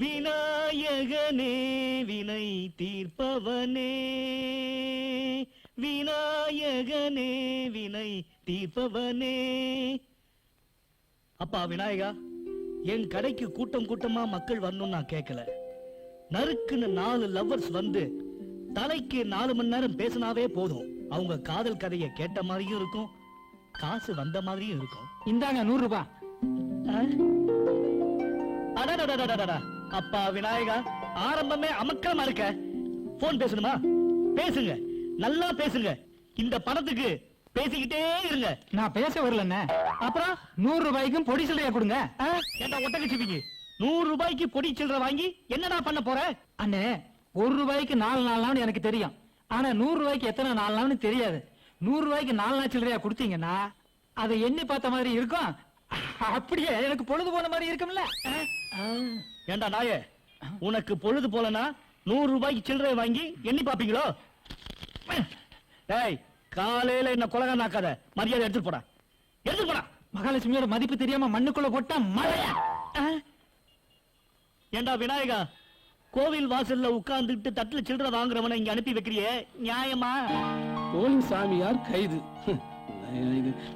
விநாயகனே வினை தீர்ப்பவனே, விநாயகனே வினை தீர்ப்பவனே. அப்பா விநாயகா, என் கடைக்கு கூட்டம் கூட்டமா மக்கள் வரணும் நான் கேட்கல. நறுக்குன்னு 4 லவ்வர்ஸ் வந்து தலைக்கு 4 மணி நேரம் பேசினாவே போதும். அவங்க காதல் கதையை கேட்ட மாதிரியும் இருக்கும், காசு வந்த மாதிரியும் இருக்கும். இந்தாங்க 100 ரூபாய். அப்பா விநாயகா, ஆரம்பமே அமக்கமா இருக்க. போன் பேசணுமா? பேசுங்க, நல்லா பேசுங்க. இந்த பணத்துக்கு பேசிக்கிட்டே இருங்க. நான் பேச வரலண்ணே. அப்புறம் 100 ரூபாய்க்கும் பொடி சில்லறையா கொடுங்க. ஏண்டா ஒட்டகச்சிவிங்க, 100 ரூபாய்க்கு பொடி சில்லறை வாங்கி என்னடா பண்ண போற? அண்ணே, 1 ரூபாய்க்கு 4 நாள்னு எனக்கு தெரியும். ஆனா 100 ரூபாய்க்கு எத்தனை 4 நாள்னு தெரியாது. 100 ரூபாய்க்கு 4 நாள் சில்லறையா கொடுத்தீங்கன்னா அதை எண்ணி பார்த்த மாதிரி இருக்கும். அப்படியே எனக்கு பொழுது போன மாதிரி இருக்கும்ல. ஏண்டா நாயே, உனக்கு பொழுது போலனா 100 ரூபாய்க்கு சில்லறை வாங்கி எண்ணி பாப்பீங்களோ? டேய், காலையில என்ன கொலகா நாக்காத, மரியாதை எடுத்துட்டு போடா, எடுத்துட்டு போடா. மகாலட்சுமியோட மதிப்பு தெரியாம மண்ணுக்குள்ள போட்டா மழையா? ஏண்டா விநாயகா, கோவில் வாசல்ல உட்கார்ந்துட்டு தட்டுல சில்லறை வாங்குறவனை இங்க அனுப்பி வைக்கிறியே, நியாயமா? கோவில் சாமியார் கைது.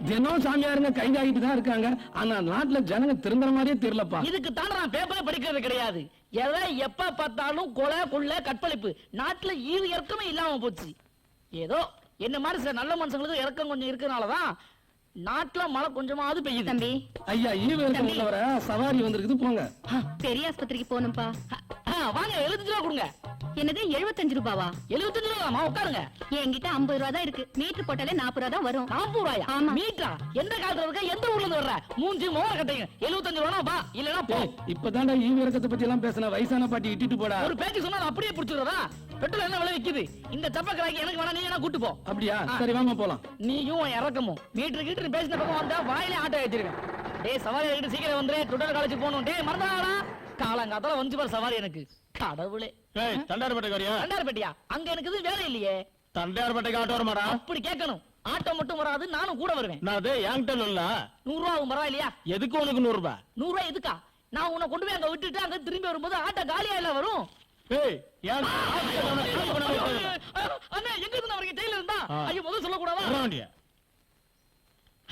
தினம் சாமியாருங்க கைதாகிட்டு தான் இருக்காங்க. ஆனா நாட்டுல ஜனங்க திரும்புற மாதிரியே தெரியலப்பா. இதுக்கு தானே நான் பேப்பரை படிக்கிறது கிடையாது. எதை எப்ப பார்த்தாலும் கொலை கொள்ளை கற்பழிப்பு. நாட்டுல ஈவு இறக்கமே இல்லாம போச்சு. ஏதோ என்ன மாதிரி சில நல்ல மனுஷங்களுக்கு இறக்கம் கொஞ்சம் இருக்கனாலதான் நாட்டுல மழை கொஞ்சமாவது பெய்யுது. தம்பி, ஐயா ஈவு இறக்கம் உள்ளவர சவாரி வந்திருக்குது, போங்க. பெரிய ஆஸ்பத்திரிக்கு போகணும்பா. வாங்க, 75 ரூபா கொடுங்க. என்னது 75 ரூபாவா? 75 ரூபாமா? உட்காருங்க. என்கிட்ட 50 ரூபா தான் இருக்கு. மீட்டர் போட்டாலே 40 ரூபா தான் வரும். 40 ரூபாயா? ஆமா. மீட்டரா? எந்த காலத்துல இருக்க, எந்த ஊர்ல இருந்து வர்ற? மூஞ்சி மோர கட்டைங்க. 75 ரூபா பா, இல்லனா போ. இப்பதான்டா ஈவு இறக்கத்தை பத்தி எல்லாம் பேசின. வயசான பாட்டி இட்டிட்டு போடா. ஒரு பேச்சு சொன்னா அப்படியே புடிச்சுறதா? பெட்ரோல் என்ன விலை விக்குது? இந்த சப்பக்கராக்கி எனக்கு வேணா, நீ என்ன கூட்டு போ. அப்படியா? சரி வாங்க போலாம். நீயும் இறக்கமும் மீட்டர் கீட்டர் பேசின பக்கம் வந்தா வாயிலே ஆட்டோ ஏத்திருக்கேன். டேய் சவாரி ஆகிட்டு சீக்கிரம் வந்துரு, டுடல் காலேஜ் போகணும். டேய் மறந்துடாடா, காலங்காத்தால வந்து பாரு சவாரி எனக்கு. கடவுளே. தண்டார்பட்டைக்காரியா? தண்டார்பேட்டையா? அங்க எனக்கு எதுவும் வேலை இல்லையே. தண்டார்பட்டைக்கு ஆட்டோ வரமாடா? அப்படி கேட்கணும். ஆட்டோ மட்டும் வராது, நானும் கூட வருவேன். நான் அது என்கிட்ட இல்ல. 100 ரூபா ஆகும், பரவாயில்லையா? எதுக்கு உனக்கு 100 ரூபாய்? 100 ரூபாய் எதுக்கா? நான் உன்னை கொண்டு போய் அங்க விட்டுட்டு அங்க திரும்பி வரும்போது ஆட்டோ காலியா இல்ல வரும். ஏய், ஏன் அண்ணா எங்க இருந்து வரீங்க? ஜெயில இருந்தா? ஆ. ஐயோ முதல்ல சொல்லக்கூடாதா? வராண்டியா?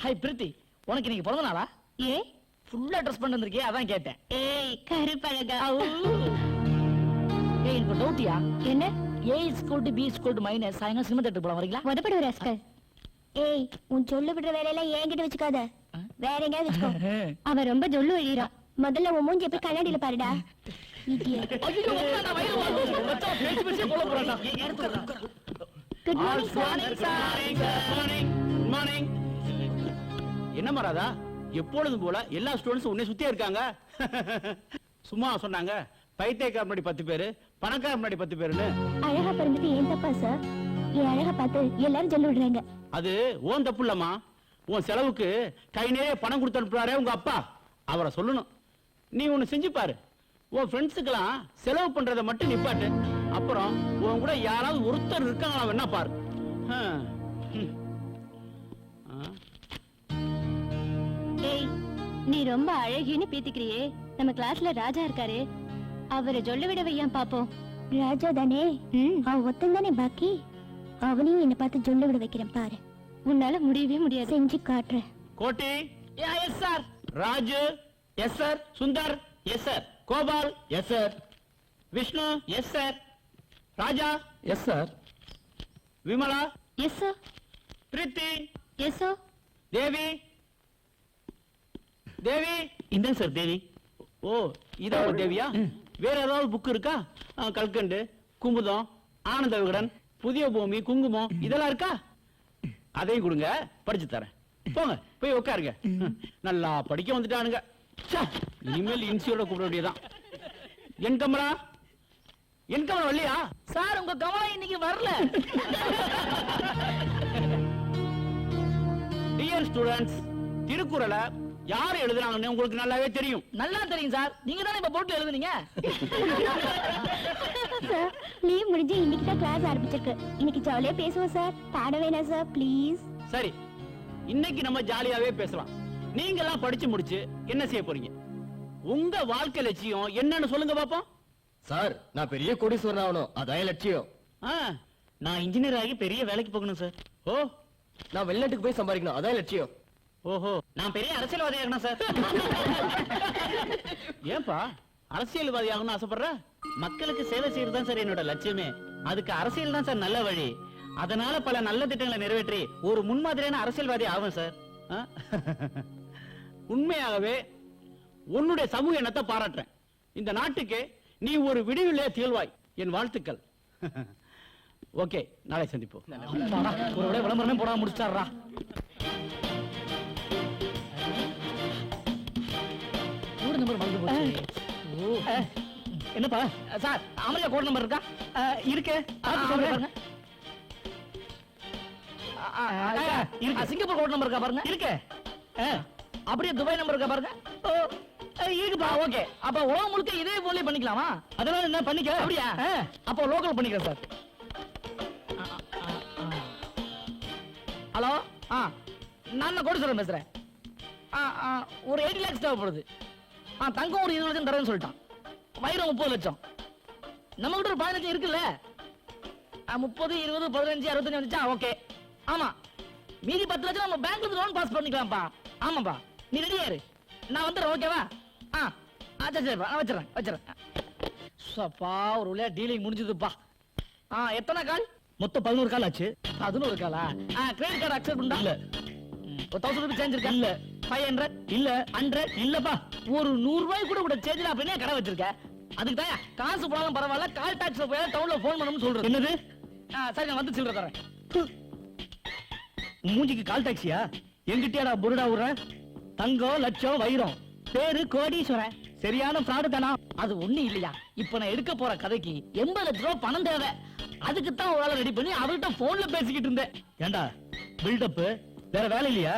ஹாய் பிரீத்தி, உனக்கு இன்னைக்கு பிறந்த நாளா? ஏ ஃபுல்லா ட்ரெஸ் பண்ணி வந்திருக்கே, அதான் கேட்டேன். ஏய் கருப்பழகா. ஏய் எனக்கு டவுட்டியா? என்ன? A is equal to B is equal to minus. சாயங்காலம் சினிமா தேட்டருக்கு போலாம், வரீங்களா? உதப்படு ராஸ்கல். ஏய் உன் சொல்லு விடுற வேலையெல்லாம் என்கிட்ட வச்சுக்காத. வேற எங்கயாவது வச்சுக்கோ. அவன் ரொம்ப ஜொல்லு எழுறான். முதல்ல உன் மூஞ்சி போய் கண்ணாடியில பாருடா. இடியட். ஐயோ, நான் வயிறு வாங்குது. மச்சான் பேசி பேசி கொல்ல போறான்டா. Good morning sir. Good morning. என்ன மராதா, எப்பொழுதும் போல எல்லா ஸ்டூடண்ட்ஸும் உன்னை சுத்தியே இருக்காங்க. சும்மா சொன்னாங்க, பைத்தியக்கார முன்னாடி 10 பேரு, பணக்கார முன்னாடி 10 பேருன்னு. அழகா பிறந்துட்டு ஏன் தப்பா சார்? என் அழகா பார்த்து எல்லாரும் ஜொல்லு விடுறாங்க. அது ஓன் தப்பு இல்லம்மா. உன் செலவுக்கு கை நிறைய பணம் கொடுத்து அனுப்புறாரே உங்க அப்பா, அவரை சொல்லணும். நீ ஒண்ணு செஞ்சு பாரு. உன் ஃப்ரெண்ட்ஸுக்கெல்லாம் செலவு பண்றதை மட்டும் நிப்பாட்டு. அப்புறம் உன் கூட யாராவது ஒருத்தர் இருக்காங்களா வேணா பாரு. ஏய் நீ ரொம்ப அழகின்னு பீத்திக்கிறியே. நம்ம கிளாஸ்ல ராஜா இருக்காரு, அவரை ஜொல்ல விட வையான் பாப்போம். ராஜா தானே? அவன் ஒத்தன் தானே பாக்கி. அவனையும் என்ன பார்த்து ஜொல்ல விட வைக்கிறேன் பாரு. உன்னால முடியவே முடியாது. செஞ்சு காட்டுறேன். Koti. Yes sir. Raju. Yes sir. Sundar. Yes sir. Gopal. Yes sir. Vishnu. Yes sir. Raja. Yes sir. Vimala. Yes sir. Preethi. Yes sir. Devi. Devi. இந்த சார் தேவி. ஓ, இதா ஒரு தேவியா? வேற ஏதாவது புக் இருக்கா? கல்கண்டு, குமுதம், ஆனந்த விகடன், புதிய பூமி, குங்குமம் இதெல்லாம் இருக்கா? அதையும் கொடுங்க, படிச்சு தரேன். போங்க போய் உட்காருங்க. நல்லா படிக்க வந்துட்டானுங்க. ச்சே, இனிமேல் இன்சியோட கூப்பிட வேண்டியதான். என் கமலா, என் கமலா வரலையா? சார் உங்க கவனம் இன்னைக்கு வரல. டியர் ஸ்டூடண்ட்ஸ், திருக்குறளை யார் எழுதுறாங்கன்னு உங்களுக்கு நல்லாவே தெரியும். நல்லா தெரியும் சார், நீங்க தானே இப்ப போட்டு எழுதுனீங்க. சார் லீவ் முடிஞ்சு இன்னைக்கு தான் கிளாஸ் ஆரம்பிச்சிருக்கு. இன்னைக்கு ஜாலியா பேசுவோம் சார். பாட வேணாம் சார் ப்ளீஸ். சரி, இன்னைக்கு நம்ம ஜாலியாவே பேசலாம். நீங்க எல்லாம் படிச்சு முடிச்சு என்ன செய்ய போறீங்க? உங்க வாழ்க்கை லட்சியம் என்னன்னு சொல்லுங்க பாப்போம். சார், நான் பெரிய கோடீஸ்வரன் ஆகணும், அதான் என் லட்சியம். நான் இன்ஜினியர் ஆகி பெரிய வேலைக்கு போகணும் சார். ஓ, நான் வெளிநாட்டுக்கு போய் சம்பாதிக்கணும், அதான் என் லட்சியம். ஓஹோ, நான் பெரிய அரசியல்வாதி ஆகணும் சார். ஏன்பா அரசியல்வாதி ஆகணும்னு ஆசைப்படுற? மக்களுக்கு சேவை செய்யறது தான் சார் என்னோட லட்சியமே. அதுக்கு அரசியல் தான் சார் நல்ல வழி. அதனால பல நல்ல திட்டங்களை நிறைவேற்றி ஒரு முன்மாதிரியான அரசியல்வாதி ஆகும் சார். ஆ? உண்மையாகவே உன்னுடைய சமூக எண்ணத்தை பாராட்டுறேன். இந்த நாட்டுக்கு நீ ஒரு விடிவிலே திகழ்வாய். என் வாழ்த்துக்கள். ஓகே, நாளை சந்திப்போம். ஒரு விளம்பரமே போடாம முடிச்சாரா? என்னப்பா சார், அமெரிக்கா கோட் நம்பர் இருக்கா? இருக்கு. சிங்கப்பூர் கோட் நம்பர் இருக்கா பாருங்க. இருக்கு. அப்படியே துபாய் நம்பர் இருக்கா பாருங்க. இருக்குப்பா. ஓகே, அப்ப உலகம் முழுக்க இதே போல பண்ணிக்கலாமா? அதனால என்ன பண்ணிக்க. அப்படியா? அப்போ லோக்கல் பண்ணிக்கிறேன் சார். ஹலோ, நான் கோடீஸ்வரன் பேசுறேன். ஒரு 80 lakhs தேவைப்படுது. தங்கம் ஒரு 20 லட்சம் தரேன்னு சொல்லிட்டான். வைரம் 30 லட்சம். நம்ம கிட்ட ஒரு 15 இருக்குல்ல. 30, 20, 15, 65 வந்துச்சா? ஓகே. ஆமா, மீதி 10 லட்சம் நம்ம பேங்க்ல இருந்து லோன் பாஸ் பண்ணிக்கலாம்ப்பா. ஆமாப்பா, நீ ரெடியா இரு, நான் வந்துடுறேன். ஓகேவா? சரிப்பா, நான் வச்சிடறேன். சப்பா, ஒரு வழியா டீலிங் முடிஞ்சதுப்பா. எத்தனை கால்? மொத்தம் 11 கால் ஆச்சு. 11 காலா? கிரெடிட் கார்டு அக்செப்ட் பண்ணா? இல்ல. ஒரு 1000 ரூபாய் சேஞ்ச் இருக்கா? இல்ல. 500? இல்ல. 100? இல்லப்பா. ஒரு 100 ரூபாய் கூட சேஞ்ச் அப்படியே கடை வச்சிருக்க. அதுக்கு தான் காசு போனாலும் பரவாயில்ல, கால் டாக்ஸ்ல போய் டவுன்ல போன் பண்ணணும்னு சொல்றது. என்னது? சரி, நான் வந்து சில்லற தரேன். மூஞ்சிக்கு கால் டாக்ஸியா? எங்கிட்டயாடா புருடா விடுற? தங்கம், லட்சம், வைரம், பேரு கோடீஸ்வரன். சரியான ஃப்ராடு தானா? அது ஒண்ணு இல்லையா. இப்ப நான் எடுக்க போற கதைக்கு 80 லட்சம் ரூபாய் பணம் தேவை. அதுக்கு தான் ஒரு ஆளை ரெடி பண்ணி அவர்கிட்ட போன்ல பேசிக்கிட்டு இருந்தேன். ஏண்டா பில்டப்? வேற வேலை இல்லையா?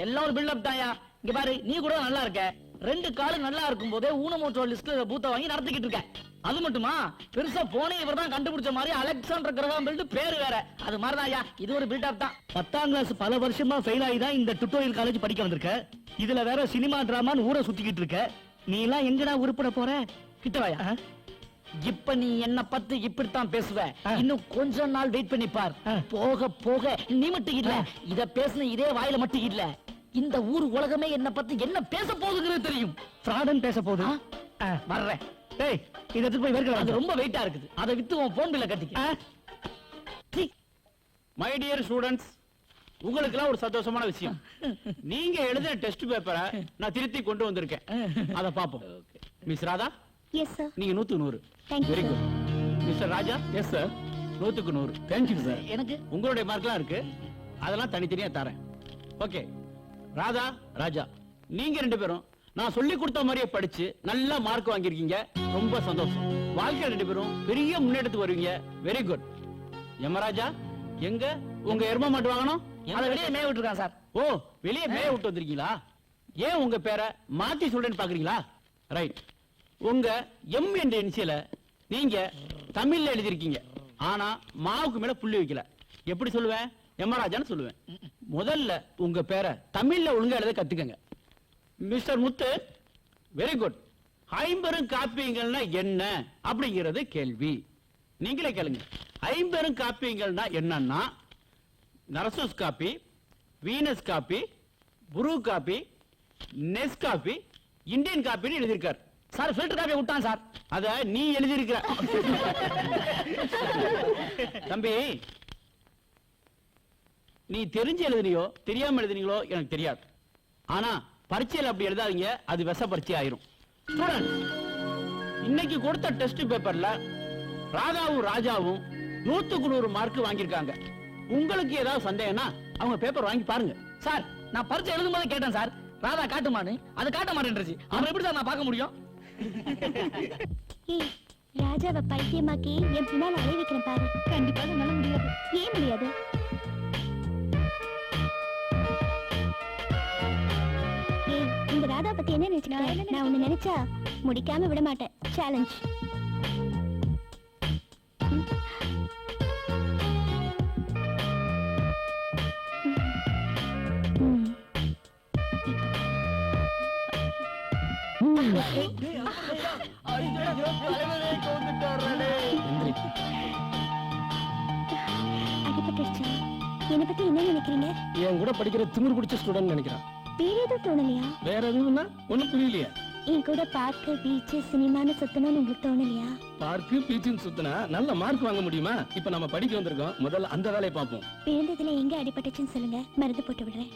எல்லாம் ஒரு பில்டப் தாயா. இங்க பாரு, நீ கூட நல்லா இருக்க. 2 காலு நல்லா இருக்கும் போதே ஊனமுற்றோர் லிஸ்ட்ல பூத்த வாங்கி நடத்திக்கிட்டு இருக்க. அது மட்டுமா பெருசா போனே இவர்தான் கண்டுபிடிச்ச மாதிரி அலெக்சாண்டர் கிரகாம் பெல் பேரு வேற அது மாதிரிதான் இது ஒரு பில்டப் தான் 10ஆம் கிளாஸ் பல வருஷமா ஃபெயில் ஆகி தான் இந்த டுட்டோரியல் காலேஜ் படிக்க வந்திருக்க இதுல வேற சினிமா டிராமான்னு ஊரை சுத்திக்கிட்டு இருக்க நீ எல்லாம் எங்கடா உருப்பட போற கிட்டவாயா இப்ப நீ என்ன பத்தி இப்படித்தான் பேசுவ இன்னும் கொஞ்ச நாள் வெயிட் பண்ணி பார் போக போக நீ மட்டும் இல்ல இத பேசுன இதே வாயில மட்டும் இல்ல இந்த ஊர் உலகமே என்ன பத்தி என்ன பேச போகுதுங்கிறது தெரியும் ஃப்ராடன் பேச போகுது வர்றேன் டேய் இத எடுத்து போய் வேர்க்கல அது ரொம்ப வெயிட்டா இருக்குது அதை வித்து உன் போன் பில்ல கட்டிக்க மை டியர் ஸ்டூடெண்ட்ஸ் உங்களுக்குலாம் ஒரு சந்தோஷமான விஷயம் நீங்க எழுதின டெஸ்ட் பேப்பரை நான் திருத்தி கொண்டு வந்திருக்கேன் அத பாப்போம் மிஸ் ராதா எஸ் சார் நீங்க 100 Thank you, very sir. Good mister Raja yes sir 100 thank you sir எனக்கு உங்களுடைய மார்க்லாம் இருக்கு அதெல்லாம் தனித்தனியா தரேன் ஓகே ராதா ராஜா நீங்க 2 பேரும் நான் சொல்லி கொடுத்த மாதிரியே படிச்சு நல்ல மார்க் வாங்கியிருக்கீங்க ரொம்ப சந்தோஷம் வாழ்க்கை 2 பேரும் பெரிய முன்னேற்றத்துக்கு வருவீங்க வெரி குட் யமராஜா எங்க உங்க எரும மாட்டு வாங்கணும் அதை வெளியே மேய விட்டுருக்கான் சார் ஓ வெளியே மேய விட்டு வந்திருக்கீங்களா ஏன் உங்க பேரை மாத்தி சொல்றேன்னு பாக்குறீங்களா ரைட் உங்க எம் என்ற இனிஷியல நீங்க தமிழ்ல எழுதிருக்கீங்க ஆனா மாவுக்கு மேல புள்ளி வைக்கல எப்படி சொல்லுவேன் யமராஜான்னு சொல்லுவேன் முதல்ல உங்க பேரை தமிழ்ல ஒழுங்கா எழுத கத்துக்கங்க மிஸ்டர் முத்து வெரி குட் ஐம்பெரும் காப்பியங்கள்னா என்ன அப்படிங்கிறது கேள்வி நீங்களே கேளுங்க ஐம்பெரும் காப்பியங்கள்னா என்னன்னா நரசூஸ் காப்பி வீனஸ் காப்பி புரு காப்பி நெஸ் காப்பி இந்தியன் காப்பின்னு எழுதியிருக்கார் சார் ஃபில்டர் காப்பியை விட்டான் சார் அத நீ எழுதியிருக்கிற தம்பி நீ தெரிஞ்சு எழுதுனியோ தெரியாம எழுதுனீங்களோ எனக்கு தெரியாது ஆனா பரீட்சையில் அப்படி எழுதாதீங்க அது விஷ பரீட்சை ஆயிரும் ஸ்டூடெண்ட் இன்னைக்கு கொடுத்த டெஸ்ட் பேப்பர்ல ராதாவும் ராஜாவும் 100 மார்க் வாங்கியிருக்காங்க உங்களுக்கு ஏதாவது சந்தேகம்னா அவங்க பேப்பர் வாங்கி பாருங்க சார் நான் பரிச்சை எழுதும் போது கேட்டேன் சார் ராதா காட்டுமான்னு அது காட்ட மாட்டேன்றது அவன் எப்படி சார் நான் பார்க்க முடியும் ஏய் ராஜாவை பைத்தியமாக்கி என் பின்னால் அலைய வைக்கிறேன் பாரு கண்டிப்பா என்னால முடியாது ஏன் முடியாது ஏய் இந்த ராதா பத்தி என்ன நினைச்சுக்க நான் உன்னை நினைச்சா முடிக்காம விட மாட்டேன் சேலஞ்ச் அடிபட்டுருச்சு என்னை பத்தி என்ன நினைக்கிறீங்க என் கூட படிக்கிற திமிர் பிடிச்ச ஸ்டூடெண்ட் நினைக்கிறேன் வேற எதுவும் தோணலையா வேற எதுவும்னா ஒண்ணும் புரியலையா என் கூட பார்க்க பீச் சினிமான்னு சுத்தணும்னு உங்களுக்கு தோணலையா பார்க்கு பீச்சுன்னு சுத்தினா நல்ல மார்க் வாங்க முடியுமா இப்ப நம்ம படிக்க வந்திருக்கோம் முதல்ல அந்த வேலையை பார்ப்போம் விழுந்ததுல எங்க அடிபட்டுச்சுன்னு சொல்லுங்க மருந்து போட்டு விடுறேன்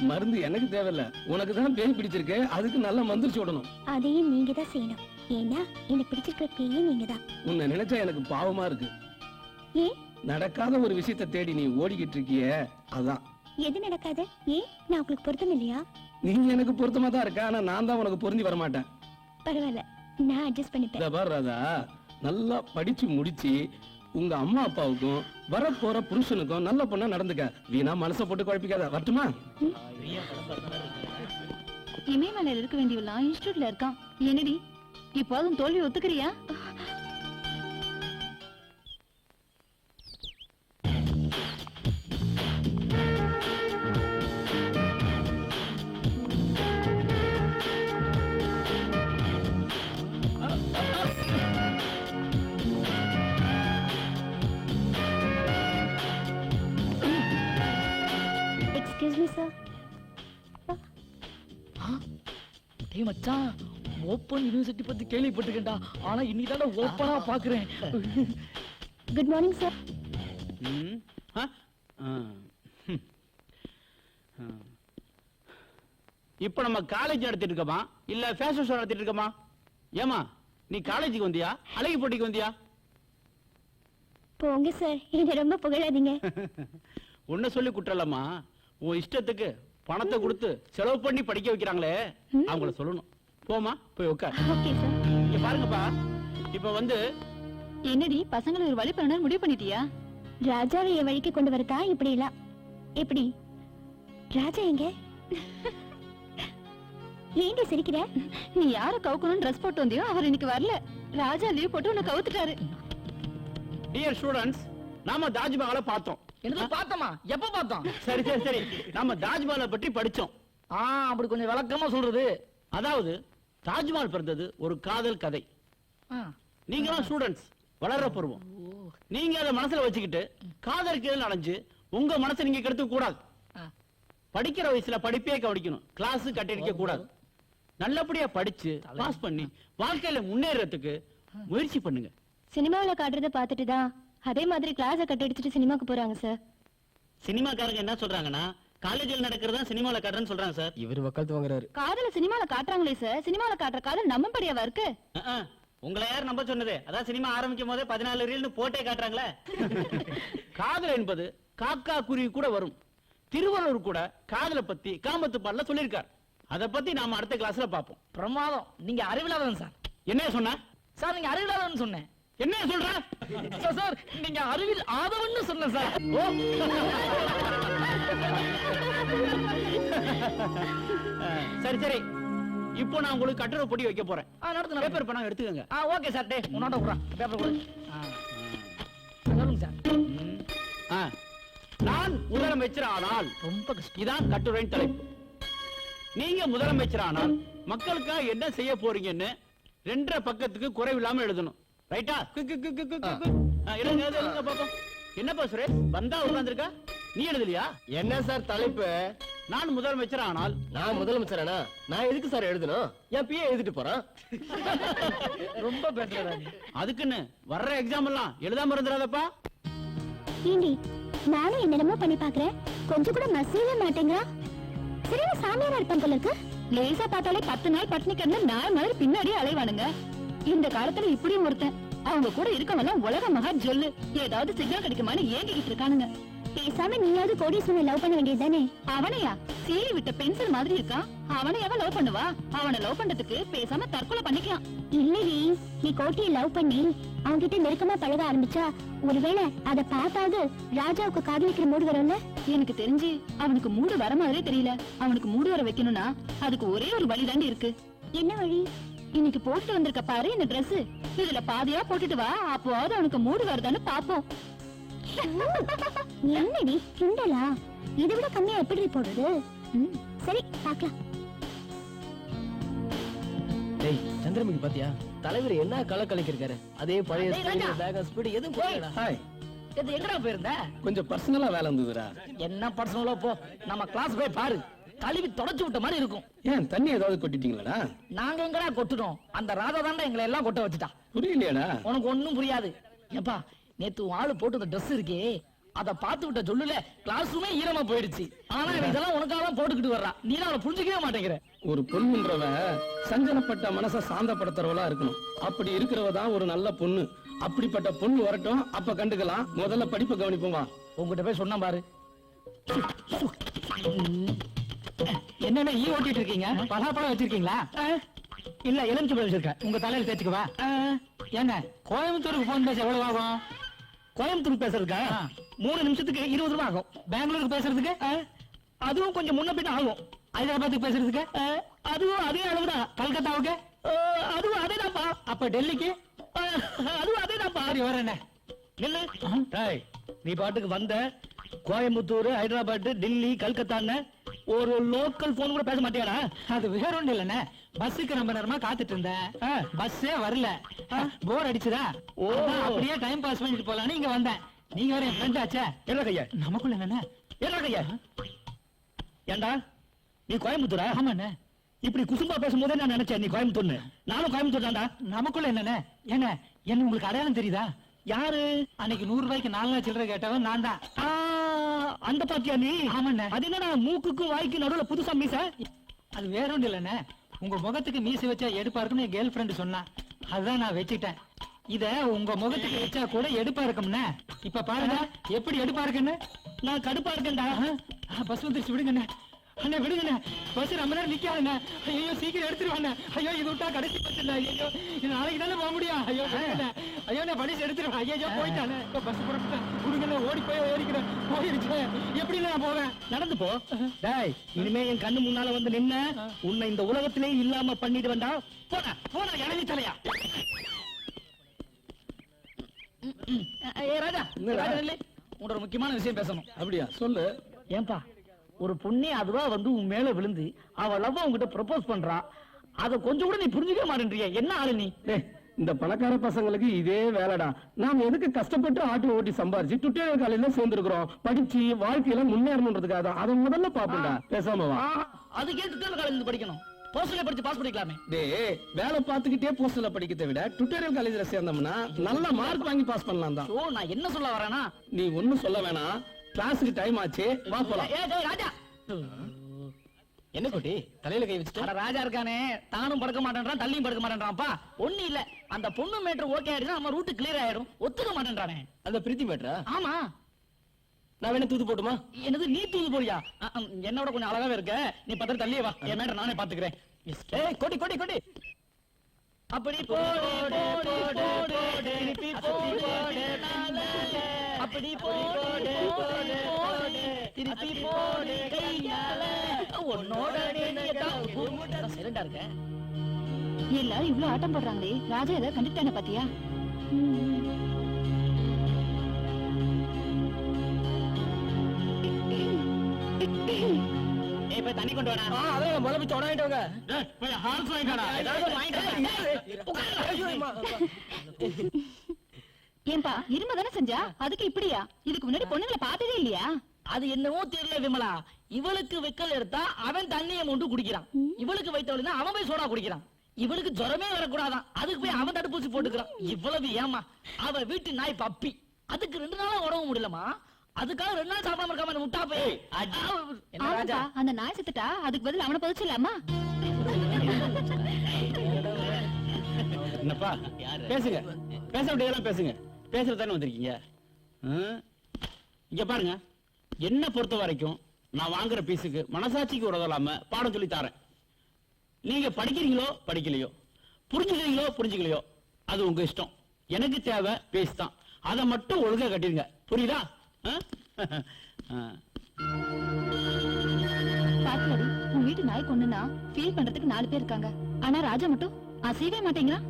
மருந்து எனக்கு தேவையில்ல உனக்கு தான் பேய் பிடிச்சிருக்கு அதுக்கு நல்ல மந்திரிச்சு விடணும் அதையும் நீங்க தான் செய்யணும் ஏன்னா எனக்கு பிடிச்சிருக்கிற பேயே நீங்க தான் உன்னை நினைச்சா எனக்கு பாவமா இருக்கு ஏன் நடக்காத ஒரு விஷயத்தை தேடி நீ ஓடிக்கிட்டு இருக்கியே அதான் எது நடக்காது ஏன் நான் உங்களுக்கு பொருத்தம் இல்லையா நீங்க எனக்கு பொருத்தமா தான் இருக்க ஆனா நான் தான் உனக்கு பொருந்தி வர மாட்டேன் பரவாயில்ல நான் அட்ஜஸ்ட் பண்ணிப்பேன் இத பாரு ராதா நல்லா படிச்சு முடிச்சு உங்க அம்மா அப்பாவுக்கும் வரப்போற புருஷனுக்கும் நல்ல பொண்ணா நடந்துக்க வீணா மனசை போட்டு குழப்பிக்காத வரட்டுமா இமயமலையில இருக்க வேண்டியவெல்லாம் இன்ஸ்டியூட்ல இருக்கான் என்னடி இப்போதும் தோல்வி ஒத்துக்கிறியா எக்ஸ்கியூஸ் மீ சார் டேய் மச்சான் ஓப்பன் யூனிவர்சிட்டி பத்தி கேள்விப்பட்டிருக்கேன்டா ஆனா இன்னைக்கு தான் ஓப்பனா பாக்குறேன் குட் மார்னிங் சார் ம், ஆ, ஆ, ம். ஆ. இப்ப நம்ம காலேஜ் நடத்திட்டு இருக்கோமா இல்ல ஃபேஷன் ஷோ நடத்திட்டு இருக்கோமா ஏமா நீ காலேஜுக்கு வந்தியா அழகி போட்டிக்கு வந்தியா போங்க சார் என்ன ரொம்ப புகழாதீங்க உன்ன சொல்லி குற்றலம்மா உன் இஷ்டத்துக்கு பணத்தை கொடுத்து செலவு பண்ணி படிக்க வைக்கிறாங்களே அவங்கள சொல்லணும் போமா போய் உட்கார் ஓகே சார் இங்க பாருங்கப்பா இப்ப வந்து என்னடி பசங்களை ஒரு வழி பண்ணணும் முடிவு பண்ணிட்டியா ராஜாவை என் வழிக்கு கொண்டு வரதா இப்படி எல்லாம் எப்படி ராஜா எங்க ஏண்டி சிரிக்கிற நீ யார கவுக்கணும் ட்ரெஸ் போட்டு வந்தியோ அவர் இன்னைக்கு வரல ராஜா லீவ் போட்டு உன்னை கவுத்துட்டாரு. டியர் ஸ்டூடண்ட்ஸ், நாம தாஜ்மஹாலை பார்த்தோம். என்னது பார்த்தோமா? எப்ப பார்த்தோம்? சரி சரி சரி, நாம தாஜ்மஹாலை பற்றி படிச்சோம். அப்படி கொஞ்சம் விளக்கமா சொல்றது. அதாவது தாஜ்மஹால் பிறந்தது ஒரு காதல் கதை. நீங்களாம் ஸ்டூடண்ட்ஸ், வளர்ற பருவம். நீங்க அதை மனசுல வச்சுக்கிட்டு காதலுக்கு அடைஞ்சு உங்க மனசை நீங்க கெடுத்துக்க கூடாது. படிக்கிற வயசுல படிப்பே கவனிக்கணும், கிளாஸ் கட்டடிக்க கூடாது. நல்லபடியா படிச்சு பாஸ் பண்ணி வாழ்க்கையில முன்னேறதுக்கு முயற்சி பண்ணுங்க. சினிமாவுல காட்டுறத பார்த்துட்டு தான் அதே மாதிரி கிளாஸ கட்டடிச்சிட்டு சினிமாக்கு போறாங்க சார். சினிமாக்காரங்க என்ன சொல்றாங்கன்னா, காலேஜில் நடக்கிறதா சினிமால காட்டுறேன்னு சொல்றாங்க சார். இவர் வக்காலத்து வாங்குறாரு. காதல சினிமால காட்டுறாங்களே சார், சினிமால காட்டுற காதல் நம்பப்படியாவா இருக்கு? உங்களை யார் நம்ப சொன்னது? அதான் சினிமா ஆரம்பிக்கும் போதே 14 ரீல்னு போட்டே காட்டுறாங்களே. காதல் என்பது காக்கா குருவி கூட வரும். திருவள்ளுவர் கூட காதலை பத்தி காமத்து பாடல சொல்லியிருக்கார். அத பத்தி நாம அடுத்த கிளாஸ்ல பாப்போம். பிரமாதம். நீங்க அறிவில்லாதவன் சார். என்ன சொன்ன சார் நீங்க அறிவில்லாதவன் சொன்னேன். என்ன சொல்ற சார் நீங்க அறிவில் ஆதவன்னு சொன்ன சார். சரி சரி, இப்போ நான் உங்களுக்கு கட்டுரை போட்டி வைக்க போறேன். நடத்து பேப்பர் பணம் எடுத்துக்கங்க. Okay sir. டே உன்னோட குறா பேப்பர் கொடு. சொல்லுங்க சார். நான் முதலமைச்சர் ஆனால் ரொம்ப கஷ்டம். இதான் கட்டுரையின் தலைப்பு. நீங்க முதலமைச்சர் ஆனால் மக்களுக்காக என்ன செய்ய போறீங்கன்னு 2 பக்கத்துக்கு குறைவில்லாம எழுதணும். ரைட்டா? எழுதுங்க பாப்போம். என்னப்பா சுரேஷ், வந்தா உட்கார்ந்திருக்கா, நீ எழுதலையா? என்ன சார் தலைப்பு? நான் முதலமைச்சர் ஆனால். நான் முதலமைச்சரானா? நான் எதுக்கு சார் எழுதணும்? என் பிஏ எழுதிட்டு போறான். ரொம்ப பேசுறா. அதுக்குன்னு வர்ற எக்ஸாம் எல்லாம் எழுதாம இருந்துடாதப்பா. ஏண்டி நானும் என்னென்னமோ பண்ணி பாக்குறேன், கொஞ்சம் கூட மசியவே மாட்டேங்க. சரி சாமியாரா இருப்பேன் போல இருக்கு. லேசா பார்த்தாலே 10 நாள் பட்டினி கிடந்து நாய் மாதிரி பின்னாடியே அலைவானுங்க. இந்த காலத்துல இப்படியும் ஒருத்தன், அவங்க கூட இருக்கவெல்லாம் உலக மகா ஜொல்லு. ஏதாவது சிக்னல் கிடைக்குமான்னு ஏங்கிக்கிட்டு இருக்கானுங்க. பேசாம நீயாவது கோடீஸ்வரனை லவ் பண்ண வேண்டியதுதானே? அவனையா? சீறி விட்ட பென்சில் மாதிரி இருக்கான், அவனையாவ லவ் பண்ணுவா? அவனை லவ் பண்றதுக்கு பேசாம தற்கொலை பண்ணிக்கலாம். இல்லடி, நீ கோட்டியை லவ் பண்ணி அவன்கிட்ட நெருக்கமா பழக ஆரம்பிச்சா ஒருவேளை அத பார்த்தாவது ராஜாவுக்கு காதலிக்கிற மூடு வரும்ல. எனக்கு தெரிஞ்சு அவனுக்கு மூடு வர மாதிரியே தெரியல. அவனுக்கு மூடு வர வைக்கணும்னா அதுக்கு ஒரே ஒரு வழி தாண்டி இருக்கு. என்ன வழி? இன்னைக்கு போட்டு வந்திருக்க பாரு இந்த Dress, இதுல பாதியா போட்டுட்டு வா, அப்போவாவது அவனுக்கு மூடு வருதான்னு பாப்போம். என்னடி கிண்டலா? இதை விட கம்மியா எப்படி போடுறது? சரி பாக்கலாம். டேய் சந்திரமுகி பாத்தியா, தலைவர் என்ன கலக்கலிக்கிருக்காரு. அதே பழைய டேய், ராஜா. பேக் ஸ்பீடு எதுவும் போகலடா. ஹாய், இது எங்கடா போயிருந்த? கொஞ்சம் பர்சனலா வேலை இருந்ததுடா. என்ன பர்சனலா போ, நம்ம கிளாஸ் போய் பாரு. கழுவி தொடச்சு விட்ட மாதிரி இருக்கும். ஏன் தண்ணி ஏதாவது கொட்டிட்டீங்களாடா? நாங்க எங்கடா கொட்டுறோம்? அந்த ராதா தாண்டா எங்களை எல்லாம் கொட்ட வச்சுட்டா. புரியலையாடா? உனக்கு ஒண்ணும் புரியாது. ஏப்பா நேத்து உன் ஆளு போட்டு அந்த Dress இருக்கே, அத பாத்து விட்ட சொல்லுல கிளாஸுமே ஈரமா போயிடுச்சு. ஆனா இதெல்லாம் உனக்காக தான் போட்டுக்கிட்டு வர்றா. நீ தான் அவளை புரிஞ்சுக்கவே மாட்டேங்கிற. ஒரு பொண்ணுன்றவ சஞ்சனப்பட்ட மனச சாந்தப்படுத்துறவளா இருக்கணும். அப்படி இருக்கிறவ தான் ஒரு நல்ல பொண்ணு. அப்படிப்பட்ட பொண்ணு வரட்டும், அப்ப கண்டுக்கலாம். முதல்ல படிப்பை கவனிப்போம் வா. உங்ககிட்ட போய் சொன்ன பாரு. என்னென்ன ஈ ஓட்டிட்டு இருக்கீங்க? பலாப்பழம் வச்சிருக்கீங்களா? இல்ல எலுமிச்சை பழம் வச்சிருக்கேன். உங்க தலையில தேய்ச்சுக்கவா? ஏங்க கோயம்புத்தூருக்கு போன் பேச எவ்வளவு ஆகும்? கோயம்புத்தூர் பேசுறதுக்கா 3 நிமிஷத்துக்கு 20 ரூபாய் ஆகும். பெங்களூருக்கு பேசுறதுக்கு அதுவும் கொஞ்சம் முன்ன பின்ன ஆகும். ஹைதராபாத்துக்கு பேசுறதுக்கு அதுவும் அதே அளவுதான். கல்கத்தாவுக்கு அதுவும் அதேதான்ப்பா. அப்ப டெல்லிக்கு அதுவும் அதேதான்ப்பா. சரி வரேன். நில்லு. டேய், நீ பாட்டுக்கு வந்த கோயம்புத்தூர், ஹைதராபாத், டெல்லி, கல்கத்தான்னு ஒரு லோக்கல் போன் கூட பேச மாட்டியாடா? அது வேற ஒண்ணு இல்லண்ணே, பஸ்ஸுக்கு ரொம்ப நேரமா காத்துட்டு இருந்தேன். பஸ்ஸே வரல, போர் அடிச்சுதா. அதான் அப்படியே டைம் பாஸ் பண்ணிட்டு போலான்னு இங்க வந்தேன். நீங்க வேற என் ஃப்ரெண்ட் ஆச்சே. என்ன கையா? நமக்குள்ள என்னண்ணே? என்ன கையா? ஏண்டா நீ கோயம்புத்தூரா? ஆமாண்ணே. இப்படி குசும்பா பேசும்போதே நான் நினைச்சேன் நீ கோயம்புத்தூர்னு. நானும் கோயம்புத்தூர் தான்டா. நமக்குள்ள என்னண்ணே? ஏங்க என்ன உங்களுக்கு அடையாளம் தெரியுதா? யாரு? அன்னைக்கு 100 ரூபாய்க்கு 4 நாள் சில்லறை கேட்டவன் நான் தான். அந்த பாத்தியா நீ? ஆமாண்ணே. அது என்னடா மூக்குக்கும் வாய்க்கு நடுவுல புதுசா மீச? அது வேற ஒண்ணு இல்லண்ணே, உங்க முகத்துக்கு மீசை வச்சா எடுப்பா இருக்குன்னு என் கேர்ள் ஃப்ரெண்ட் சொன்னா, அதுதான் நான் வச்சுட்டேன். இத உங்க முகத்துக்கு வச்சா கூட எடுப்பா இருக்கும்னே. இப்ப பாருங்க எப்படி எடுப்பா இருக்குன்னு. நான் கடுப்பா இருக்கேன்டா. பஸ் வந்துருச்சு, விடுங்கண்ணே. அண்ணா விடுங்கண்ணே, பஸ் ரொம்ப நேரம் நிக்காதுண்ணே. ஐயோ சீக்கிரம் எடுத்துருவாண்ணே. ஐயோ இது விட்டா கடைசி பஸ் இல்ல. ஐயோ இது நாளைக்கு தானே போக முடியும். ஐயோ விடுங்கண்ணே. ஐயோ நான் படிச்சு எடுத்துருவேன். ஐயோ போயிட்டானே. இப்ப பஸ் புறப்பட்டேன். விடுங்கண்ணே, ஓடி போய் ஏறிக்கிறேன். போயிருச்சு, எப்படி நான் போவேன்? நடந்து போ. டேய், இனிமே என் கண்ணு முன்னால வந்து நின்ன உன்னை இந்த உலகத்திலே இல்லாம பண்ணிட்டு வந்தா போடா போடா இளநீ தலையா. ஏ ராஜா ராஜா நில்லு. உன்னோட ஒரு முக்கியமான விஷயம் பேசணும். அப்படியா சொல்லு. ஏன்பா ஒரு பொண்ணே அதுவா வந்து உன் மேல விழுந்து அவ லவ் உன்கிட்ட ப்ரொபோஸ் பண்றா, அத கொஞ்சம் கூட நீ புரிஞ்சுக்க மாட்டேன்றிய. என்ன ஆளு நீ? டேய், இந்த பணக்கார பசங்களுக்கு இதே வேலைடா. நாம எதுக்கு கஷ்டப்பட்டு ஆட்டி ஓட்டி சம்பாரிச்சு டுட்டோரியல் காலேஜ்ல சேர்ந்திருக்கிறோம், படிச்சு வாழ்க்கையில முன்னேறணுன்றதுக்காக தான். அதை முதல்ல பாப்போம்டா. பேசாம வா. அது கேட்டு காலேஜ் படிக்கணும், போஸ்டர்ல படிச்சு பாஸ் பண்ணிக்கலாமே. டேய், வேலை பார்த்துக்கிட்டே போஸ்டர்ல படிக்கிறதை விட டுட்டோரியல் காலேஜ்ல சேர்ந்தோம்னா நல்ல மார்க் வாங்கி பாஸ் பண்ணலாம் தான். ஓ, நான் என்ன சொல்ல வரேனா, நீ ஒண்ணும் சொல்ல வேணாம். கிளாஸுக்கு டைம் ஆச்சு, வா போலாம். ஏ டேய் ராஜா. என்ன குட்டி தலையில கை வச்சுட்டு? அட ராஜா இருக்கானே, தானும் படுக்க மாட்டேன்றான், தள்ளியும் படுக்க மாட்டேன்றான்ப்பா. ஒண்ணு இல்ல, அந்த பொண்ணு மேட்டர் ஓகே ஆயிடுச்சு, நம்ம ரூட் கிளியர் ஆயிடும். ஒத்துக்க மாட்டேன்றானே. அந்த பிரீத்தி மேட்ரா? ஆமா. நான் வேணா தூது போட்டுமா? என்னது நீ தூது போறியா? என்னோட கொஞ்சம் அழகாவே இருக்க, நீ பத்திர தள்ளியே வா, என் மேட்டர் நானே பாத்துக்கிறேன். ஏய் கொடி கொடி கொடி. அப்படி போடு போடு போடு திருப்பி போடு நாளே, அப்படி போடு போடு போடு திருப்பி போடு கையால, உன்னோட சைலண்டா இருக்க. எல்லாரும் இவ்ளோ ஆட்டம் போடுறாங்களே, ராஜா ஏதாவது கண்டுட்டானே பாத்தியா? ஏய் போய் தண்ணி கொண்டு வாடா. அதெல்லாம் முதல்ல போய் தொட வாங்கிட்டு வாங்க. டேய் போய் ஹால்ஸ் வாங்கிடா, ஏதாவது வாங்கிட்டு வா. ஏன்பா இரும தானே செஞ்சா, அதுக்கு இப்படியா? இதுக்கு முன்னாடி பொண்ணுங்களை பார்த்ததே இல்லையா? அது என்னவோ தெரியல விமலா, இவளுக்கு வெக்கல் எடுத்தா அவன் தண்ணியை மூண்டு குடிக்கிறான், இவளுக்கு வைத்தவளுனா அவன் போய் சோடா குடிக்கிறான். இவளுக்கு ஜுரமே வரக்கூடாதான், அதுக்கு போய் அவன் தடுப்பூசி போட்டுக்கிறான். இவ்வளவு ஏமா? அவ வீட்டு நாய் பப்பி, அதுக்கு 2 நாளா உடம்பு முடியலமா, அதுக்காக 2 நாள் சாப்பிடாம இருக்காம முட்டா போய். ஆமாப்பா, அந்த நாய் செத்துட்டா அதுக்கு பதில் அவனை புதைச்சிடலாமா? என்னப்பா பேசுங்க, பேச வேண்டியதெல்லாம் பேசுங்க. பேசுறதானே வந்திருக்கீங்க. இங்க பாருங்க, என்ன பொறுத்த வரைக்கும் நான் வாங்குற பீஸுக்கு மனசாட்சிக்கு உதவலாம பாடம் சொல்லி தரேன். நீங்க படிக்கிறீங்களோ படிக்கலையோ, புரிஞ்சுக்கிறீங்களோ புரிஞ்சுக்கலையோ, அது உங்க இஷ்டம். எனக்கு தேவை பேஸ் தான், அதை மட்டும் ஒழுங்கா கட்டிருங்க. புரியுதா? பாத்துலடி, உன் வீட்டு நாய் கொண்டுனா ஃபீல் பண்றதுக்கு 4 பேர் இருக்காங்க, ஆனா ராஜா மட்டும் அசையவே மாட்டேங்கிறான்.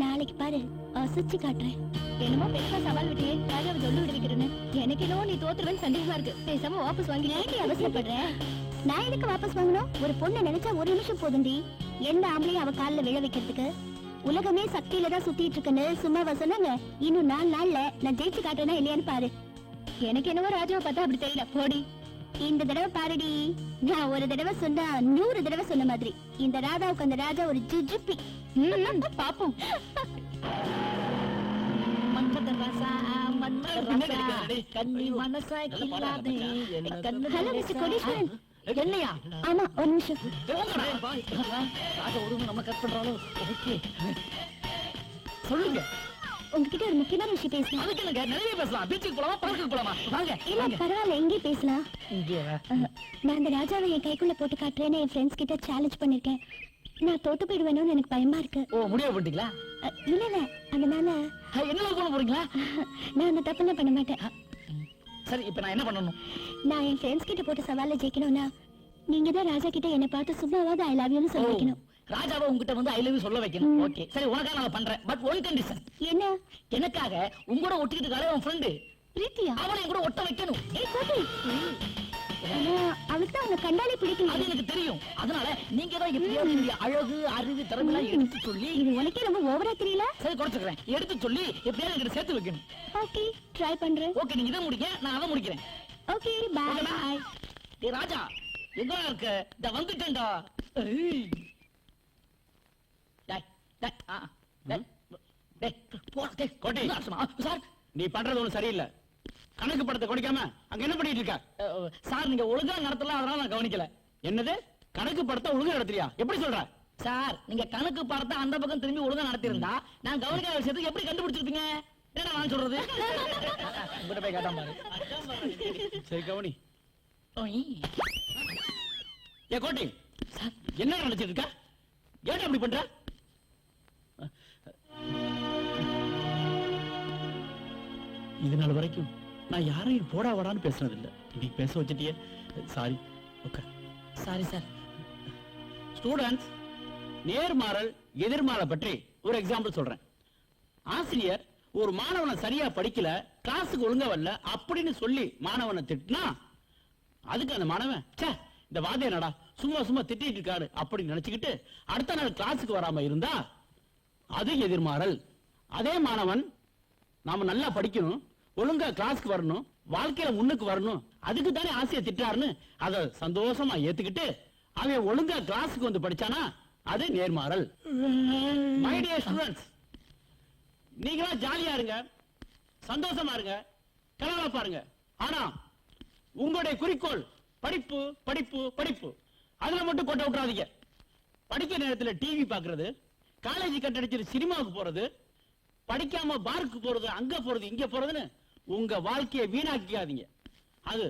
நாளைக்கு பாரு, அசைச்சு காட்டுறேன். என்னமோ பெருசா சவால் விட்டியே, ராஜாவை சொல்லி விடுவிக்கிறேன்னு. எனக்கு என்னவோ நீ தோத்துருவேன்னு சந்தேகமா இருக்கு. பேசாம வாபஸ் வாங்கி. நீ அவசரப்படுறேன். நான் எனக்கு வாபஸ் வாங்கணும்? ஒரு பொண்ணை நினைச்சா 1 நிமிஷம் போதும்டி. எந்த ஆம்பளையும் அவ காலில் விழ வைக்கிறதுக்கு. உலகமே சக்தியில தான் சுத்திட்டு இருக்குன்னு சும்மாவா சொன்னாங்க? இன்னும் 4 நாள்ல நான் ஜெயிச்சு காட்டுறேன்னா இல்லையான்னு பாரு. எனக்கு என்னவோ ராஜாவை பார்த்தா அப்படி தெரியல. போடி. இந்த தடவை பாருடி, நான் ஒரு தடவை சொன்னா 100 தடவை சொன்ன மாதிரி. இந்த ராதாவுக்கு அந்த ராஜா ஒரு ஜிஜிப்பி. பாப்போம். ஹலோ மிஸ்டர் கோடீஸ்வரன். என்னையா? ஆமா, ஒரு நிமிஷம். ராஜா ஒருவங்க நம்ம கட் பண்றாலும் ஓகே. சொல்லுங்க. உங்ககிட்ட ஒரு முக்கியமான விஷயம் பேசலாம். அதுக்கு இல்லங்க, நிறைய பேசலாம். பீச்சுக்கு போலாமா, பார்க்குக்கு போலாமா? வாங்க. இல்ல பரவாயில்ல, எங்கே பேசலாம். இங்கே நான் அந்த ராஜாவை என் கைக்குள்ள போட்டு காட்டுறேன்னு என் ஃப்ரெண்ட்ஸ் கிட்ட சேலஞ்ச் பண்ணிருக்கேன். நான் தோத்து போயிடுவேணும்னு எனக்கு பயமா இருக்கு. ஓ, முடிவு பண்ணிட்டீங்களா? இல்ல இல்ல, அதனால என்ன பண்ண போறீங்களா? நான் அந்த தப்பு பண்ண மாட்டேன். சரி, இப்ப நான் என்ன பண்ணணும்? நான் என் ஃப்ரெண்ட்ஸ் கிட்ட போட்டு சவால ஜெயிக்கணும்னா நீங்க தான் ராஜா கிட்ட என்ன பார்த்து சும்மாவாவது ஐ லவ் யூன்னு சொல்ல வைக்கணும். ராஜாவை உங்ககிட்ட வந்து ஐ லவ் யூ சொல்ல வைக்கணும். ஓகே சரி, உனக்காக நான் பண்றேன். But one condition. என்ன? எனக்காக உங்களோட ஒட்டிக்கிட்டு இருக்காளே உன் ஃப்ரெண்டு பிரீத்தியா? அவளை கூட ஒட்ட வைக்கணும். ஏய் கோட்டி, அவளுக்கு தான் உன்னை கண்டாலே பிடிக்கும். அது எனக்கு தெரியும். அதனால நீங்க தான் எப்படியாவது இந்த அழகு அறிவு திறமைலாம் எடுத்து சொல்லி. இது உனக்கே ரொம்ப ஓவரா தெரியல. சரி, குறைச்சுக்கிறேன். எடுத்து சொல்லி எப்படியாவது என்கிட்ட சேர்த்து வைக்கணும். ஓகே, ட்ரை பண்றேன். ஓகே, நீங்க இதை முடிங்க, நான் அதை முடிக்கிறேன். Okay, bye bye. டேய் ராஜா, எங்க இருக்க? இந்த வந்துட்டேன்டா. டேய் டேய் டேய் போடா டேய். கோட்டை. சார், நீ பண்றது ஒண்ணு சரியில்லை. கணக்கு படத்தை குடிக்காம அங்க என்ன பண்ணிட்டு இருக்க? சார் நீங்க ஒழுங்கா நடத்தல, அதனால நான் கவனிக்கல. என்னது கணக்கு படத்தை ஒழுங்கா நடத்துறியா? எப்படி சொல்ற? சார், நீங்க கணக்கு பார்த்த அந்த பக்கம் திரும்பி ஒழுங்கா நடத்திருந்தா நான் கவனிக்காத விஷயத்துக்கு எப்படி கண்டுபிடிச்சிருப்பீங்க? என்ன நான் சொல்றது? உங்ககிட்ட போய் கேட்டாம பாரு. சரி கவனி. ஓய். ஏ கோட்டை, என்ன நினைச்சிட்டு இருக்க? ஏன் அப்படி பண்ற? இது நாள் வரைக்கும் நான் யாரையும் போடா வாடான்னு பேசுனது இல்ல. இன்னைக்கு பேச வச்சிட்டியே, sorry. Okay, sorry sir. Students, நேர்மாறல் எதிர்மாறல் பற்றி ஒரு எக்ஸாம்பிள் சொல்றேன். ஆசிரியர் ஒரு மாணவனை சரியா படிக்கல, கிளாஸுக்கு ஒழுங்கா வரல அப்படின்னு சொல்லி மாணவனை திட்டினா அதுக்கு அந்த மாணவன் ச்சே இந்த வாத்தியாரடா சும்மா சும்மா திட்டிட்டு இருக்காரு அப்படின்னு நினைச்சுக்கிட்டு அடுத்த நாள் கிளாஸுக்கு வராம இருந்தா அது எதிர்மாறல். அதே மாணவன் நாம நல்லா படிக்கணும், ஒழுங்கா கிளாஸ்க்கு வரணும், வாழ்க்கையில முன்னுக்கு வரணும், அதுக்கு தானே ஆசையை திட்டாருன்னு அதை சந்தோஷமா ஏத்துக்கிட்டு அவன் ஒழுங்கா கிளாஸுக்கு வந்து படிச்சானா அது நேர்மாறல். மை டியர் ஸ்டூடண்ட்ஸ், நீங்களா ஜாலியா இருங்க, சந்தோஷமா இருங்க, கலகலப்பா பாருங்க. ஆனா உங்களுடைய குறிக்கோள் படிப்பு படிப்பு படிப்பு, அதுல மட்டும் கொட்ட விட்டுறாதீங்க. படிக்கிற நேரத்துல டிவி பாக்குறது, காலேஜ் கட்டடிச்சு சினிமாவுக்கு போறது, படிக்காம பார்க்கு போறது, அங்க போறது இங்க போறதுன்னு உங்க வாழ்க்கையை வீணாக்காதீங்க. அது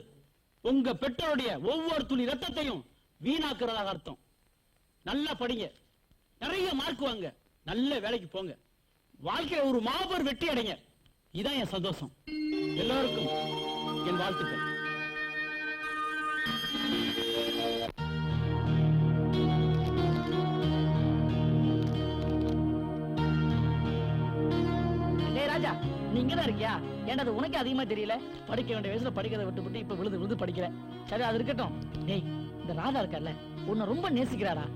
உங்க பெற்றோருடைய ஒவ்வொரு துளி ரத்தத்தையும் வீணாக்குறதாக அர்த்தம். நல்லா படிங்க, நிறைய மார்க் வாங்க, நல்ல வேலைக்கு போங்க, வாழ்க்கையில ஒரு மாபெரும் வெற்றி அடைங்க. இதான் என் சந்தோஷம். எல்லாருக்கும் என் வாழ்த்துக்கள். டேய் ராஜா, நீ இங்கதான் இருக்கியா? ஏன்டா அது உனக்கு அதிகமா தெரியல? படிக்க வேண்டிய வயசுல படிக்கிறத விட்டு இப்ப விழுது விழுது படிக்கிற. சரி அது இருக்கட்டும். டேய், இந்த ராதா இருக்கல்ல, உன்னை ரொம்ப நேசிக்கிறாரா?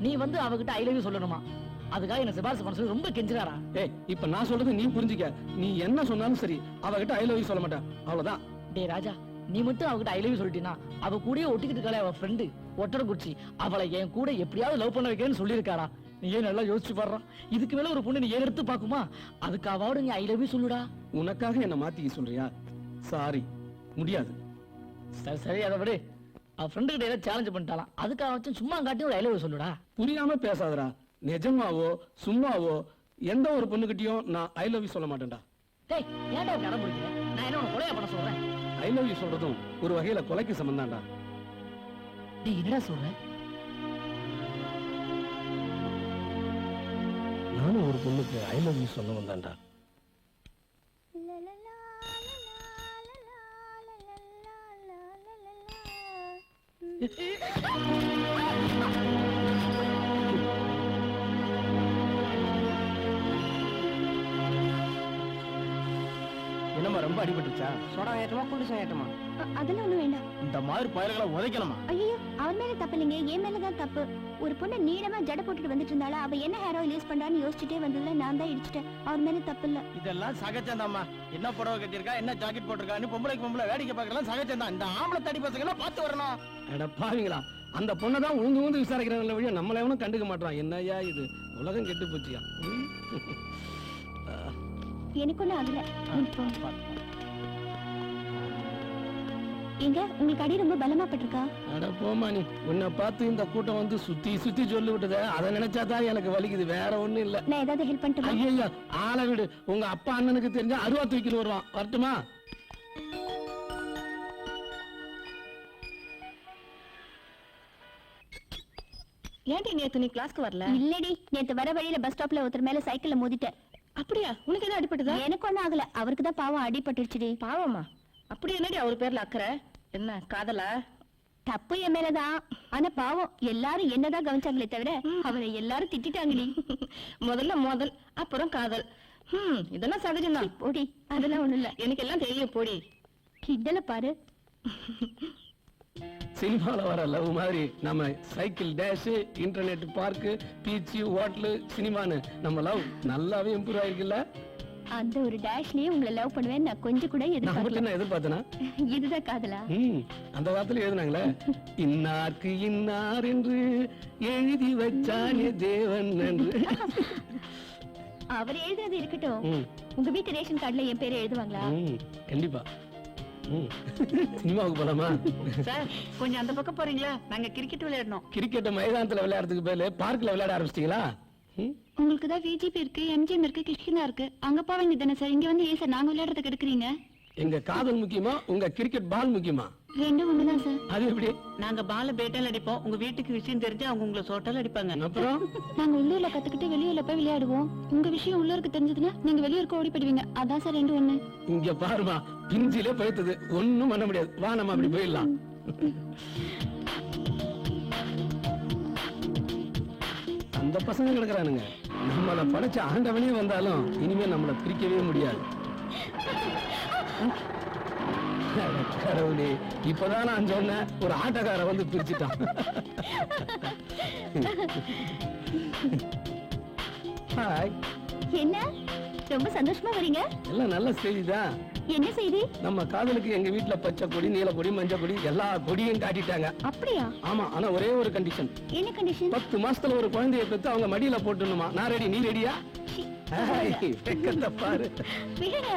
நீ வந்து அவகிட்ட ஐ லவ் யூ சொல்லணுமா? அதுக்காக என்ன சிபாரிசு பண்ண சொல்லி ரொம்ப கெஞ்சுறாரா? ஏய், இப்ப நான் சொல்றது நீ புரிஞ்சுக்க. நீ என்ன சொன்னாலும் சரி, அவகிட்ட ஐ லவ் யூ சொல்ல மாட்டேன், அவ்வளவுதான். டேய் ராஜா, நீ மட்டும் அவகிட்ட ஐ லவ் யூ சொல்லிட்டீனா அவ கூடயே ஒட்டிக்கிட்டு இருக்காளே அவ ஃப்ரெண்டு ஒட்டரக்குறிச்சி, அவளை என் கூட எப்படியாவது லவ் பண்ண வைக்கணும்னு சொல்லியிருக்காரா? நீ ஏன் நல்லா யோசிச்சு பாடுறா. இதுக்கு மேல ஒரு பொண்ணு நீ ஏன் எடுத்து பாக்குமா? அதுக்கு அவாவோட நீ ஐ லவ் யூ சொல்லுடா. உனக்காக என்ன மாத்திக்க சொல்றியா? சாரி, முடியாது. சரி சரி, அதை விடு. அவ ஃப்ரெண்டு கிட்ட ஏதாவது சேலஞ்ச் பண்ணிட்டாலாம், அதுக்கு அவன் சும்மா காட்டி ஒரு ஐ லவ் யூ சொல்லுடா. புரியாம பேசாதடா. நிஜமாவோ சும்மாவோ எந்த ஒரு பொண்ணுகிட்டயும் நான் ஐ லவ் யூ சொல்ல மாட்டேன்டா. டேய், ஏன்டா இப்படி அடம் பிடிக்கிற? நான் என்ன உனக்கு கொலையா பண்ண சொல்றேன்? ஐ லவ் யூ சொல்றதும் ஒரு வகையில கொலைக்கு சம்பந்தான்டா. டேய், என்னடா சொல்ற? நானும் ஒரு பொண்ணுக்கு ஐ லவ் யூ சொல்ல வந்தான்டா. என்னம்மா ரொம்ப அடிபட்டுச்சா? சோடா ஏற்றமா குளிசம் ஏற்றமா? அதெல்லாம் ஒண்ணும் வேண்டாம். இந்த மாதிரி பயல்களை உதைக்கலாமா? ஐயோ, அவர் மேல தப்பு இல்லைங்க, என் மேலதான் தப்பு. ஒரு பொண்ணு நீளமா ஜட போட்டுட்டு வந்துட்டு இருந்தால, அவ என்ன ஹேர் ஆயில் யூஸ் பண்றான்னு யோசிச்சுட்டே வந்ததுல நான் தான் இடிச்சிட்டேன். அவர் மேல தப்பு இல்ல. இதெல்லாம் சகஜம்தாம்மா. என்ன புடவை கட்டியிருக்கா, என்ன ஜாக்கெட் போட்டிருக்கான்னு பொம்பளைக்கு பொம்பளை வேடிக்கை பார்க்கலாம் சகஜம்தான். இந்த ஆம்பளை தடி பசங்க பார்த்து வரணும். அட பாவீங்களா, அந்த பொண்ணை தான் உழுந்து உழுந்து விசாரிக்கிறாங்களே வழியா நம்மள எவனும் கண்டுக்க மாட்டான். என்னய்யா இது, உலகம் கெட்டு போச்சியா? எனக்கு ஒண்ணும் ஆகல. எங்க உங்களுக்கு அடி ரொம்ப பலமா பட்டிருக்கா? அட போமா நீ, உன்னை பார்த்து இந்த கூட்டம் வந்து சுத்தி சுத்தி சொல்லி விட்டத, அதை நினைச்சாதான் எனக்கு வலிக்குது, வேற ஒண்ணும் இல்ல. நான் ஏதாவது ஹெல்ப் பண்ணட்டுமா? ஐயா, ஆளை விடு. உங்க அப்பா அண்ணனுக்கு தெரிஞ்சா அருவா தூக்கிட்டு வருவான். வரட்டுமா? ஏன்டி நேத்து நீ கிளாஸ்க்கு வரல? இல்லடி, நேத்து வர வழியில பஸ் ஸ்டாப்ல ஒருத்தர் மேல சைக்கிள்ல மோதிட்டேன். அப்படியா? உனக்கு எதாவது அடிபட்டதா? எனக்கு ஒண்ணும் ஆகல, அவருக்கு தான் பாவம் அடிபட்டுடுச்சுடி. பாவமா? அப்படி என்னடி அவர் பேர்ல அக்கறை? என்ன காதலா? தப்பு என் மேலதான், ஆனா பாவம் எல்லாரும் என்னதான் கவனிச்சாங்களே தவிர அவரை எல்லாரும் திட்டாங்கடி. முதல்ல மோதல், அப்புறம் காதல். இதெல்லாம் சகஜம்தான். போடி, அதெல்லாம் ஒண்ணும் இல்ல. எனக்கு எல்லாம் தெரியும், போடி. கிண்டல பாரு. சினிமால வர லவ் மாதிரி நம்ம cycle dash, internet park, beach, hotel, சினிமான்னு நம்ம லவ் நல்லாவே இம்ப்ரூவ் ஆயிருக்குல்ல. அந்த ஒரு டேஷ்லயே உங்களை லவ் பண்ணுவேன் நான் கொஞ்சம் கூட நான் எதிர்பார்க்கல. மட்டும் என்ன எதிர்பார்த்தனா? இதுதான் காதலா? அந்த வார்த்தையில எழுதுனாங்களே, இன்னார்க்கு இன்னார் என்று எழுதி வச்சானே தேவன் என்று. அவர் எழுதுறது இருக்கட்டும், ம், உங்க வீட்டு ரேஷன் கார்டுல என் பேரை எழுதுவாங்களா? ம், கண்டிப்பா. சினிமாவுக்கு போலாமா? சார், கொஞ்சம் அந்த பக்கம் போறீங்களா? நாங்க கிரிக்கெட் விளையாடணும். கிரிக்கெட் மைதானத்துல விளையாடுறதுக்கு பேரு பார்க்ல விளையாட ஆரம்பிச்சிட்டீங்களா? உங்களுக்கு தான் விஜிபி இருக்கு, எம்ஜிஎம் இருக்கு, கிருஷ்ணா இருக்கு, அங்க போக வேண்டியதானே சார். இங்க வந்து ஏன் சார் நாங்க விளையாடுறதுக்கு எடுக்கிறீங்க? எங்க காதல் முக்கியமா, உங்க கிரிக்கெட் பால் முக்கியமா? ரெண்டும் ஒண்ணுதான் சார். அது எப்படி? நாங்க பால பேட்டால் அடிப்போம். உங்க வீட்டுக்கு விஷயம் தெரிஞ்சு அவங்க உங்களை சோட்டால் அடிப்பாங்க. அப்புறம் நாங்க உள்ளூர்ல கத்துக்கிட்டு வெளியூர்ல போய் விளையாடுவோம். உங்க விஷயம் உள்ளூருக்கு தெரிஞ்சதுன்னா நீங்க வெளியூருக்கு ஓடி போயிடுவீங்க. அதான் சார் ரெண்டும் ஒண்ணு. இங்க பாருமா, பிஞ்சிலே பழுத்தது, ஒண்ணும் பண்ண முடியாது. வா நம்ம அப்படி போயிடலாம். அந்த பசங்க கிடக்குறானுங்க. நம்மள படைச்ச ஆண்டவனே வந்தாலும் இனிமே நம்மள பிரிக்கவே முடியாது. கடவுளே, இப்பதான் நான் சொன்னேன், ஒரு ஆட்டக்கார வந்து பிரிச்சுட்டான். ஹாய். என்ன ரொம்ப சந்தோஷமா வரீங்க? எல்லாம் நல்ல செய்திதான். என்ன செய்தி? நம்ம காதலுக்கு எங்க வீட்டுல பச்சை கொடி, நீல கொடி, மஞ்சள் கொடி எல்லா கொடியும் காட்டிட்டாங்க. அப்படியா? ஆமா, ஆனா ஒரே ஒரு கண்டிஷன். என்ன கண்டிஷன்? 10 மாசத்துல ஒரு குழந்தையை பெத்து அவங்க மடியில போட்டுணுமா. நான் ரெடி, நீ ரெடியா? வெக்கத்தை பாரு. விடுங்க.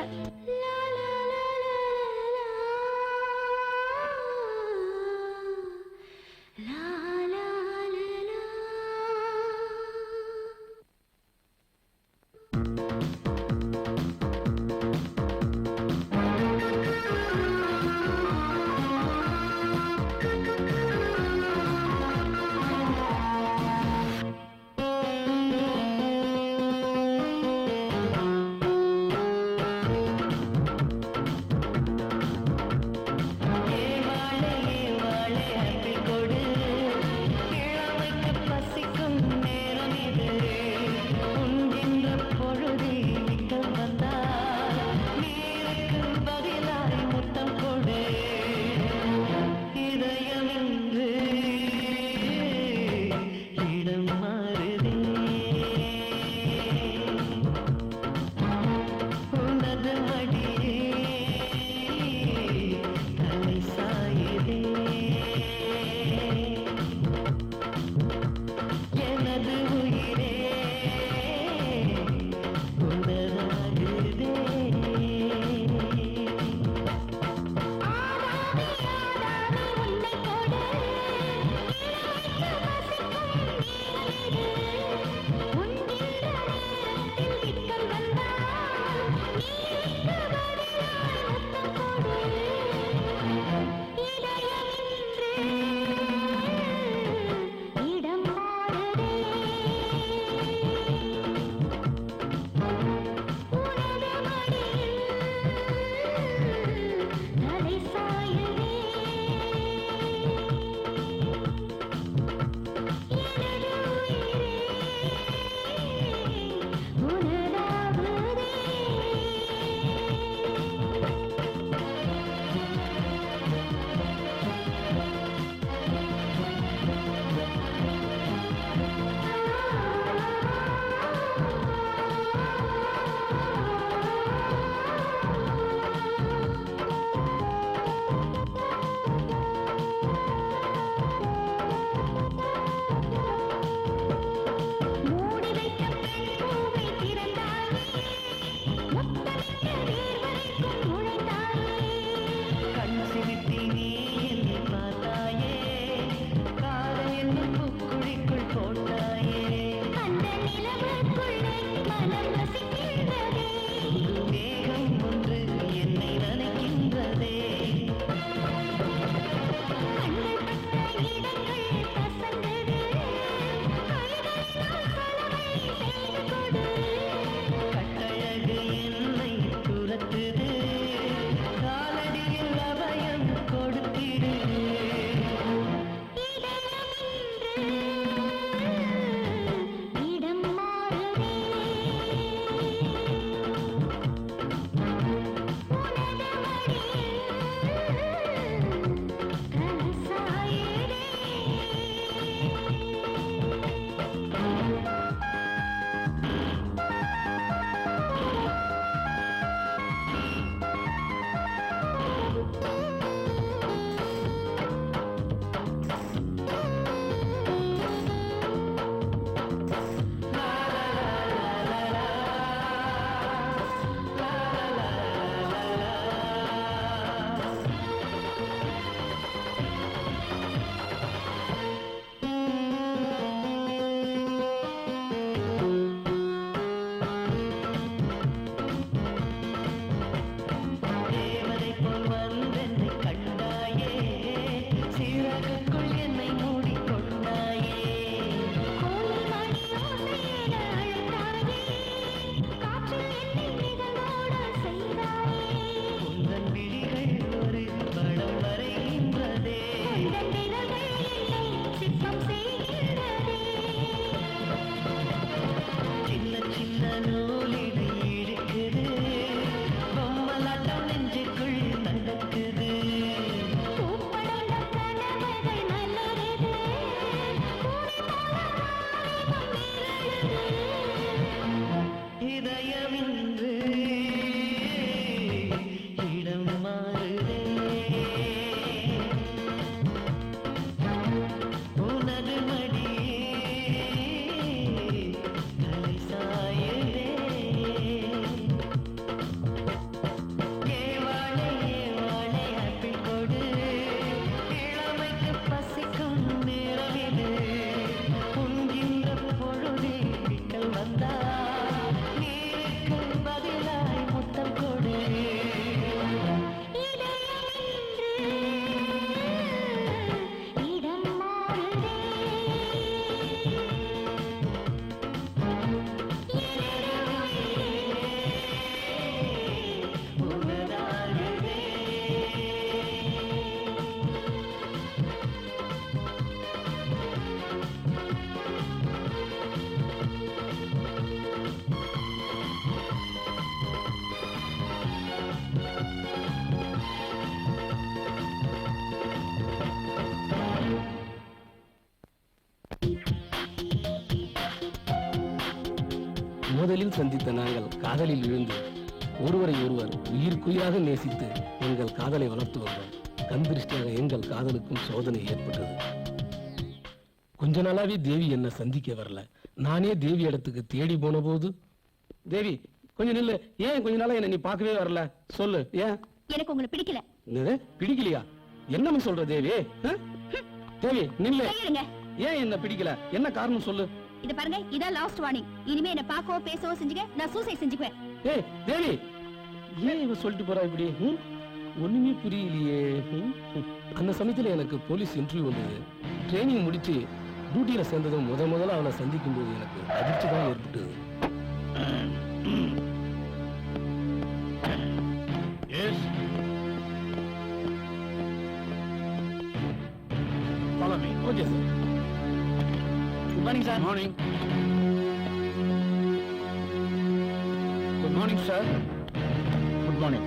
முதலில் சந்தித்த நாங்கள் காதலில் விழுந்து ஒருவரை ஒருவர் உயிர்க்குயிராக நேசித்து எங்கள் காதலை வளர்த்து வந்தோம். கண்திருஷ்டியாக எங்கள் காதலுக்கும் சோதனை ஏற்பட்டது. கொஞ்ச நாளாவே தேவி என்ன சந்திக்க வரல. நானே தேவி இடத்துக்கு தேடி போன போது, தேவி கொஞ்சம் நில்லு, ஏன் கொஞ்ச நாளா என்ன நீ பார்க்கவே வரல, சொல்லு ஏன்? எனக்கு உங்களை பிடிக்கல. என்னது பிடிக்கலையா? என்னன்னு சொல்ற தேவி? தேவி நில்லு, கையெடுங்க. ஏன் என்ன பிடிக்கல, என்ன காரணம் சொல்லு. இத பாருங்க, இதான் லாஸ்ட் வார்னிங். இனிமே என்ன பார்க்கவோ பேசவோ செஞ்சுக்க, நான் சூசைட் செஞ்சுக்குவேன். ஏய் தேவி, ஏன் இவ சொல்லிட்டு போறா இப்படி? ஒண்ணுமே புரியலையே. அந்த சமயத்துல எனக்கு போலீஸ் இன்டர்வியூ வந்தது. ட்ரைனிங் முடிச்சு டியூட்டியில சேர்ந்ததும் முதல்ல அவளை சந்திக்கும் போது எனக்கு அதிர்ச்சி தான் ஏற்பட்டது. Follow me. Okay sir. Good morning, sir. Morning. Good morning, sir. Good morning.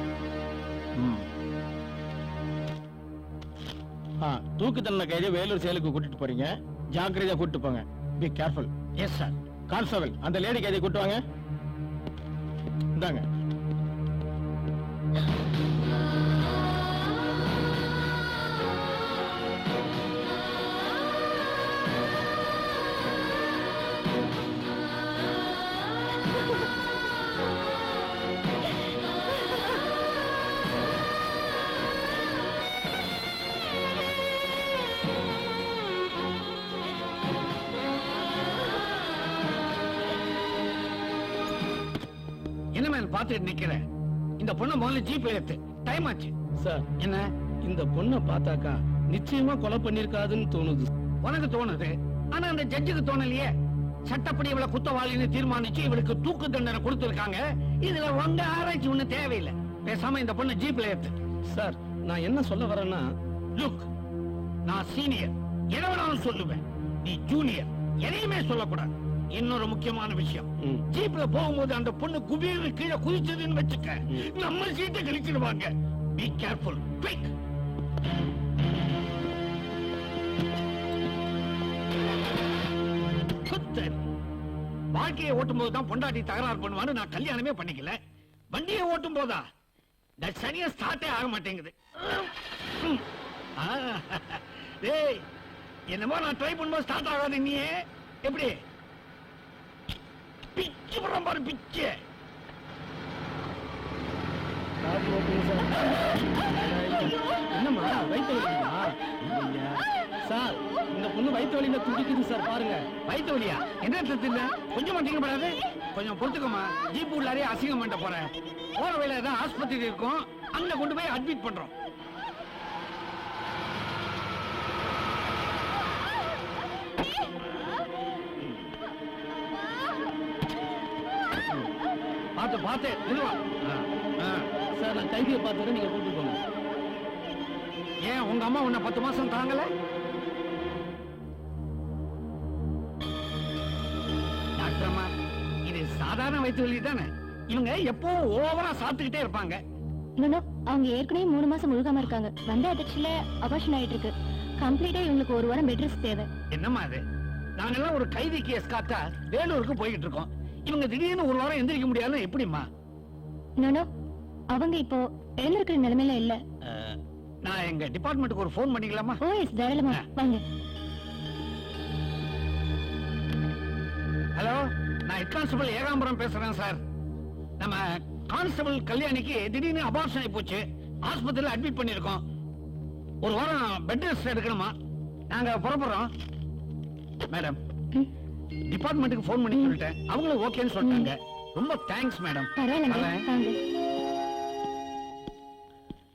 தூக்கு தண்டனை கைதி வேலூர் செயலுக்கு கூட்டிட்டு போறீங்க. ஜாக்கிரதையா கூட்டிட்டு போங்க. Be careful. Yes sir. Constable, அந்த லேடி கைதி கூட்டு வாங்க. இந்தாங்க. என்ன மேல பாத்துட்டு நிக்கிறேன்? இந்த பொண்ணை முதல்ல ஜீப் ஏத்து. டைம் ஆச்சு. சார், என்ன இந்த பொண்ணை பார்த்தாக்கா நிச்சயமா கொலை பண்ணிருக்காதுன்னு தோணுது. உனக்கு தோணுது, ஆனா அந்த ஜட்ஜுக்கு தோணலையே. சட்டப்படி இவளை குத்தவாளின்னு தீர்மானிச்சு இவளுக்கு தூக்கு தண்டனை கொடுத்திருக்காங்க. இதுல உங்க ஆராய்ச்சி ஒண்ணு தேவையில்லை. பேசாம இந்த பொண்ணு ஜீப்ல ஏத்து. சார், நான் என்ன சொல்ல வரேன்னா, லுக், நான் சீனியர், எதை வேணாலும் சொல்லுவேன். நீ ஜூனியர், எதையுமே சொல்லக்கூடாது. இன்னொரு முக்கியமான விஷயம், ஜீப்ல போகும்போது அந்த பொண்ணு குபீர்னு கீழே குதிச்சதுன்னு வச்சுக்க, நம்ம சீட்டை கழிச்சிடுவாங்க. Be careful. குயிக். வாழ்க்கையை ஓட்டும் போதுதான் பொண்டாட்டி தகராறு பண்ணுவான்னு நான் கல்யாணமே பண்ணிக்கல. வண்டியை ஓட்டும் போதா சரியா ஸ்டார்ட்டே ஆக மாட்டேங்குது. டேய், என்னமோ நான் ட்ரை பண்ணும்போது ஸ்டார்ட் ஆகாது. நீ எப்படி பிச்சு பண்ற பாரு, பிச்சு. என்னம்மா வயிற்று வலிக்குமா? சார், இந்த பொண்ணு வயிற்று வலியில துடிக்குது சார், பாருங்க. வயிற்று வலியா? என்ன தின்ன? கொஞ்சம் மாட்டீங்கப்படாது. கொஞ்சம் பொறுத்துக்கோமா. ஜீப் உள்ளாரே அசிங்கம் பண்ண போறேன். போற வேலை தான் ஆஸ்பத்திரி இருக்கும், அங்க கொண்டு போய் அட்மிட் பண்றோம். பார்த்து பார்த்து நிறுவா. சார், நான் கைதியை பார்த்துட்டு நீங்க கூட்டு போங்க. ஏன் உங்க அம்மா உன்னை 10 மாசம் தாங்கல? டாக்டர் அம்மா, இது சாதாரண வயிற்று வலி தானே. இவங்க எப்பவும் ஓவரா சாப்பிட்டுக்கிட்டே இருப்பாங்க. இன்னொன்னு, அவங்க ஏற்கனவே 3 மாசம் முழுகாம இருக்காங்க. வந்த அதிர்ச்சியில அபார்ஷன் ஆயிட்டு இருக்கு. கம்ப்ளீட்டா இவங்களுக்கு 1 வாரம் பெட் ரெஸ்ட் தேவை. என்னம்மா அது? நாங்கெல்லாம் ஒரு கைதி கேஸ் காத்தா வேலூருக்கு போய்கிட்டு இருக்கோம். இவங்க திடீர்னு 1 வாரம் எந்திரிக்க முடியாதுன்னு எப்படிம்மா? இன்னொன்னு, அவங்க இப்போ எழுந்திருக்கிற நிலைமையில இல்ல. நான் எங்க டிபார்ட்மெண்ட்டுக்கு ஒரு ஃபோன் பண்ணிக்கலாமா? ஓ எஸ், தாராளமா வாங்க. ஹலோ, நான் ஹெட் கான்ஸ்டபிள் ஏகாம்பரம் பேசுறேன் சார். நம்ம கான்ஸ்டபிள் கல்யாணிக்கு திடீர்னு அபார்ஷன் ஆகி போச்சு. ஆஸ்பத்திரியில அட்மிட் பண்ணிருக்கோம். 1 வாரம் பெட் ரெஸ்ட் எடுக்கணுமா? நாங்க புறப்படுறோம். மேடம், டிபார்ட்மெண்ட்டுக்கு ஃபோன் பண்ணி சொல்லிட்டேன். அவங்களும் ஓகேன்னு சொல்லிட்டாங்க. ரொம்ப தேங்க்ஸ் மேடம். பரவாயில்லைங்க, வாங்க.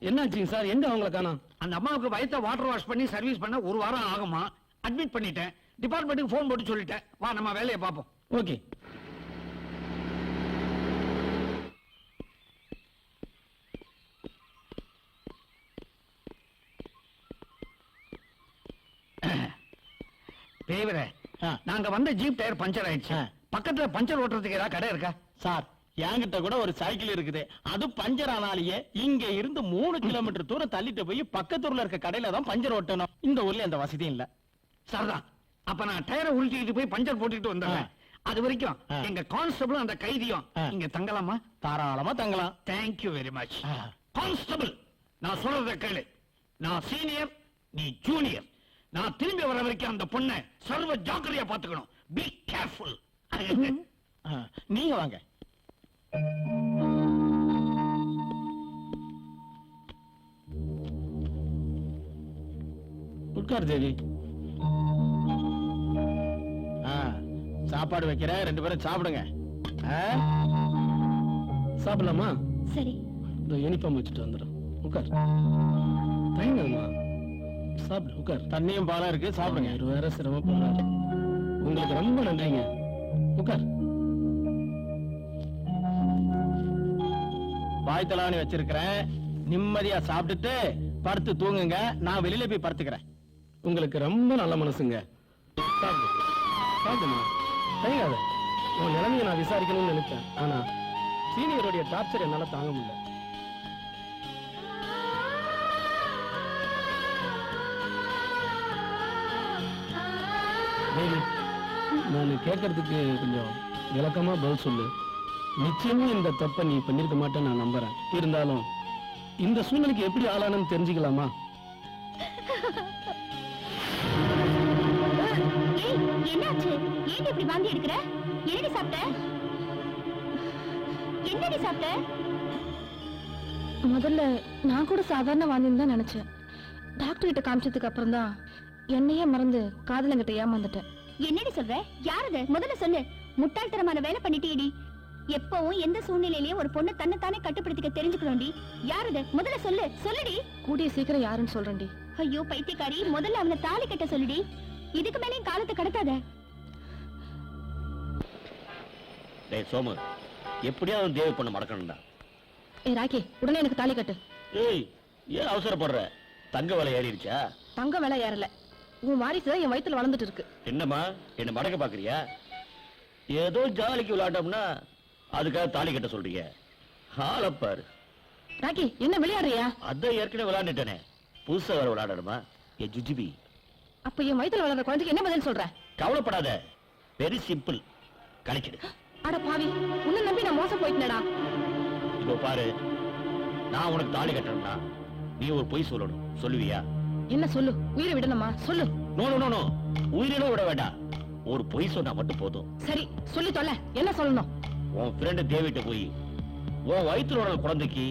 என்னாச்சுங்க சார், எங்க அவங்கள காணோம்? அந்த அம்மாவுக்கு வயித்தை வாட்டர் வாஷ் பண்ணி சர்வீஸ் பண்ண 1 வாரம் ஆகுமா. அட்மிட் பண்ணிட்டேன். டிபார்ட்மெண்ட்டுக்கு ஃபோன் போட்டு சொல்லிட்டேன். வா, நம்ம வேலையை பார்ப்போம். ஓகே. தேவரே, நாங்க வந்த ஜீப் டயர் பஞ்சர் ஆயிடுச்சு. பக்கத்துல பஞ்சர் ஓட்டுறதுக்கு ஏதாவது கடை இருக்கா? சார், என்கிட்ட கூட ஒரு சைக்கிள் இருக்குது. அது பஞ்சர் ஆனாலேயே இங்க இருந்து 3 கிலோமீட்டர் தூரம் தள்ளிட்டு போய் பக்கத்து ஊர்ல இருக்க கடையில தான் பஞ்சர் ஓட்டணும். இந்த ஊர்ல எந்த வசதியும் இல்ல. சரிதான். அப்ப நான் டயரை உருட்டிட்டு போய் பஞ்சர் போட்டுட்டு வந்துடுறேன். அது வரைக்கும் எங்க கான்ஸ்டபிளும் அந்த கைதியும் இங்க தங்கலாமா? தாராளமா தங்கலாம். Thank you very much. கான்ஸ்டபிள், நான் சொல்றத கேளு. நான் சீனியர், நீ ஜூனியர். நான் திரும்பி வர வரைக்கும் அந்த பொண்ணை சர்வ ஜாக்கிரதையா பாத்துக்கணும். Be careful. நீங்க வாங்க. உட்கார் தேவி. சாப்பாடு வைக்கிறேன், 2 பேரும் சாப்பிடுங்க. சாப்பிடலாமா? சரி. இந்த யூனிஃபார்ம் வச்சுட்டு வந்துடும். உட்கார். தயங்கம்மா, சாப்பிடு. உட்கார். தண்ணியும் பாலா இருக்கு, சாப்பிடுங்க. இது வேற சிரமப்படுறாரு. உங்களுக்கு ரொம்ப நன்றிங்க. உட்கார். வாய்த்தலானி வச்சிருக்கிறேன், நிம்மதியா சாப்பிட்டுட்டு படுத்து தூங்குங்க. நான் வெளியில போய் படுத்துக்கிறேன். உங்களுக்கு ரொம்ப நல்ல மனசுங்க. சாப்பிடுமா, தயங்காத. உன் நிலைமையை நான் விசாரிக்கணும்னு நினைச்சேன். ஆனா சீனியருடைய டார்ச்சர் என்னால தாங்க முடியல. நான் கேட்கறதுக்கு கொஞ்சம் விளக்கமா பதில் சொல்லு. நிச்சயமா இந்த தப்பை நீ பண்ணிருக்க மாட்டேன்னு நான் நம்புறேன். இருந்தாலும் இந்த சூழ்நிலைக்கு எப்படி ஆளானு தெரிஞ்சுக்கலாமா? என்னாச்சு? ஏன் இப்படி வாந்தி எடுக்கிற? என்னடி சாப்பிட்ட? என்னடி சாப்பிட்ட? முதல்ல நான் கூட சாதாரண வாந்தின்னு தான் நினைச்சேன். டாக்டர் கிட்ட காமிச்சதுக்கு அப்புறம் தான் என்னையே மறந்து காதலங்கிட்ட ஏமாந்துட்டேன். என்னடி சொல்ற? யாரது? முதல்ல சொல்லு. முட்டாள்தனமான வேலை பண்ணிட்டீடி. எப்பவும் எந்த சூழ்நிலையிலயும் ஒரு பொண்ணு தன்னைத்தானே கட்டுப்படுத்திக்க தெரிஞ்சுக்கணும்டி. யாரது? முதல்ல சொல்லு. சொல்லுடி. கூடிய சீக்கிரம் யாருன்னு சொல்றேன்டி. ஐயோ பைத்தியக்காரி, முதல்ல அவனை தாலி கட்ட சொல்லுடி. இதுக்கு மேலேயும் காலத்தை கடத்தாத. டேய் சோமு, எப்படியாவது தேவி பொண்ணு மடக்கணும்டா. ராக்கி, உடனே எனக்கு தாலி கட்டு. ஏய், ஏன் அவசரப்படுற? தங்க விலை ஏறிடுச்சா? தங்க விலை ஏறல. உன் வாரிசு என் வயித்துல வளர்ந்துட்டு இருக்கு. என்னம்மா, என்ன மடக்க பாக்குறியா? ஏதோ ஜாலிக்கு விளையாட்டோம்னா அதுக்காக தாலி கட்ட சொல்றீங்க? ஆளப்பாரு. ராக்கி, என்ன விளையாடுறியா? அதான் ஏற்கனவே விளையாண்டுட்டேனே, புதுசா வேற விளையாடணுமா? ஏ ஜுஜிபி, அப்ப என் வயித்துல வளர்ற குழந்தைக்கு என்ன பதில் சொல்ற? கவலைப்படாத, வெரி சிம்பிள், கணக்கிடு. அட பாவி, உன்னை நம்பி நான் மோசம் போயிட்டேனடா. இதோ பாரு, நான் உனக்கு தாலி கட்டணும்னா நீ ஒரு பொய் சொல்லணும். சொல்லுவியா? என்ன சொல்லு? உயிரை விடணுமா? சொல்லு. நோ நோ நோ, உயிரினும் விட வேண்டாம். ஒரு பொய் சொன்னா மட்டும் போதும். சரி, சொல்லி தொலை. என்ன சொல்லணும்? உன் ஃப்ரெண்டு தேவிட்ட போய் உன் வயிற்றுல குழந்தைக்கு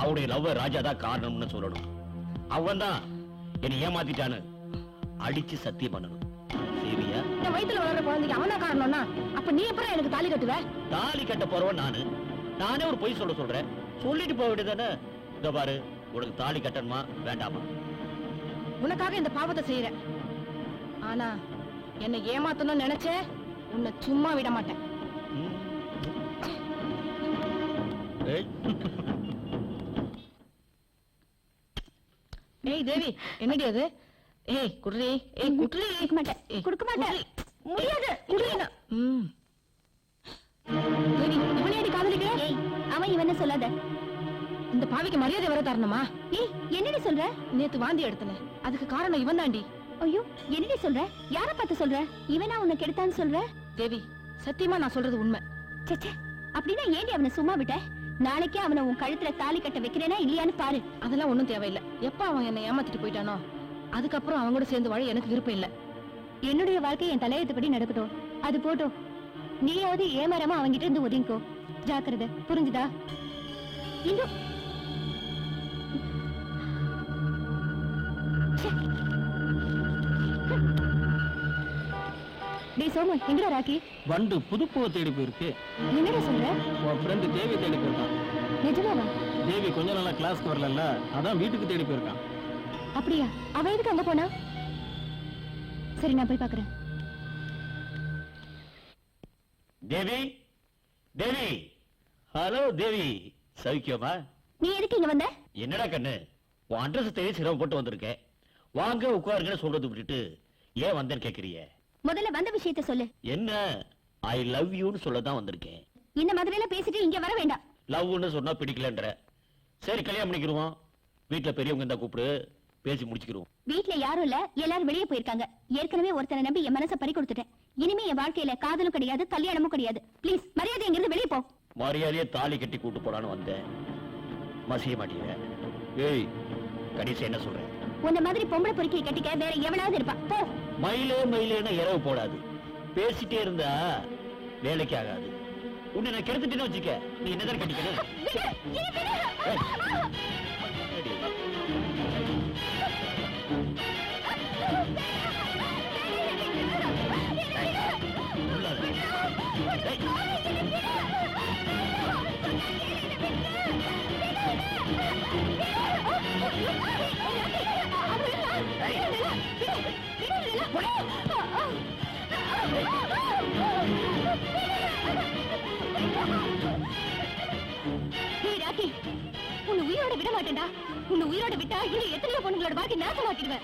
அவருடைய லவ் ராஜா தான் காரணம்னு சொல்லணும். அவன் தான் என்னை ஏமாத்திட்டான்னு அடிச்சு சத்தியம் பண்ணணும். சரியா? என் வயித்துல வளர்ற குழந்தைக்கு அவனா காரணம்னா அப்ப நீ எப்பறம் எனக்கு தாலி கட்டுவ? தாலி கட்ட போறவன் நானே ஒரு பொய் சொல்றேன். சொல்லிட்டு போக வேண்டியதானே? இதோ பாரு, உனக்கு தாலி கட்டணுமா வேண்டாமா? உனக்காக இந்த பாவத்தை செய்யறேன். ஆனா என்னை ஏமாத்தணும்னு நினைச்ச உன்னை சும்மா விட மாட்டேன். ஏய், ஏய் தேவி, என்னடி அது? ஏய் குடுறி. ஏய் குடுறி. கொடுக்க மாட்டேன். கொடுக்க மாட்டேன். முடியாது. குடுறி. தேவி, இவனையடி காதலிக்கிற? ஏய், அவன் இவனை சொல்லாத. இந்த பாவிக்கு மரியாதை வர தரணுமா? ஏய், என்னடி சொல்ற? நேத்து வாந்தி எடுத்தன, அதுக்கு காரணம் இவன் தாண்டி. ஐயோ, என்னடி சொல்ற? யார பார்த்து சொல்ற? இவனா உனக்கு எடுத்தான்னு சொல்ற? தேவி, சத்தியமா நான் சொல்றது உண்மை. சச்சே, அப்படின்னா ஏண்டி அவனை சும்மா விட்ட? நாளைக்கே அவனை உன் கழுத்துல தாலி கட்ட வைக்கிறேனா இல்லையான்னு பாரு. அதெல்லாம் ஒண்ணும் தேவையில்லை. எப்ப அவன் என்னை ஏமாத்திட்டு போயிட்டானோ அதுக்கப்புறம் அவன் கூட சேர்ந்து வாழ எனக்கு விருப்பம் இல்ல. என்னுடைய வாழ்க்கை என் தலையெழுத்துப்படி நடக்கட்டும். அது போட்டும். நீயாவது ஏமாறாம அவங்கிட்ட இருந்து ஒதுங்கிக்கோ. ஜாக்கிரதை, புரிஞ்சுதா? இந்து, டேய் சோமு, எங்கடா ராக்கி? வண்டு புதுப்புவ தேடி போயிருக்கு. என்னடா சொல்ற? உன் ஃப்ரெண்டு தேவி தேடி போயிருக்கான். நிஜமாவா? தேவி கொஞ்ச நாளா கிளாஸ்க்கு வரல, அதான் வீட்டுக்கு தேடி போயிருக்கான். அப்படியா? அவ எதுக்கு அங்க போனா? சரி, நான் போய் பாக்குறேன். தேவி, தேவி, ஹலோ தேவி, சௌக்கியமா? நீ எதுக்கு இங்க வந்த? என்னடா கண்ணு, உன் அட்ரஸ் தேடி சிரமப்பட்டு வந்திருக்கேன். வாங்க உட்காருங்கன்னு சொல்றது விட்டுட்டு ஏன் வந்தேன்னு கேக்குறிய? முதல்ல வந்த விஷயத்த சொல்லு. என்ன? ஐ லவ் யூன்னு சொல்லதான் வந்திருக்கேன். இந்த மாதிரி எல்லாம் பேசிட்டு இங்க வர வேண்டாம். லவ்னு சொன்னா பிடிக்கலன்ற. சரி, கல்யாணம் பண்ணிக்கிருவோம். வீட்டுல பெரியவங்க இருந்தா கூப்பிடு, பேசி முடிச்சுக்கிறோம். வீட்ல யாரும் இல்ல, எல்லாரும் வெளியே போயிருக்காங்க. ஏற்கனவே ஒருத்தனை நம்பி என் மனசை பறி கொடுத்துட்டேன். இனிமே என் வாழ்க்கையில காதலும் கிடையாது, கல்யாணமும் கிடையாது. ப்ளீஸ் மரியாதை எங்கிருந்து வெளியே போ. மரியாதையே தாலி கட்டி கூட்டு போலான்னு வந்தேன். மசிய மாட்டீங்க. ஏய், கடைசி என்ன சொல்றேன்? உன்ன மாதிரி பொம்பளை பொறுக்கியை கட்டிக்க வேற எவனாவது இருப்பா. போ. மயிலே மயிலேன்னு இரவு போடாது. பேசிட்டே இருந்தா வேலைக்கு ஆகாது. உன்னை நான் கெடுத்துட்டேன்னு வச்சுக்க, நீ என்னதான் கட்டிக்கணும்? உன்னை உயிரோட விட மாட்டேன்டா. உன்னை உயிரோட விட்டா இன்னும் எத்தனையோ பொண்ணுங்களோட வாழ்க்கை நாசமாக்கிடுவேன்.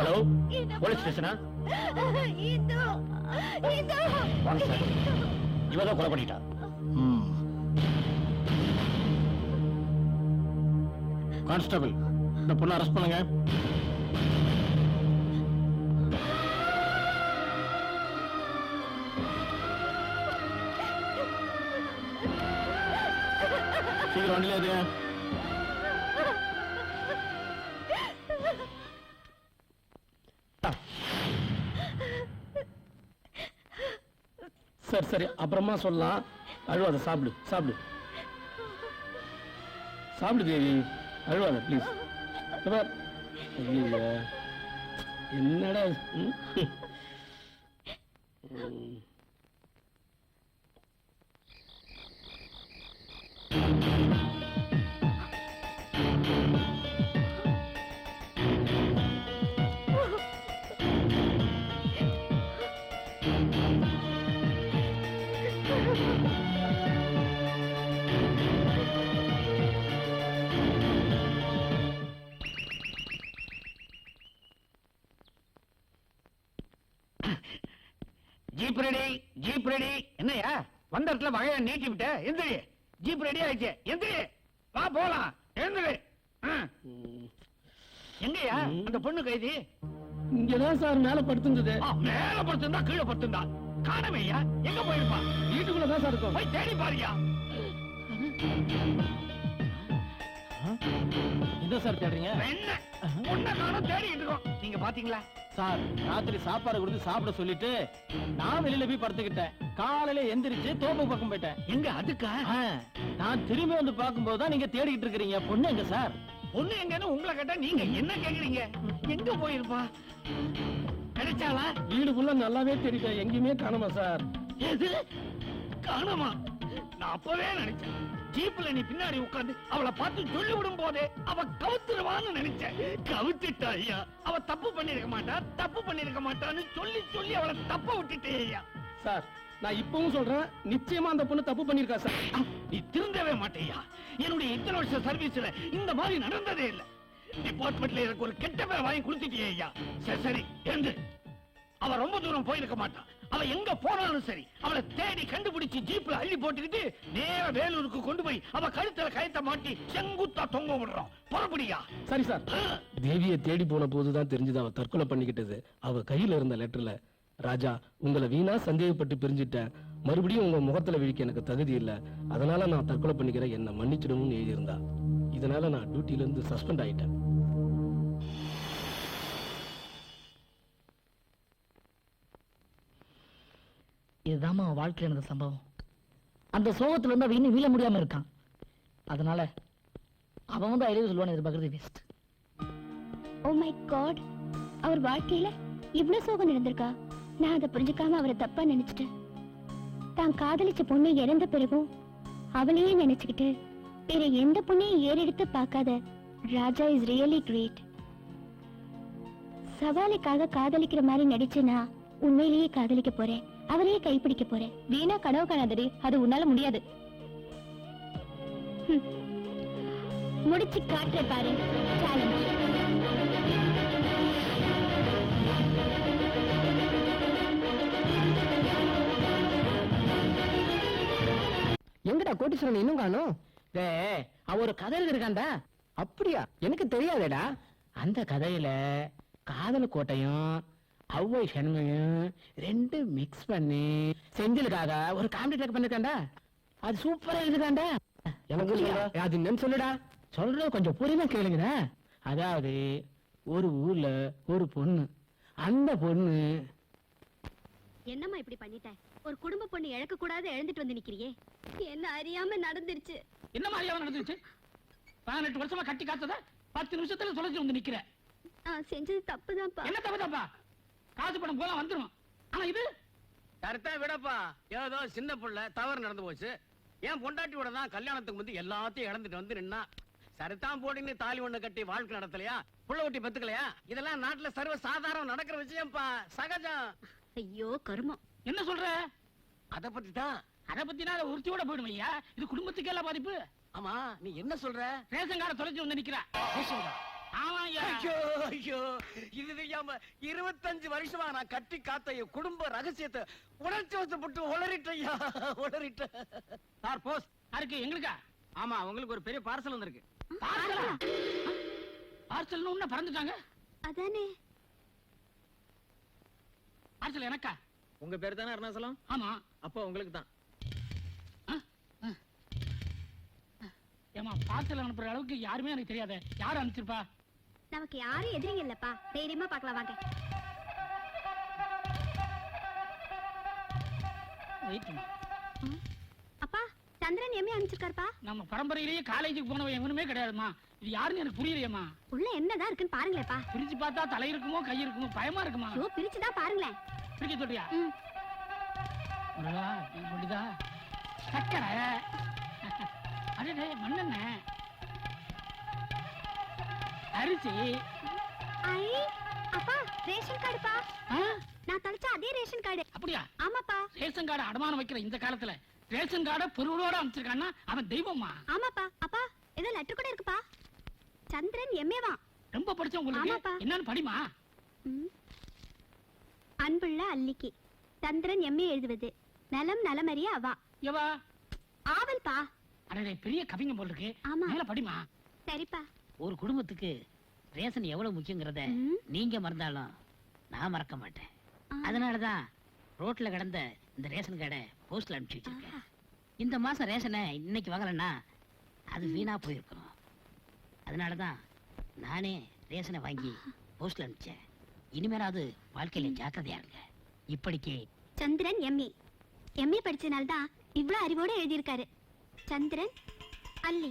Hello, police ஸ்டேஷனா? இவதான் கொலை பண்ணிட்டா. கான்ஸ்டபிள், இந்த பொண்ணை அரெஸ்ட் பண்ணுங்க. சீக்கிரம் வண்டியில ஏறுங்க. சரி சரி, அப்புறமா சொல்லலாம். அழுவாத, சாப்பிடு சாப்பிடு சாப்பிடு தேவி, அழுவாத ப்ளீஸ். என்னடா ஜீப் ரெடி, ஜீப் ரெடி. என்னையா வந்த இடத்துல வகைய நீட்டி விட்ட? எந்திரி, ஜீப் ரெடி ஆயிடுச்சு. எந்திரி, வா போலாம். எந்திரி. எங்கயா அந்த பொண்ணு கைதி? இங்கதான் சார் மேல படுத்துருந்தது. மேல படுத்திருந்தா கீழே படுத்திருந்தா காணமையா? எங்க போயிருப்பா? வீட்டுக்குள்ளதான் சார் இருக்கும். போய் தேடி பாருயா. என்ன சார் தேடுறீங்க? என்ன பொண்ணை காணோம், தேடிட்டு இருக்கோம். நீங்க பாத்தீங்களா? சார், ராத்திரி சாப்பாடு கொடுத்து சாப்பிட சொல்லிட்டு நான் வெளியில போய் படுத்துக்கிட்டேன். காலையில எந்திரிச்சு தோப்பு பக்கம் போயிட்டேன். எங்க அதுக்கா? நான் திரும்பி வந்து பார்க்கும்போது தான் நீங்க தேடிக்கிட்டு இருக்கிறீங்க. பொண்ணு எங்க சார்? பொண்ணு எங்கன்னு உங்களை கேட்டா நீங்க என்ன கேக்குறீங்க? எங்க போயிருப்பா? கிடைச்சாளா? வீடு ஃபுல்லா நல்லாவே தெரியுது, எங்கேயுமே காணுமா சார்? எது காணுமா? நான் அப்பவே நினைச்சேன், ஜீப்ல நீ பின்னாடி உட்கார்ந்து அவளை பார்த்து சொல்லி விடும் போதே அவ கவுத்துருவான்னு நினைச்சேன். கவுத்துட்டா ஐயா. அவ தப்பு பண்ணிருக்க மாட்டா, தப்பு பண்ணிருக்க மாட்டான்னு சொல்லி சொல்லி அவளை தப்ப விட்டுட்டே ஐயா. சார், நான் இப்பவும் சொல்றேன், நிச்சயமா அந்த பொண்ணு தப்பு பண்ணிருக்கா சார். நீ திருந்தவே மாட்டேயா. என்னுடைய இத்தனை வருஷம் சர்வீஸ்ல இந்த மாதிரி நடந்ததே இல்ல. டிபார்ட்மெண்ட்ல எனக்கு ஒரு கெட்ட பேர் வாங்கி கொடுத்துட்டியே ஐயா. சரி சரி, எழுந்து. அவ ரொம்ப தூரம் போயிருக்க மாட்டான். அவ எங்க போனாலும் சரி, அவளை தேடி கண்டுபிடிச்சு ஜீப்ல அள்ளி போட்டுக்கிட்டு நேர வேலூருக்கு கொண்டு போய் அவ கழுத்துல கயத்தை மாட்டி செங்குத்தா தொங்க விடுறோம். புறப்படியா? சரி சார். தேவியை தேடி போன போதுதான் தெரிஞ்சது அவ தற்கொலை பண்ணிக்கிட்டது. அவ கையில இருந்த லெட்டர்ல, ராஜா, உங்களை வீணா சந்தேகப்பட்டு பிரிஞ்சுட்டேன், மறுபடியும் உங்க முகத்துல விழிக்க எனக்கு தகுதி இல்ல, அதனால நான் தற்கொலை பண்ணிக்கிறேன், என்ன மன்னிச்சிடணும்னு எழுதியிருந்தா. இதனால நான் டியூட்டில இருந்து சஸ்பெண்ட் ஆயிட்டேன். இதுதான் அவன் வாழ்க்கையில் நடந்த சம்பவம். அந்த சோகத்துல இருந்து அவன் இன்னும் வீழ முடியாம இருக்கான். அதனால அவன் வந்து ஐடியா சொல்லுவான்னு எதிர்பார்க்கறது வேஸ்ட். ஓ மை காட், அவர் வாழ்க்கையில இவ்வளவு சோகம் நடந்திருக்கா? நான் அதை புரிஞ்சுக்காம அவரை தப்பா நினைச்சிட்டேன். தான் காதலிச்ச பொண்ணு இறந்த பிறகும் அவளையே நினைச்சுக்கிட்டு வேற எந்த பொண்ணையும் ஏறெடுத்து பார்க்காத ராஜா இஸ் ரியலி கிரேட். சவாலுக்காக காதலிக்கிற மாதிரி நடிச்சுனா உண்மையிலேயே காதலிக்க போறேன், அவரையே கைப்பிடிக்க போறேன். வீணா கனவு காணாதடி, அது உன்னால முடியாது. முடிச்சு காட்டுற பாரு சேலஞ்ச். எங்கடா கோட்டீஸ்வரன் இன்னும் காணோம்? அவ ஒரு கதை இருக்காண்டா. அப்படியா? எனக்கு தெரியாதேடா. அந்த கதையில காதல் கோட்டையும் அவ்வை சண்மையும் ரெண்டு மிக்ஸ் பண்ணி செந்திலுக்காக ஒரு காமெடி ட்ராக் பண்ணிருக்காண்டா. அது சூப்பரா இருக்காண்டா. எனக்கு சொல்ல. அது என்னன்னு சொல்லுடா. சொல்றது கொஞ்சம் புரியுமா கேளுங்கடா. அதாவது ஒரு ஊர்ல ஒரு பொண்ணு, அந்த பொண்ணு என்னம்மா இப்படி பண்ணிட்ட? ஒரு குடும்ப பொண்ணு இழக்க கூடாது எழுந்துட்டு வந்து நிக்கிறியே. என்ன அறியாம நடந்துருச்சு. என்ன மாதிரியா நடந்துச்சு? 18 வருஷமா கட்டி காத்தத 10 நிமிஷத்துல தொலைச்சு வந்து நிக்கிற. செஞ்சது தப்புதான்ப்பா. என்ன தப்பா? காசு பணம் போல வந்துரும். ஆனா இது கருத்தா விடப்பா. ஏதோ சின்ன புள்ள தவறு நடந்து போச்சு. ஏன் பொண்டாட்டியோட தான் கல்யாணத்துக்கு வந்து எல்லாத்தையும் இழந்துட்டு வந்து நின்னா. சரிதான் போடின்னு தாலி ஒண்ணு கட்டி வாழ்க்கை நடத்தலையா? புள்ள ஒட்டி பெத்துக்கலையா? இதெல்லாம் நாட்டுல சர்வ சாதாரணம் நடக்கிற விஷயம்ப்பா. சகஜம். ஐயோ கருமம். என்ன சொல்ற? அத பத்தி தான். அத பத்தினா அதை உறுதியோட போயிடும் ஐயா. இது குடும்பத்துக்கு எல்லாம் பாதிப்பு. ஆமா, நீ என்ன சொல்ற? ரேஷன் கார்டை தொலைச்சு வந்து நிக்கிறா. ஆமா ஐயா. ஐயோ ஐயோ, இது தெரியாம 25 வருஷமா நான் கட்டி காத்த என் குடும்ப ரகசியத்தை உணர்ச்சி வசப்பட்டு உளறிட்டையா, உளறிட்ட. சார் போஸ்ட் யாருக்கு? எங்களுக்கா? ஆமா, உங்களுக்கு ஒரு பெரிய பார்சல் வந்திருக்கு. பார்சலா? பார்சல்னு ஒண்ணு பறந்துட்டாங்க. அதானே. பார்சல் எனக்கா? உங்க பேரு தானே அருணாசலம்? ஆமா. அப்ப உங்களுக்கு தான். ஏமா பார்சல் அனுப்புற அளவுக்கு யாருமே எனக்கு தெரியாத. யாரு அனுப்பிச்சிருப்பா? நமக்கு யாரும் எதிரிங்க இல்லப்பா. தைரியமா பார்க்கலாம் வாங்க. வெயிட்மா. அப்பா சந்திரன் எம்ஏ அனுப்பிச்சிருக்காருப்பா. நம்ம பரம்பரையிலேயே காலேஜுக்கு போனவன் எவனுமே கிடையாதுமா. இது யாருன்னு எனக்கு புரியலையேம்மா. உள்ள என்னதான் இருக்குன்னு பாருங்களேப்பா. பிரிச்சு பார்த்தா தலை இருக்குமோ கை இருக்குமோ பயமா இருக்குமா. ஐயோ பிரிச்சுதான் பாருங்களேன். பிரிக்க சொல்றியா? முருகா, இது முடிதா? சக்கரை, அடடே மண்ணெண்ண, அரிசி. ஐ அப்பா ரேஷன் கார்டுப்பா. ஆ? நான் தொலைச்ச அதே ரேஷன் கார்டு. அப்படியா? ஆமாப்பா. ரேஷன் கார்டு அடமானம் வைக்கிற இந்த காலத்துல ரேஷன் கார்டை பொருளோட அமைச்சிருக்கான்னா அவன் தெய்வமா? ஆமாப்பா. அப்பா ஏதோ லெட்டர் கூட இருக்குப்பா. சந்திரன் எம்ஏவா. ரொம்ப படிச்ச உங்களுக்கு ஆமாப்பா. என்னன்னு படிமா. அன்புள்ள அல்லிக்கு சந்திரன் எம்ஏ எழுதுவது நலம் நலமறிய அவா. எவா? ஆவல்பா. அடடே பெரிய கவிங்க போல இருக்கு. ஆமா. மேல படிமா. சரிப்பா. ஒரு குடும்பத்துக்கு ரேஷன் எவ்வளவு முக்கியங்கிறத நீங்க மறந்தாலும் நான் மறக்க மாட்டேன். அதனாலதான் ரோட்ல கிடந்த இந்த ரேஷன் கார்டை போஸ்ட்ல அனுப்பிச்சு வச்சிருக்கேன். இந்த மாசம் ரேஷனை இன்னைக்கு வாங்கலன்னா அது வீணா போயிருக்கணும். அதனாலதான் நானே ரேஷனை வாங்கி போஸ்ட்ல அனுப்பிச்சேன். இனிமேலாவது வாழ்க்கையில ஜாக்கிரதையா இருங்க. இப்படிக்கு சந்திரன் எம்ஏ எம்ஏ படிச்சனால்தான் இவ்ளோ அறிவோட எழுதியிருக்காரு. சந்திரன் அல்லி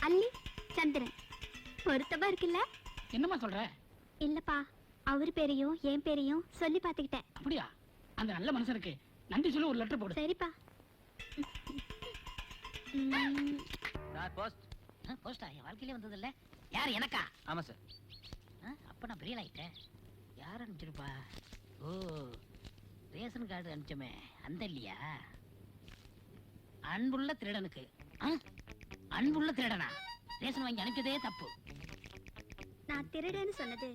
அல்லி சந்திரன். பொருத்தமா இருக்குல்ல? என்னமா சொல்ற? இல்லப்பா அவர் பேரையும் என் பேரையும் சொல்லி பாத்துக்கிட்டேன். அப்படியா? அந்த நல்ல மனுஷனுக்கு நன்றி சொல்லி ஒரு லெட்டர் போடு. சரிப்பா. Sir post. போஸ்டா என் வாழ்க்கையிலே வந்தது இல்ல. யார்? எனக்கா? ஆமா சார். அப்ப நான் பிரியல் ஆயிட்டேன். யார் அனுப்பிச்சிருப்பா? ஓ ரேஷன் கார்டு அனுப்பிச்சோமே அந்த இல்லையா? அன்புள்ள திருடனுக்கு. அன்புள்ள திருடனா? ரேஷன் வாங்கி அனுப்பிச்சதே தப்பு. நான் திருடன்னு சொன்னது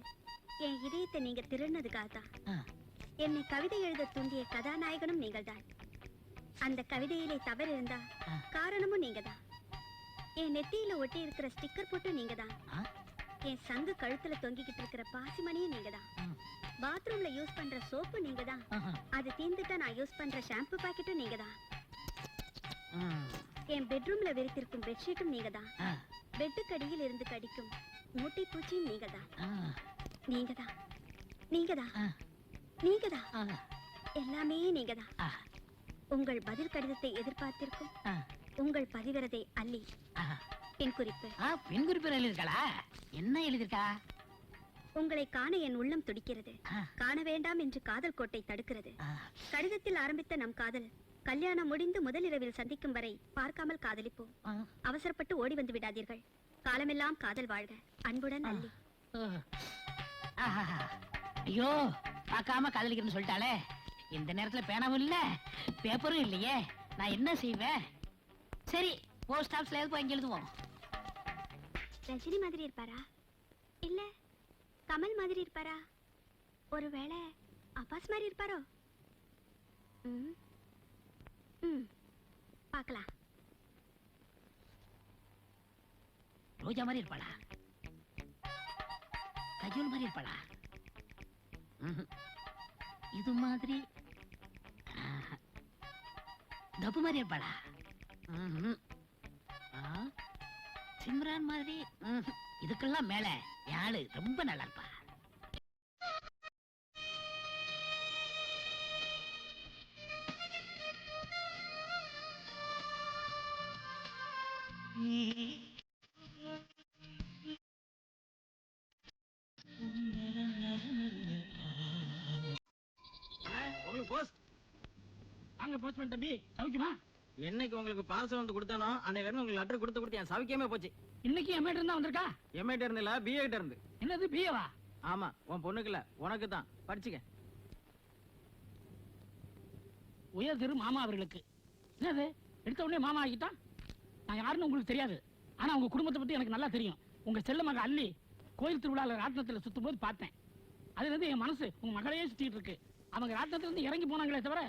என் இதயத்தை நீங்க திருடினதுக்காக தான். ஆ. என்னை கவிதை எழுத தூண்டிய கதாநாயகனும் நீங்கள்தான். அந்த கவிதையிலே தவறு இருந்தா காரணமும் நீங்கதான். என் நெத்தியில ஒட்டி இருக்கிற ஸ்டிக்கர் போட்டு நீங்கதான். என் சங்கு கழுத்துல தொங்கிக்கிட்டு இருக்கிற பாசிமணியும் நீங்கதான். பாத்ரூம்ல யூஸ் பண்ற சோப்பு நீங்கதான். அது தீந்துட்டா நான் யூஸ் பண்ற ஷாம்பு பாக்கெட்டும் நீங்கதான். என் பெட்ரூம்ல விரித்திருக்கும் பெட்ஷீட்டும் நீங்கதான். பெட்டுக்கடியில் இருந்து கடிக்கும் மூட்டை பூச்சியும் நீங்கதான். நீங்கதான் நீங்கதான் நீங்கதான் எல்லாமே நீங்கதான். உங்கள் பதில் கடிதத்தை எதிர்பார்த்திருக்கும் உங்கள் பதிவிரதை அல்லி. பின் குறிப்பு. பின் குறிப்பு எழுதிருக்கா? என்ன எழுதிருக்கா? உங்களை காண என் உள்ளம் துடிக்கிறது. காண வேண்டாம் என்று காதல் கோட்டை தடுக்கிறது. கடிதத்தில் ஆரம்பித்த நம் காதல் கல்யாணம் முடிந்து முதலிரவில் சந்திக்கும் வரை பார்க்காமல் காதலிப்போம். அவசரப்பட்டு ஓடி வந்து விடாதீர்கள். காலமெல்லாம் காதல் வாழ்க. அன்புடன் அல்லி. ஐயோ பார்க்காம காதலிக்கிறேன்னு சொல்லிட்டாலே. இந்த நேரத்துல பேனாவும் இல்ல பேப்பரும் இல்லையே. நான் என்ன செய்வேன்? சரி போஸ்ட் ஆஃபீஸ்ல எது போய் எழுதுவோம். ரஜினி மாதிரி இருப்பாரா இல்ல கமல் மாதிரி இருப்பாரா? ஒருவேளை அப்பாஸ் மாதிரி இருப்பாரோ? பார்க்கலாம். ரோஜா மாதிரி இருப்பாளா? கஜோல் மாதிரி இருப்பாளா? இது மாதிரி தப்பு மாதிரி இருப்பாளா? சிம்ரான் மாதிரி? இதுக்கெல்லாம் மேல யாழு ரொம்ப நல்லா இருப்பா. தம்பி சௌக்கியமா? என்னைக்கு உங்களுக்கு பார்சல் வந்து கொடுத்தானோ அன்னைக்கு உங்களுக்கு லெட்டர் கொடுத்து என் சௌக்கியமே போச்சு. இன்னைக்கு எம்ஏட் இருந்தா வந்திருக்கா? எம்ஏ இருந்தில்ல, பிஏ கிட்ட இருந்து. என்னது பிஏவா? ஆமா, உன் பொண்ணுக்கு இல்ல, உனக்கு தான். படிச்சுக்க. உயர் திரு மாமா அவர்களுக்கு. என்னது எடுத்த உடனே மாமா ஆகிட்டான்? நான் யாருன்னு உங்களுக்கு தெரியாது, ஆனா உங்க குடும்பத்தை பத்தி எனக்கு நல்லா தெரியும். உங்க செல்ல மக அள்ளி கோயில் திருவிழால ராட்டினத்துல சுத்தும் போது பார்த்தேன். அதுல இருந்து என் மனசு உங்க மகளையே சுத்திட்டு இருக்கு. அவங்க ராட்டினத்துல இருந்து இறங்கி போனாங்களே தவிர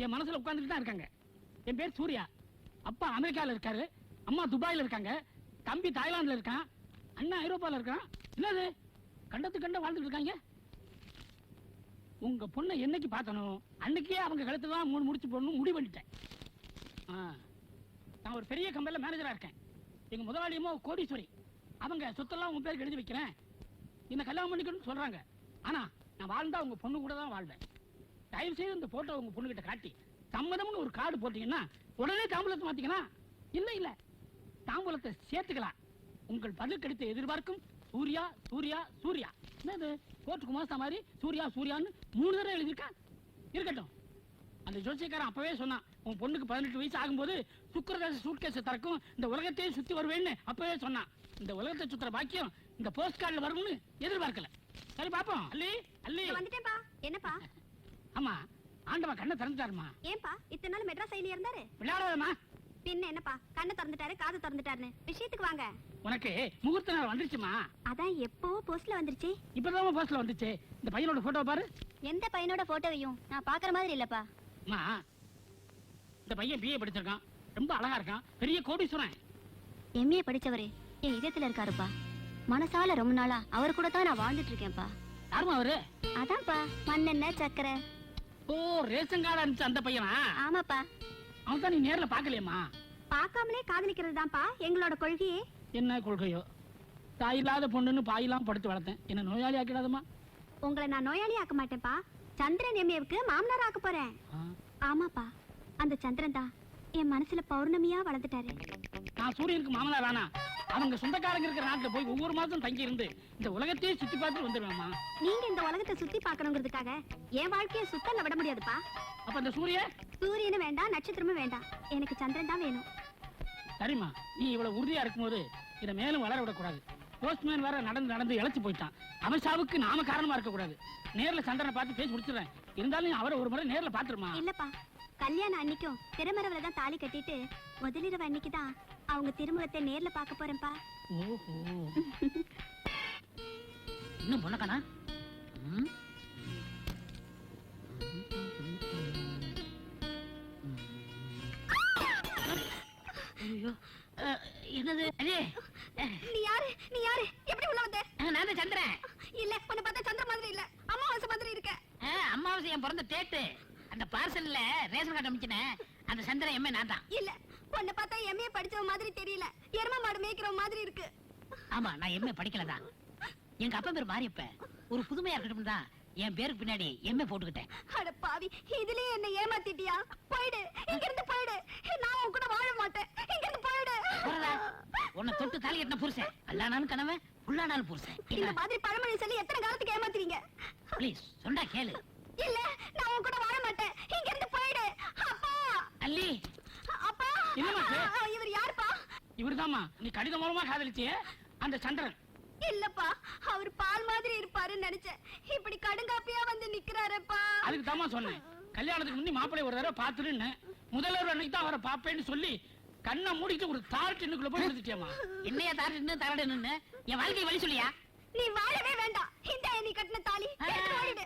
என் மனசுல உட்கார்ந்துட்டு தான் இருக்காங்க. என் பேர் சூர்யா. அப்பா அமெரிக்கால இருக்காரு, அம்மா துபாயில இருக்காங்க, தம்பி தாய்லாந்துல இருக்கான், அண்ணா ஐரோப்பால இருக்கான். என்னது கண்டத்து கண்ட வாழ்ந்துட்டு இருக்காங்க. உங்க பொண்ணை என்னைக்கு பார்த்தனோ அன்னைக்கே அவங்க கழுத்துல தான் 3 முடிச்சு போடணும் முடிவு பண்ணிட்டேன். நான் ஒரு பெரிய கம்பெனில மேனேஜரா இருக்கேன். எங்க முதலாளியமோ கோடீஸ்வரி. அவங்க சொத்தெல்லாம் உங்க பேருக்கு எழுதி வைக்கிறேன், என்ன கல்யாணம் பண்ணிக்கணும்னு சொல்றாங்க. ஆனா நான் வாழ்ந்தா உங்க பொண்ணு கூட தான் வாழ்வேன். தயவு செய்து இந்த போட்டோ உங்க பொண்ணு கிட்ட காட்டி சம்மதம்னு ஒரு கார்டு போட்டீங்கன்னா உடனே தாம்பூலத்தை மாத்திக்கலாம். இல்ல தாம்பூலத்தை சேர்த்துக்கலாம். உங்கள் பதில் கிடைத்த எதிர்பார்க்கும் சூர்யா சூர்யா சூர்யா. என்னது கோர்ட்டுக்கு மாசா மாதிரி சூர்யா சூர்யான்னு 3 தடவை எழுதியிருக்கா? இருக்கட்டும். அந்த ஜோசியக்காரன் அப்பவே சொன்னான், உன் பொண்ணுக்கு 18 வயசு ஆகும்போது சுக்கரதாச சூட்கேஸை திறக்கும், இந்த உலகத்தையே சுத்தி வருவேன்னு அப்பவே சொன்னான். இந்த உலகத்தை சுத்துற பாக்கியம் இந்த போஸ்ட் கார்டுல வரும்னு எதிர்பார்க்கல. சரி பாப்போம். அல்லி அல்லி வந்துட்டேன்பா. என்னப்பா? ஆமா, ஆண்டவா கண்ணை திறந்துட்டாருமா. ஏன்பா இத்தனை நாள் மெட்ராஸ் சைடுல இருந்தாரு? விளையாடாதமா. பின்ன என்னப்பா கண்ணை திறந்துட்டாரு காது திறந்துட்டாருன்னு? விஷயத்துக்கு வாங்க. உனக்கு முகூர்த்த நாள் வந்துருச்சுமா? அதான் எப்போ போஸ்ட்ல வந்துருச்சு. இப்பதான் போஸ்ட்ல வந்துச்சு. இந்த பையனோட போட்டோ பாரு. எந்த பையனோட போட்டோவையும் நான் பாக்குற மாதிரி இல்லப்பா. அம்மா, இந்த பையன் பிஏ படிச்சிருக்கான், ரொம்ப அழகா இருக்கான், பெரிய கோடீஸ்வரன். எம்ஏ படிச்சவரு என் இதயத்துல இருக்காருப்பா. மனசால ரொம்ப நாளா அவர் கூட தான் நான் வாழ்ந்துட்டு இருக்கேன்ப்பா. யாருமா அவரு? அதான்ப்பா மண்ணெண்ணெய் சக்கரை. ஓ, ரேஷன் கார்டு அனுப்பிச்ச அந்த பையனா? ஆமாப்பா. அவன் தான் நீ நேர்ல பாக்கலையம்மா? பார்க்காமலே காதலிக்கிறது தான்ப்பா எங்களோட கொள்கையே. என்ன கொள்கையோ? தாய் இல்லாத பொண்ணுன்னு பாயெல்லாம் படுத்து வளர்த்தேன், என்ன நோயாளி ஆக்கிடாதம்மா. உங்களை நான் நோயாளி ஆக்க மாட்டேன்ப்பா. சந்திரன் எம்ஏவுக்கு மாமனார் ஆக்க போறேன். ஆமாப்பா, அந்த சந்திரன் தான் என் மனசுல பௌர்ணமியா வளர்ந்துட்டாரு. நான் சூரியனுக்கு மாமனார் ஆனா அவங்க சொந்தக்காரங்க இருக்கிற நாட்டுல போய் ஒவ்வொரு மாதம் தங்கி இருந்து இந்த உலகத்தையே சுத்தி பார்த்து வந்துடுவேம்மா. நீங்க இந்த உலகத்தை சுத்தி பார்க்கணுங்கிறதுக்காக என் வாழ்க்கையை சுத்தல விட முடியாதுப்பா. அப்ப இந்த சூரியனும் வேண்டாம், நட்சத்திரமும் வேண்டாம், எனக்கு சந்திரன் தான் வேணும். சரிம்மா, நீ இவ்வளவு உறுதியா இருக்கும்போது இதை மேலும் வளர விடக்கூடாது. போஸ்ட்மேன் வேற நடந்து நடந்து இழைச்சு போயிட்டான். அவன் சாவுக்கு நாம காரணமா இருக்க கூடாது. நேர்ல சந்திரனை பார்த்து பேசி முடிச்சிடுறேன். இருந்தாலும் அவரை ஒரு முறை நேர்ல பாத்துருமா? இல்லப்பா, கல்யாணம் அன்னைக்கும் திருமரவரை தான் தாலி கட்டிட்டு முதலிரவு அன்னைக்கு தான் அவங்க திருமுகத்தை நேர்ல பார்க்க போறேன்ப்பா. ஓஹோ, இன்னும் பொண்ணக்கானா? என்னது? நீ யாரு? நீ யாரு? எப்படி உள்ள வந்த? நான் சந்திரன். இல்ல, உன்னை பார்த்தா சந்திர மாதிரி இல்ல, அமாவாசை மாதிரி இருக்க. அம்மாவாசை என் பிறந்த டேட்டு. அந்த பார்சல்ல ரேஷன் கார்டு அனுப்பிச்சனே அந்த சந்திரன் எம்ஏ நான் தான். இல்ல, உன்னை பார்த்தா எம்ஏ படிச்சவ மாதிரி தெரியல, எரும மாடு மேய்க்கிற மாதிரி இருக்கு. ஆமா, நான் எம்ஏ படிக்கலதான். எங்க அப்பா பேர் மாரியப்ப. ஒரு புதுமையா இருக்கட்டும் தான் என் பேருக்கு பின்னாடி எம்ஏ போட்டுக்கிட்டேன். அட பாவி, இதுலயே என்ன ஏமாத்திட்டியா? போயிடு, இங்க இருந்து போயிடு. நான் உன் கூட வாழ மாட்டேன். இங்க இருந்து போயிடு. உன்னை தொட்டு தாலி கட்டின புருஷன் அல்லானாலும் கணவன், உள்ளானாலும் புருஷன். இந்த மாதிரி பழமொழி சொல்லி எத்தனை காலத்துக்கு ஏமாத்துறீங்க? ப்ளீஸ் சொன்னா கேளு. இல்ல, நான் உன் கூட வாழ மாட்டேன். இங்க இருந்து போயிடு. அப்பா, அல்லி. அப்பா, இவர் யாருப்பா? இவர்தாம்மா நீ கடிதம் மூலமா காதலிச்சியே அந்த சந்திரன். இல்லப்பா, அவர் பால் மாதிரி இருப்பாருன்னு நினைச்சேன். இப்படி கடுங்காப்பியா வந்து நிக்கிறாரப்பா. அதுக்கு தாமா சொன்னேன், கல்யாணத்துக்கு முன்னே மாப்பிள்ளை ஒரு தடவை பாத்துருன்னு. முதல்வர் அன்னைக்கு தான் அவரை பாப்பேன்னு சொல்லி கண்ணை மூடிட்டு ஒரு தார் டின்னுக்குள்ள போய் விழுந்துட்டியாமா? என்னையா தார் டின்னு தரடு நின்னு என் வாழ்க்கை வழி சொல்லியா? நீ வாழவே வேண்டாம். இந்த நீ கட்டின தாலி எடுத்து ஓடிடு.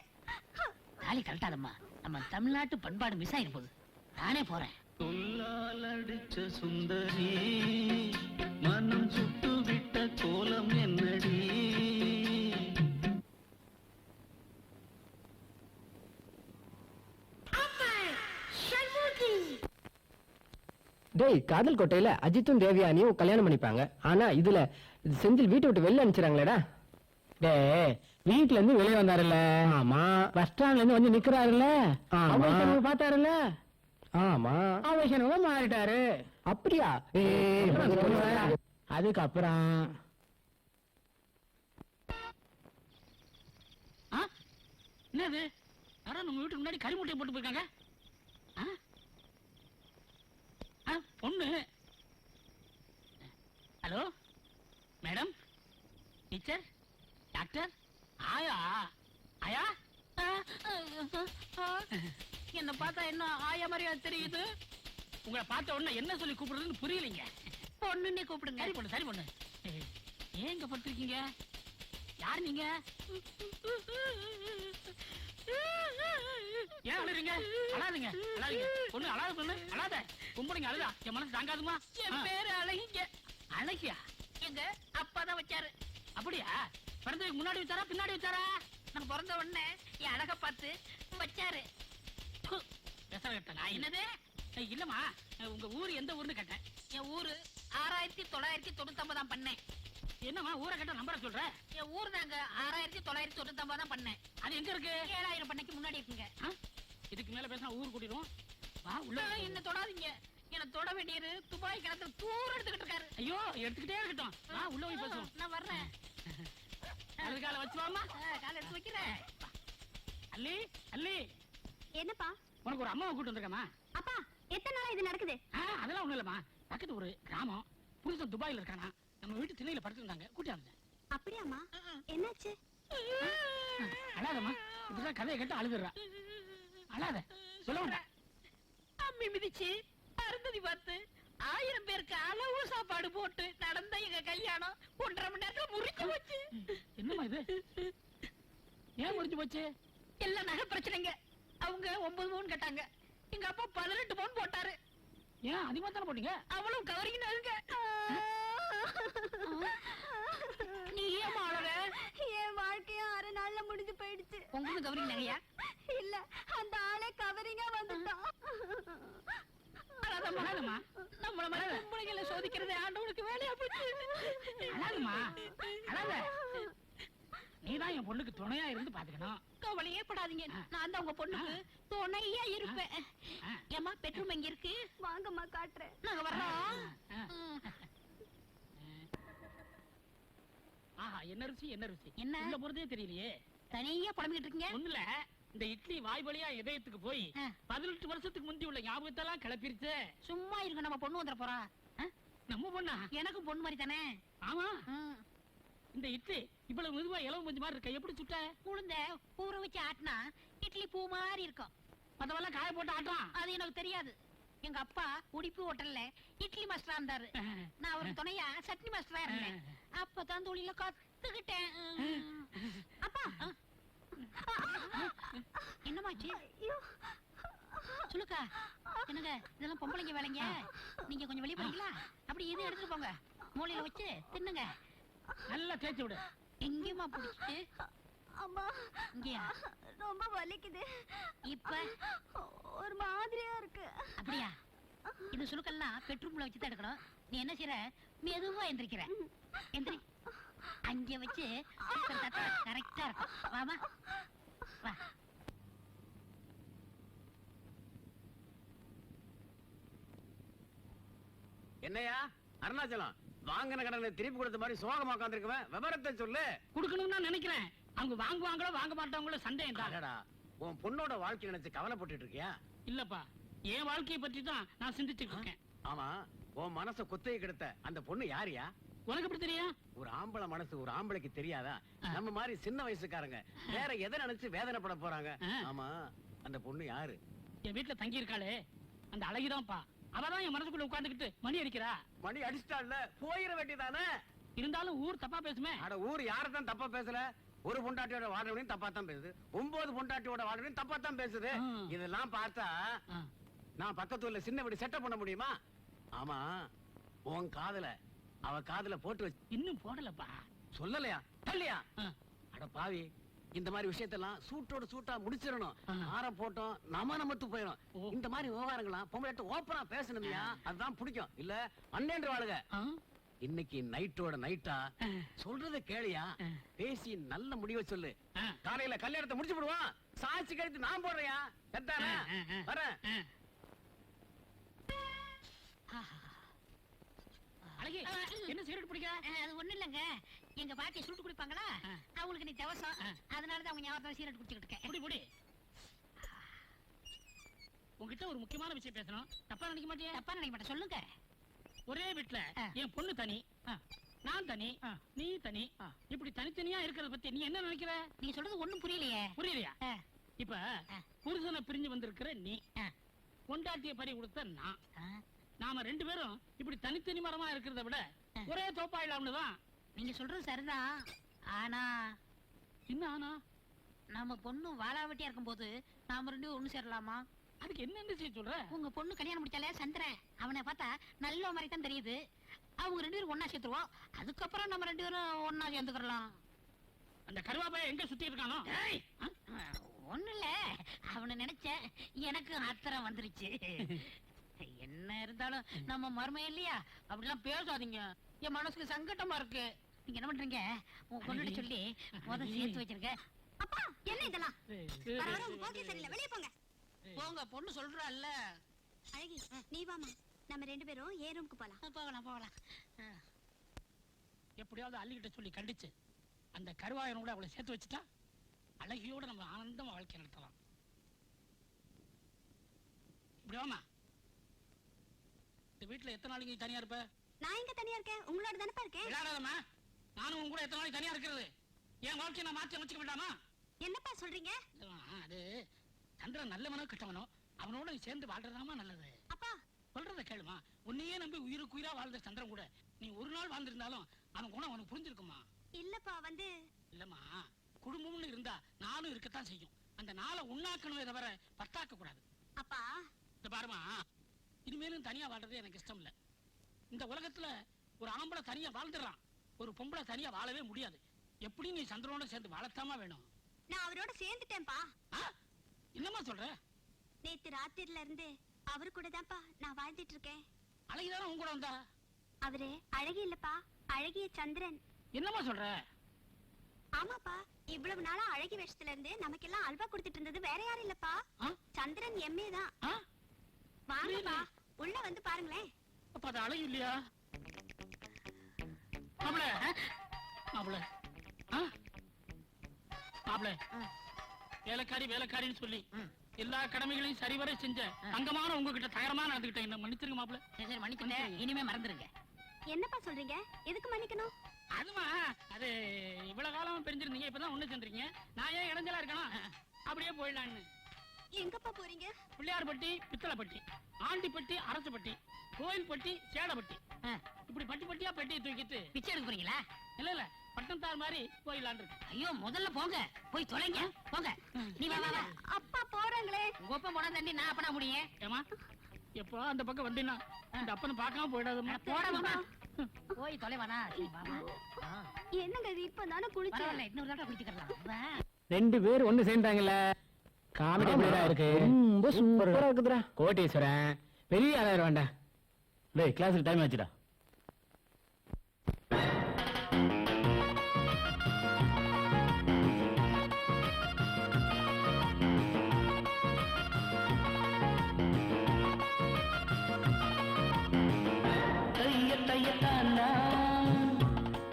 தாலி கழட்டாதம்மா, நம்ம தமிழ்நாட்டு பண்பாடு மிஸ் ஆயிரு போகுது. நானே போறேன். சொல்லால் அடிச்ச சுந்தரி மனம் சுட்டு விட்ட கோலம் என்னடி? டேய், காதல் கோட்டையில அஜித்தும் தேவியானியும் கல்யாணம் பண்ணிப்பாங்க. ஆனா இதுல செந்தில் வீட்டை விட்டு வெளில அனுப்பிச்சிடாங்களேடா. டேய், வீட்ல இருந்து வெளியே வந்தாருல்ல? ஆமா. பஸ் ஸ்டாண்ட்ல இருந்து வந்து நிக்கிறாருல்ல? ஆமா. பாத்தாருல்ல? ஆமா. அவசரமா மாறிட்டாரு. அப்படியா? அதுக்கப்புறம் என்னது? யாரோ நம்ம வீட்டுக்கு முன்னாடி கறிமுட்டையை போட்டு போயிருக்காங்க. பொண்ணு. ஹலோ மேடம், டீச்சர், டாக்டர், ஆயா. ஆயா என்ன பார்த்தா என்ன ஆயா மாதிரியா தெரியுது? உங்களை பார்த்த உடனே என்ன சொல்லி கூப்பிடுறதுன்னு புரியலைங்க. பொண்ணுன்னே கூப்பிடுங்க. சரி பொண்ணு, சரி பொண்ணு. ஏங்க படுத்திருக்கீங்க? யார் நீங்க? ஏன் அழுறீங்க? அழாதீங்க, அழாதீங்க. பொண்ணு அழாத, பொண்ணு அழாத. கும்பிடுங்க, அழுதா என் மனசு தாங்காதுமா. என் பேரு அழகிங்க. அழகியா? எங்க அப்பா தான் வச்சாரு. அப்படியா? பிறந்ததுக்கு முன்னாடி வச்சாரா பின்னாடி வச்சாரா? நான் பிறந்த உடனே என் அழக பார்த்து வச்சாரு. பேச கேட்டா என்னது? இல்லம்மா, உங்க ஊர் எந்த ஊர்னு கேட்டேன். என் ஊரு 6999 தான் பண்ணேன். என்னம்மா ஊரை கேட்ட நம்பரை சொல்ற? என் ஊர் தாங்க 6999 தான் பண்ணேன். அது எங்க இருக்கு? 7000 பண்ணைக்கு முன்னாடி இருக்குங்க. இதுக்கு மேல பேசினா ஊர் கூட்டிடும். வா உள்ள. என்ன தொடாதீங்க. என்ன தொட வேண்டியது துபாய் கிணத்துல தூரம் எடுத்துக்கிட்டு இருக்காரு. ஐயோ, எடுத்துக்கிட்டே இருக்கட்டும். வா உள்ள போய் பேசுவோம். நான் வர்றேன். அதுக்கால வச்சுவாமா. காலை எடுத்து வைக்கிறேன். அல்லி, அல்லி, என்னப்பா? உனக்கு ஒரு அம்மாவை கூட்டு வந்திருக்கமா? அப்பா, எத்தனை நாளா இது நடக்குது? அதெல்லாம் ஒண்ணும் இல்லம்மா. பக்கத்து ஒரு கிராமம், புருஷன் துபாயில இருக்கானா, நம்ம வீட்டு திண்ணையில படுத்திருந்தாங்க, கூட்டி வந்தேன். அப்படியாம்மா? என்னாச்சு? அழாதம்மா, இப்படிதான் கதையை கேட்டு அழுதுறா. அழாத, சொல்ல வேண்டாம். அம்மி மிதிச்சு அருந்ததி பார்த்து 1000 பேருக்கு அளவு சாப்பாடு போட்டு நடந்த எங்க கல்யாணம் 1.5 மணி நேரத்துல முறிஞ்சு போச்சு. என்னம்மா இது? ஏன் முடிஞ்சு போச்சு? எல்லாம் நகை பிரச்சனைங்க. அவங்க 9 பவுன் கேட்டாங்க. எங்க அப்பா 18 பவுன் போட்டாரு. ஏன் அதிகமா தானே போட்டீங்க? அவளும் கவரிங்கனாங்க. நீ ஏன் அழற? என் வாழ்க்கையும் 6 நாள்ல முடிஞ்சு போயிடுச்சு. உங்களுக்கு கவரிங் நகையா? இல்ல, அந்த ஆளே கவரிங்கா வந்துட்டான். அழாதம்மா. நம்மள மாதிரி பொம்பளைங்களை சோதிக்கிறதே ஆண்டவனுக்கு வேலையா போச்சு. அழாதம்மா, அழாத. நீதான் என் பொண்ணுக்கு துணையா இருந்து பாத்துக்கணும். கவலையே படாதீங்க. நான் தான் உங்க பொண்ணுக்கு துணையா இருப்பேன். ஏமா பெட்ரூம் எங்க இருக்கு? வாங்கம்மா, காட்டுறேன். நாங்க வர்றோம். ஆஹா, என்ன ருசி, என்ன ருசி. என்ன? உள்ள போறதே தெரியலையே. தனியா புலம்பிக்கிட்டு இருக்கீங்க. ஒண்ணுல இந்த இட்லி வாய் வழியா இதயத்துக்கு போய் 18 வருஷத்துக்கு முந்தி உள்ள ஞாபகத்தெல்லாம் கிளப்பிருச்சு. சும்மா இருக்க, நம்ம பொண்ணு வந்துட போறா. நம்ம பொண்ணா? எனக்கு பொண்ணு மாதிரி தானே. ஆமா. இந்த இட்லி இவ்வளவு மெதுவா இளவு மஞ்சு மாதிரி இருக்க, எப்படி சுட்ட? உளுந்த ஊற வச்சு ஆட்டினா இட்லி பூ மாதிரி இருக்கும். அதெல்லாம் காய போட்டு ஆட்டான். அது எனக்கு தெரியாது. எங்க அப்பா உடிப்பு ஹோட்டல்ல இட்லி மாஸ்டரா இருந்தாரு. நான் ஒரு துணையா சட்னி மாஸ்டரா இருந்தேன். அப்பதான் தொழில கத்துக்கிட்டேன். அப்பா, என்னமாச்சு? சொல்லுக்கா. என்னங்க இதெல்லாம் பொம்பளைங்க வேலைங்க. நீங்க கொஞ்சம் வெளியே போறீங்களா? அப்படி இது எடுத்துட்டு போங்க, மூலையில வச்சு தின்னுங்க. நல்லா தேய்ச்சி விடு. எங்கேயுமா பிடிச்சிட்டு? அம்மா, இங்கயா? ரொம்ப வலிக்குது. இப்ப ஒரு மாதிரியா இருக்கு. அப்படியா? இது சுளுக்கெல்லாம் பெட்ரூம்ல வச்சு தான் எடுக்கணும். நீ என்ன செய்யற? மெதுவா எந்திரிக்கிற. எந்திரி. அங்க வச்சு கரெக்டா இருக்கும். வாமா, வா. என்னையா அருணாச்சலம், வாங்கின கடனை திருப்பி கொடுத்த மாதிரி சோகமா உட்காந்துருக்குவேன். விவரத்தை சொல்லு. குடுக்கணும்னு நான் நினைக்கிறேன். அவங்க வாங்குவாங்களோ வாங்க மாட்டாங்களோ சந்தேகம் தான். அடடா, உன் பொண்ணோட வாழ்க்கை நினைச்சு கவலைப்பட்டு இருக்கியா? இல்லப்பா, என் வாழ்க்கையை பற்றி தான் நான் சிந்திச்சுட்டு இருக்கேன். ஆமா, உன் மனச குத்தையை கெடுத்த அந்த பொண்ணு யாரியா? உனக்கு எப்படி தெரியும்? ஒரு ஆம்பளை மனசு ஒரு ஆம்பளைக்கு தெரியாதா? நம்ம மாதிரி சின்ன வயசுக்காரங்க வேற எதை நினைச்சு வேதனைப்பட போறாங்க. ஆமா, அந்த பொண்ணு யாரு? என் வீட்டுல தங்கி இருக்காளே, அந்த அழகிதான்ப்பா. அவதான் என் மனசுக்குள்ள உட்கார்ந்துகிட்டு மணி அடிக்கிறா. மணி அடிச்சிட்டாள்ல, போயிட வேண்டியதானே. இருந்தாலும் ஊர் தப்பா பேசுமே. அட ஊர் யாரதான் தப்பா பேசல? ஒரு பொண்டாட்டியோட வாழ்றவனையும் தப்பா தான் பேசுது, 9 பொண்டாட்டியோட வாழ்றவனையும் தப்பா தான் பேசுது. இதெல்லாம் பார்த்தா நான் பக்கத்துல சின்ன வீடு செட்டப் பண்ண முடியுமா? ஆமா, உன் காதுல அவ காதுல போட்டு வச்சு இன்னும் போடலப்பா. சொல்லலையா? தள்ளியா? அட பாவி, இந்த மாதிரி விஷயத்தெல்லாம் சூட்டோட சூட்டா முடிச்சிடணும். ஆற போட்டோம் நமத்து போயிடும். இந்த மாதிரி விவகாரங்களாம் பொம்பளை ஓப்பனா பேசணுமியா, அதுதான் பிடிக்கும். இல்ல அண்ணேன்ற வாழுங்க. இன்னைக்கு நைட்டோட நைட்டா சொல்றத கேளியா, பேசி நல்ல முடிவை சொல்லு. காலையில கல்யாணத்தை முடிச்சு விடுவான். சாட்சி கழித்து நான் போடுறியா? எத்தானே வரேன். அழகி, என்ன சிகரெட் பிடிக்கிற? அது ஒண்ணு இல்லங்க, எங்க பாட்டி சுருட்டு குடிப்பாங்களா, அவங்களுக்கு நீ தவசம், அதனாலதான் அவங்க ஞாபகத்துல சீரட் குடிச்சுக்கிட்டு இருக்கேன். குடி குடி. உங்ககிட்ட ஒரு முக்கியமான விஷயம் பேசணும். தப்பா நினைக்க மாட்டியா? தப்பா நினைக்க மாட்டேன், சொல்லுங்க. ஒரே வீட்டுல என் பொண்ணு தனி, நான் தனி, நீ தனி, இப்படி தனித்தனியா இருக்கிறத பத்தி நீ என்ன நினைக்கிற? நீங்க சொல்றது ஒண்ணும் புரியலையே. புரியலையா? இப்ப புருஷனை பிரிஞ்சு வந்திருக்கிற நீ, பொண்டாட்டிய பறி கொடுத்த நான், நாம 2 பேரும் இப்படி தனித்தனி மரமா இருக்கிறத விட ஒரே தோப்பாயிலாம்னு தான். நீங்க சொல்றது சரிதான். ஆனா என்ன ஆனா? நம்ம பொண்ணு வாழாவட்டியா இருக்கும்போது நாம 2 பேரும் ஒண்ணு சேரலாமா? அதுக்கு என்ன செய்ய சொல்ற? உங்க பொண்ணு கல்யாணம் முடிச்சாலே சந்திரன், அவனை பார்த்தா நல்ல மாதிரி தான் தெரியுது. அவங்க 2 பேரும் ஒன்னா சேர்த்துருவோம். அதுக்கப்புறம் நம்ம 2 பேரும் ஒன்னா சேர்ந்துக்கலாம். அந்த கருவாப்பைய எங்க சுத்தி இருக்கானோ? ஒண்ணு இல்ல, அவனை நினைச்ச எனக்கு ஆத்திரம் வந்துருச்சு. என்ன இருந்தாலும் நம்ம மருமை இல்லையா, அப்படிலாம் பேசாதீங்க. என் மனசுக்கு சங்கட்டமா இருக்கு. நீங்க என்ன பண்றீங்க, உங்க பொண்ணு சொல்லி முதல் சேர்த்து வச்சிருக்க. அப்பா என்ன இதெல்லாம்? வெளியே போங்க. போங்க, பொண்ணு சொல்றாள்ல. அழகி, நீ வாமா, நம்ம 2 பேரும் ஏ ரூமுக்கு போலாம். போகலாம் போகலாம். எப்படியாவது அள்ளிக்கிட்ட சொல்லி கண்டிச்சு அந்த கருவாயனோட அவளை சேர்த்து வச்சுட்டா அழகியோட நம்ம ஆனந்தமா வாழ்க்கை நடத்தலாம். இப்படி வாமா. இந்த வீட்டுல எத்தனை நாளைக்கு நீ தனியா இருப்ப? நான் எங்க தனியா இருக்கேன், உங்களோட தானப்பா இருக்கேன். விளையாடாதம்மா, நானும் உங்க கூட எத்தனை நாளைக்கு தனியா இருக்கிறது? என் வாழ்க்கையை நான் மாற்றி அமைச்சுக்க வேண்டாமா? என்னப்பா சொல்றீங்க? அது சந்திரன் நல்லவனோ கெட்டவனோ அவனோட நீ சேர்ந்து வாழ்றதாமா நல்லது. அப்பா சொல்றத கேளுமா. உன்னையே நம்பி உயிருக்கு உயிரா வாழ்ந்த சந்திரன் கூட நீ ஒரு நாள் வாழ்ந்திருந்தாலும் அவன் குணம் அவனுக்கு புரிஞ்சிருக்குமா? இல்லப்பா, இல்லம்மா, குடும்பம்னு இருந்தா நானும் இருக்கத்தான் செய்யும். அந்த நாளை உண்ணாக்கணுமே தவிர பத்தாக்க கூடாது. அப்பா இந்த பாருமா, இனிமேலும் தனியா வாழ்றது எனக்கு இஷ்டம் இல்ல. இந்த உலகத்துல ஒரு ஆம்பளை தனியா வாழ்ந்துடுறான், ஒரு பொம்பளை தனியா வாழவே முடியாது. எப்படி நீ சந்திரனோட சேர்ந்து வாழத்தாமா வேணும். நான் அவரோட சேர்ந்துட்டேன்ப்பா. என்னம்மா சொல்ற? நேத்து ராத்திரில இருந்து அவரு கூட தான்ப்பா நான் வாழ்ந்துட்டு இருக்கேன். அழகிதானே உன் கூட வந்தா? அவரு அழகி இல்லப்பா, அழகிய சந்திரன். என்னம்மா சொல்ற? ஆமாப்பா, இவ்வளவு நாளா அழகி வேஷத்துல இருந்து நமக்கெல்லாம் அல்வா கொடுத்துட்டு இருந்தது வேற யாரும் இல்லப்பா, சந்திரன் எம்ஏ தான். வாங்கப்பா, உள்ள வந்து பாருங்களேன். அப்ப அது அழகு இல்லையா? மாப்பிள மாப்பிள மாப்பிள, வேலைக்காரி வேலைக்காரின்னு சொல்லி எல்லா கடமைகளையும் சரிவர செஞ்ச தங்கமான உங்ககிட்ட தகரமா நடந்துகிட்டேன். என்ன மன்னிச்சிருங்க மாப்பிள. சரி மன்னிச்சுட்டேன், இனிமே மறந்துருங்க. என்னப்பா சொல்றீங்க? எதுக்கு மன்னிக்கணும்? அதுமா, அது இவ்வளவு காலம் பிரிஞ்சிருந்தீங்க, இப்பதான் ஒண்ணு சென்றீங்க. நான் ஏன் இடைஞ்சலா இருக்கணும்? அப்படியே போயிடலான்னு. எங்கப்பா போறீங்க? பிள்ளையார்பட்டி, பித்தளைப்பட்டி, ஆண்டிப்பட்டி, அரசுப்பட்டி, கோயில்பட்டி, சேடப்பட்டி, இப்படி பட்டி பட்டியா பெட்டியை தூக்கிட்டு பிச்சை எடுக்க போறீங்களா? இல்ல இல்ல, பட்டம்தார் மாதிரி போயிடலான் இருக்கு. ஐயோ, முதல்ல போங்க, போய் தொலைங்க, போங்க. நீ வா வா. அப்பா போறாங்களே. உங்க அப்பா போனா தண்டி நான் அப்பனா முடியும். ஏமா, எப்போ அந்த பக்கம் வந்தீங்கன்னா அந்த அப்பனை பார்க்காம போயிடாதுமா. போடாமா, போய் தொலைவானா. என்னங்க இது, இப்பதானே குளிச்சேன். இன்னொரு தடவை குளிச்சுக்கலாம். 2 பேர் ஒண்ணு சேர்ந்தாங்கல்ல, காமெடி எப்படிடா இருக்கு? ரொம்ப சூப்பரா இருக்குதுடா. கோட்டீஸ்வரன் பெரிய ஆளாயிரம் வேண்டாம். டேய், கிளாஸுக்கு டைம் ஆச்சுடா.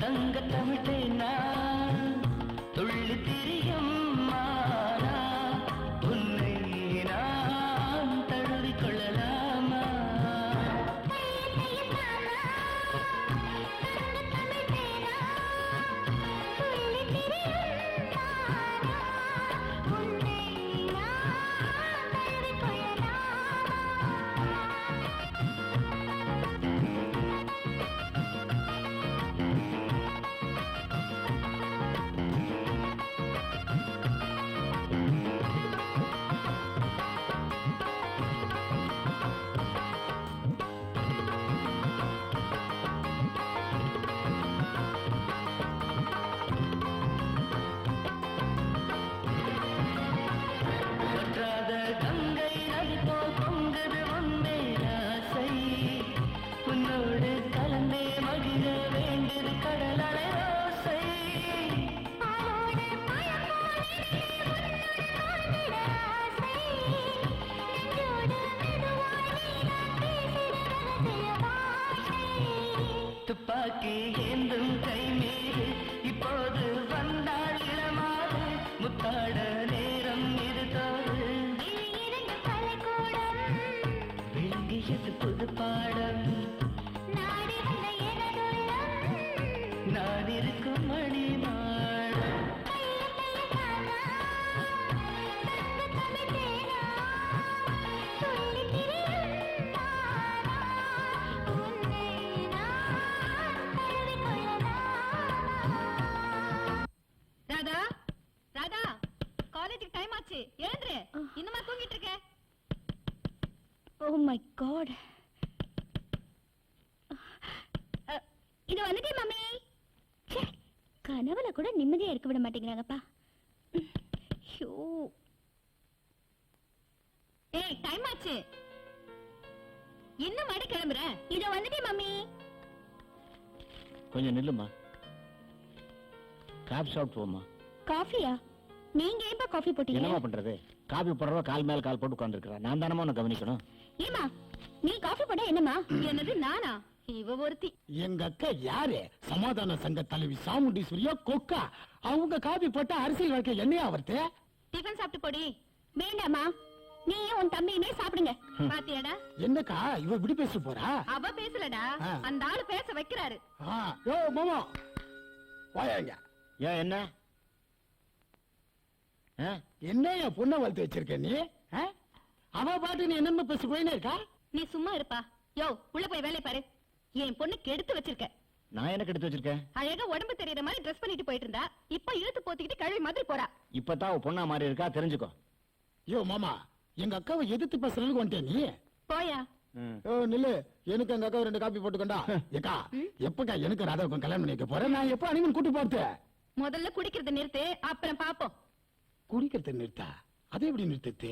தங்க தமிழ்னா துள்ளி திரியும் மானா, உன்னை நான் தழுவிக் கொள்ளலாமா? துப்பாக்கி ஏந்தும் கை மீது இப்போது வந்தாள் இளமாறு முத்தாட நேரம் இது தோறு விளங்கியது புது பாடம் நான் இருக்கும் மணி மாடம் ராதா ராதா காலேஜுக்கு டைம் ஆச்சு எழுந்துரு இன்னுமா தூங்கிட்டு இருக்க ஓ மை காட் இது வந்துட்டே மம்மி கனவுல கூட நிம்மதியா இருக்க விட மாட்டேங்கிறாங்கப்பா ஐயோ ஏய் டைம் ஆச்சு இன்னும் மடி கிளம்புற இத வந்துட்டே மம்மி கொஞ்சம் நில்லுமா. காபி சாப்பிட்டு போமா. காஃபியா நீங்க ஏன்பா காஃபி போட்டீங்க என்னமா பண்றது? காபி போடுறவ கால் மேல கால் போட்டு உட்கார்ந்துருக்கா. நான் தானமா உன்னை கவனிக்கணும். ஏமா நீ காஃபி போட என்னமா என்னது நானா? இவ ஒருத்தி. எங்க அக்கா யாரு? சமாதான சங்க தலைவி சாமுண்டீஸ்வரியா கொக்கா. அவங்க காபி போட்டா அரசியல் வாழ்க்கை என்னையா வருது? டிஃபன் சாப்பிட்டு போடி. வேண்டாமா நீயும் உன் தம்பியுமே சாப்பிடுங்க. பாத்தியாடா என்னக்கா இவ இப்படி பேச போறா? அவ பேசலடா, அந்த ஆளு பேச வைக்கிறாரு. யோ மாமா வாயாங்க. ஏன் என்ன என்னையா பொண்ணை வளர்த்து வச்சிருக்க நீ? அவ பாட்டு நீ என்னென்ன பேச போயினே இருக்கா? நீ சும்மா இருப்பா. யோ உள்ள போய் வேலை பாரு. என் பொண்ணு கெடுத்து வச்சிருக்க. நான் என்ன கெடுத்து வச்சிருக்கேன்? அழகா உடம்பு தெரியற மாதிரி ட்ரெஸ் பண்ணிட்டு போயிட்டு இருந்தா இப்ப இழுத்து போத்திக்கிட்டு கழுவி மாதிரி போறா. இப்பதான் அவ பொண்ணா மாறி இருக்கா, தெரிஞ்சுக்கோ. யோ மாமா எங்க அக்காவை எதிர்த்து பேசுறதுக்கு வந்துட்டே நீ? போயா. நில்லு, எனக்கு எங்க அக்காவை 2 காப்பி போட்டுக்கண்டா. ஏக்கா எப்பக்கா எனக்கு ராதாவுக்கும் கல்யாணம் பண்ணி வைக்க போறேன்? நான் எப்ப அனிமன் கூட்டி போறது? முதல்ல குடிக்கிறத நிறுத்து, அப்புறம் பாப்போம். குடிக்கிறத நிறுத்தா? அதை எப்படி நிறுத்து?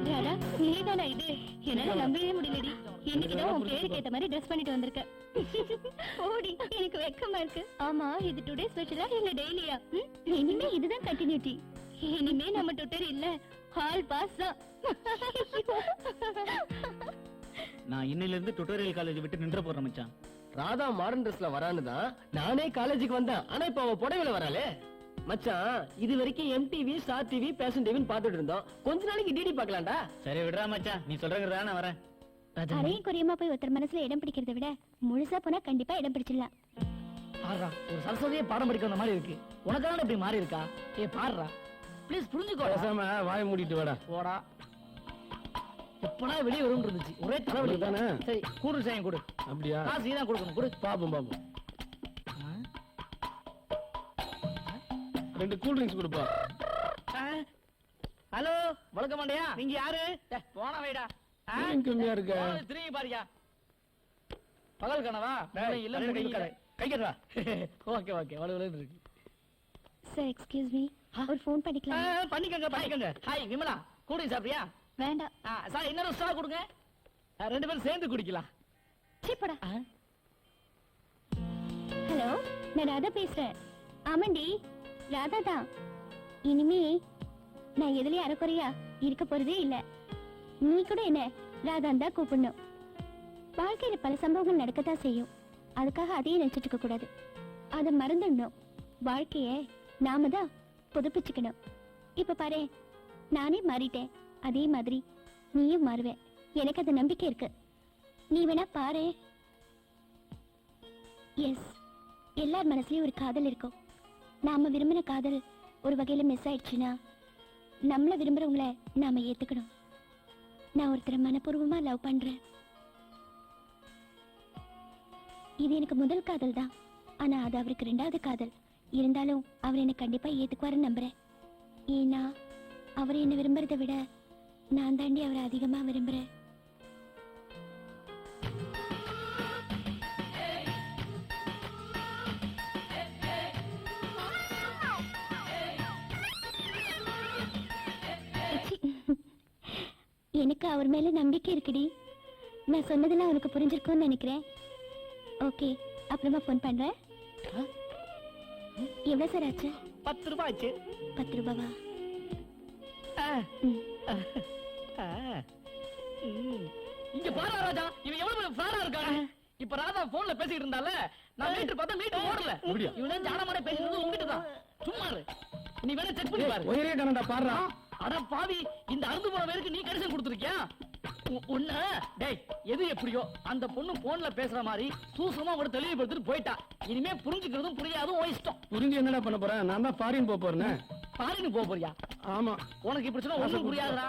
ராதா நீதானா இது? என்னால நம்பவே முடியலடி. இன்னைக்குதான் உன் பேருக்கு ஏத்த மாதிரி ட்ரெஸ் பண்ணிட்டு வந்திருக்க. ஓடி எனக்கு வெக்கமா இருக்கு. ஆமா இது டுடே ஸ்பெஷலா இல்ல டெய்லியா? இனிமே இதுதான் கண்டினியூட்டி. இனிமே நம்ம டுட்டர் இல்ல ஹால் பாஸ் தான். நான் இன்னையில இருந்து டுட்டோரியல் காலேஜ் விட்டு நின்ற போறேன் மச்சான். ராதா மாடர்ன் ட்ரெஸ்ல வரான்னு தான் நானே காலேஜுக்கு வந்தேன். ஆனா இப்ப அவ புடவையில வராளே. மச்சான் இது வரைக்கும் எம்டிவி, ஸ்டார் டிவி, பேஷன் டிவின்னு பாத்துட்டு இருந்தோம். கொஞ்ச நாளைக்கு டிடி பாக்கலாம்டா. சரி விடுறா மச்சான், நீ சொல்றதுதான் நான் வரேன். அரையும் குறையுமா போய் ஒருத்தர் மனசுல இடம் பிடிக்கிறத விட முழுசா போனா கண்டிப்பா இடம் பிடிச்சிடலாம். ஆறா ஒரு சரஸ்வதியே பாடம் படிக்கிற மாதிரி இருக்கு. உனக்கான இப்படி மாறி இருக்கா? ஏ பாடுறா ப்ளீஸ் புரிஞ்சுக்கோ. பேசாம வாய மூடிட்டு வாடா. போடா. எப்படா வெளியே வரும் இருந்துச்சு, ஒரே தலைவலி தானே. சரி கூடு செய்யும் கொடு. அப்படியா? காசு தான் கொடுக்கணும், கொடு. பாப்போம் பாப்போம். 2 கூல் ட்ரிங்க்ஸ் கொடுப்பா. ஹலோ வணக்கம் மாண்டியா, நீங்க யாரு? போன வைடா. ஏன் கம்மியா இருக்க? திரும்பி பாருயா. பகல் கனவா? இல்ல கைக்கிறா. ஓகே ஓகே வளவள இருக்கு. சார் எக்ஸ்கியூஸ் மீ, ஒரு ஃபோன் பண்ணிக்கலாம்? பண்ணிக்கங்க. ஹாய் விமலா, கூடி சாப்பிட்டியா? வேண்டாம் சார் இன்னொரு ஸ்ட்ரா கொடுங்க. 2 பேரும் சேர்ந்து குடிக்கலாம். சீப்படா. ஹலோ நான் ராதா பேசுறேன். ஆமாண்டி ராதா தான். இனிமே நான் எதுலயும் அறக்குறையா இருக்க போறதே இல்ல. நீ கூட என்ன ராதான் தான் கூப்பிடணும். வாழ்க்கையில பல சம்பவங்கள் நடக்கத்தான் செய்யும். அதுக்காக அதையும் நினைச்சிட்டு இருக்க கூடாது. அதை மறந்துடணும். வாழ்க்கைய நாம தான் புதுப்பிச்சுக்கணும். இப்ப பாரு நானே மாறிட்டேன், அதே மாதிரி நீயும் மாறுவேன். எனக்கு அது நம்பிக்கை இருக்கு. நீ வேணா பாரு. எஸ், எல்லார் மனசுலயும் ஒரு காதல் இருக்கும். நாம விரும்பின காதல் ஒரு வகையில மிஸ் ஆயிடுச்சுன்னா நம்மள விரும்புறவங்கள நாம ஏத்துக்கணும். நான் ஒருத்தரை மனப்பூர்வமா லவ் பண்றேன். இது எனக்கு முதல் காதல் தான். ஆனா அது அவருக்கு 2வது காதல். இருந்தாலும் அவர் என்ன கண்டிப்பா ஏத்துக்குவாருன்னு நம்புறேன். ஏன்னா அவர் என்ன விரும்புறதை விட நான் தாண்டி அவரை அதிகமா விரும்புறேன். எனக்கு அவர் மேல நம்பிக்கை இருக்குடி. நான் சொன்னதெல்லாம் அவருக்கு புரிஞ்சிருக்கும்னு நினைக்கிறேன். ஓகே, அப்புறமா ஃபோன் பண்றேன். எவ்வளவு சார் ஆச்சு? 10 ரூபாய் ஆச்சு. 10 ரூபாவா? இங்க பாரு ராஜா, இவன் எவ்வளவு ஃப்ராடா இருக்கானே. இப்ப ராதா போன்ல பேசிட்டு இருந்தால, நான் மீட்டர் பார்த்தா மீட்டர் ஓடல. இவனே ஜானமான பேசிட்டு உங்கிட்ட தான். சும்மா இரு. நீ வேணா செக் பண்ணி பாரு. ஒரே கணண்டா பாடுறா. அட பாவி, இந்த அறுந்து போன வேருக்கு நீ கடிதம் கொடுத்திருக்கியா? ஒண்ணு டேய், எது எப்படியோ அந்த பொண்ணு போன்ல பேசுற மாதிரி சூசமா ஒரு தெளிவுபடுத்திட்டு போயிட்டா. இனிமே புரிஞ்சுக்கிறதும் புரியாதும் உன் இஷ்டம். புரிஞ்சு என்னடா பண்ண போறேன்? நான் தான் ஃபாரின் போறேன். பாரின்னு போக போறியா? ஆமா. உனக்கு இப்படி சொன்னா ஒண்ணும் புரியாதுடா.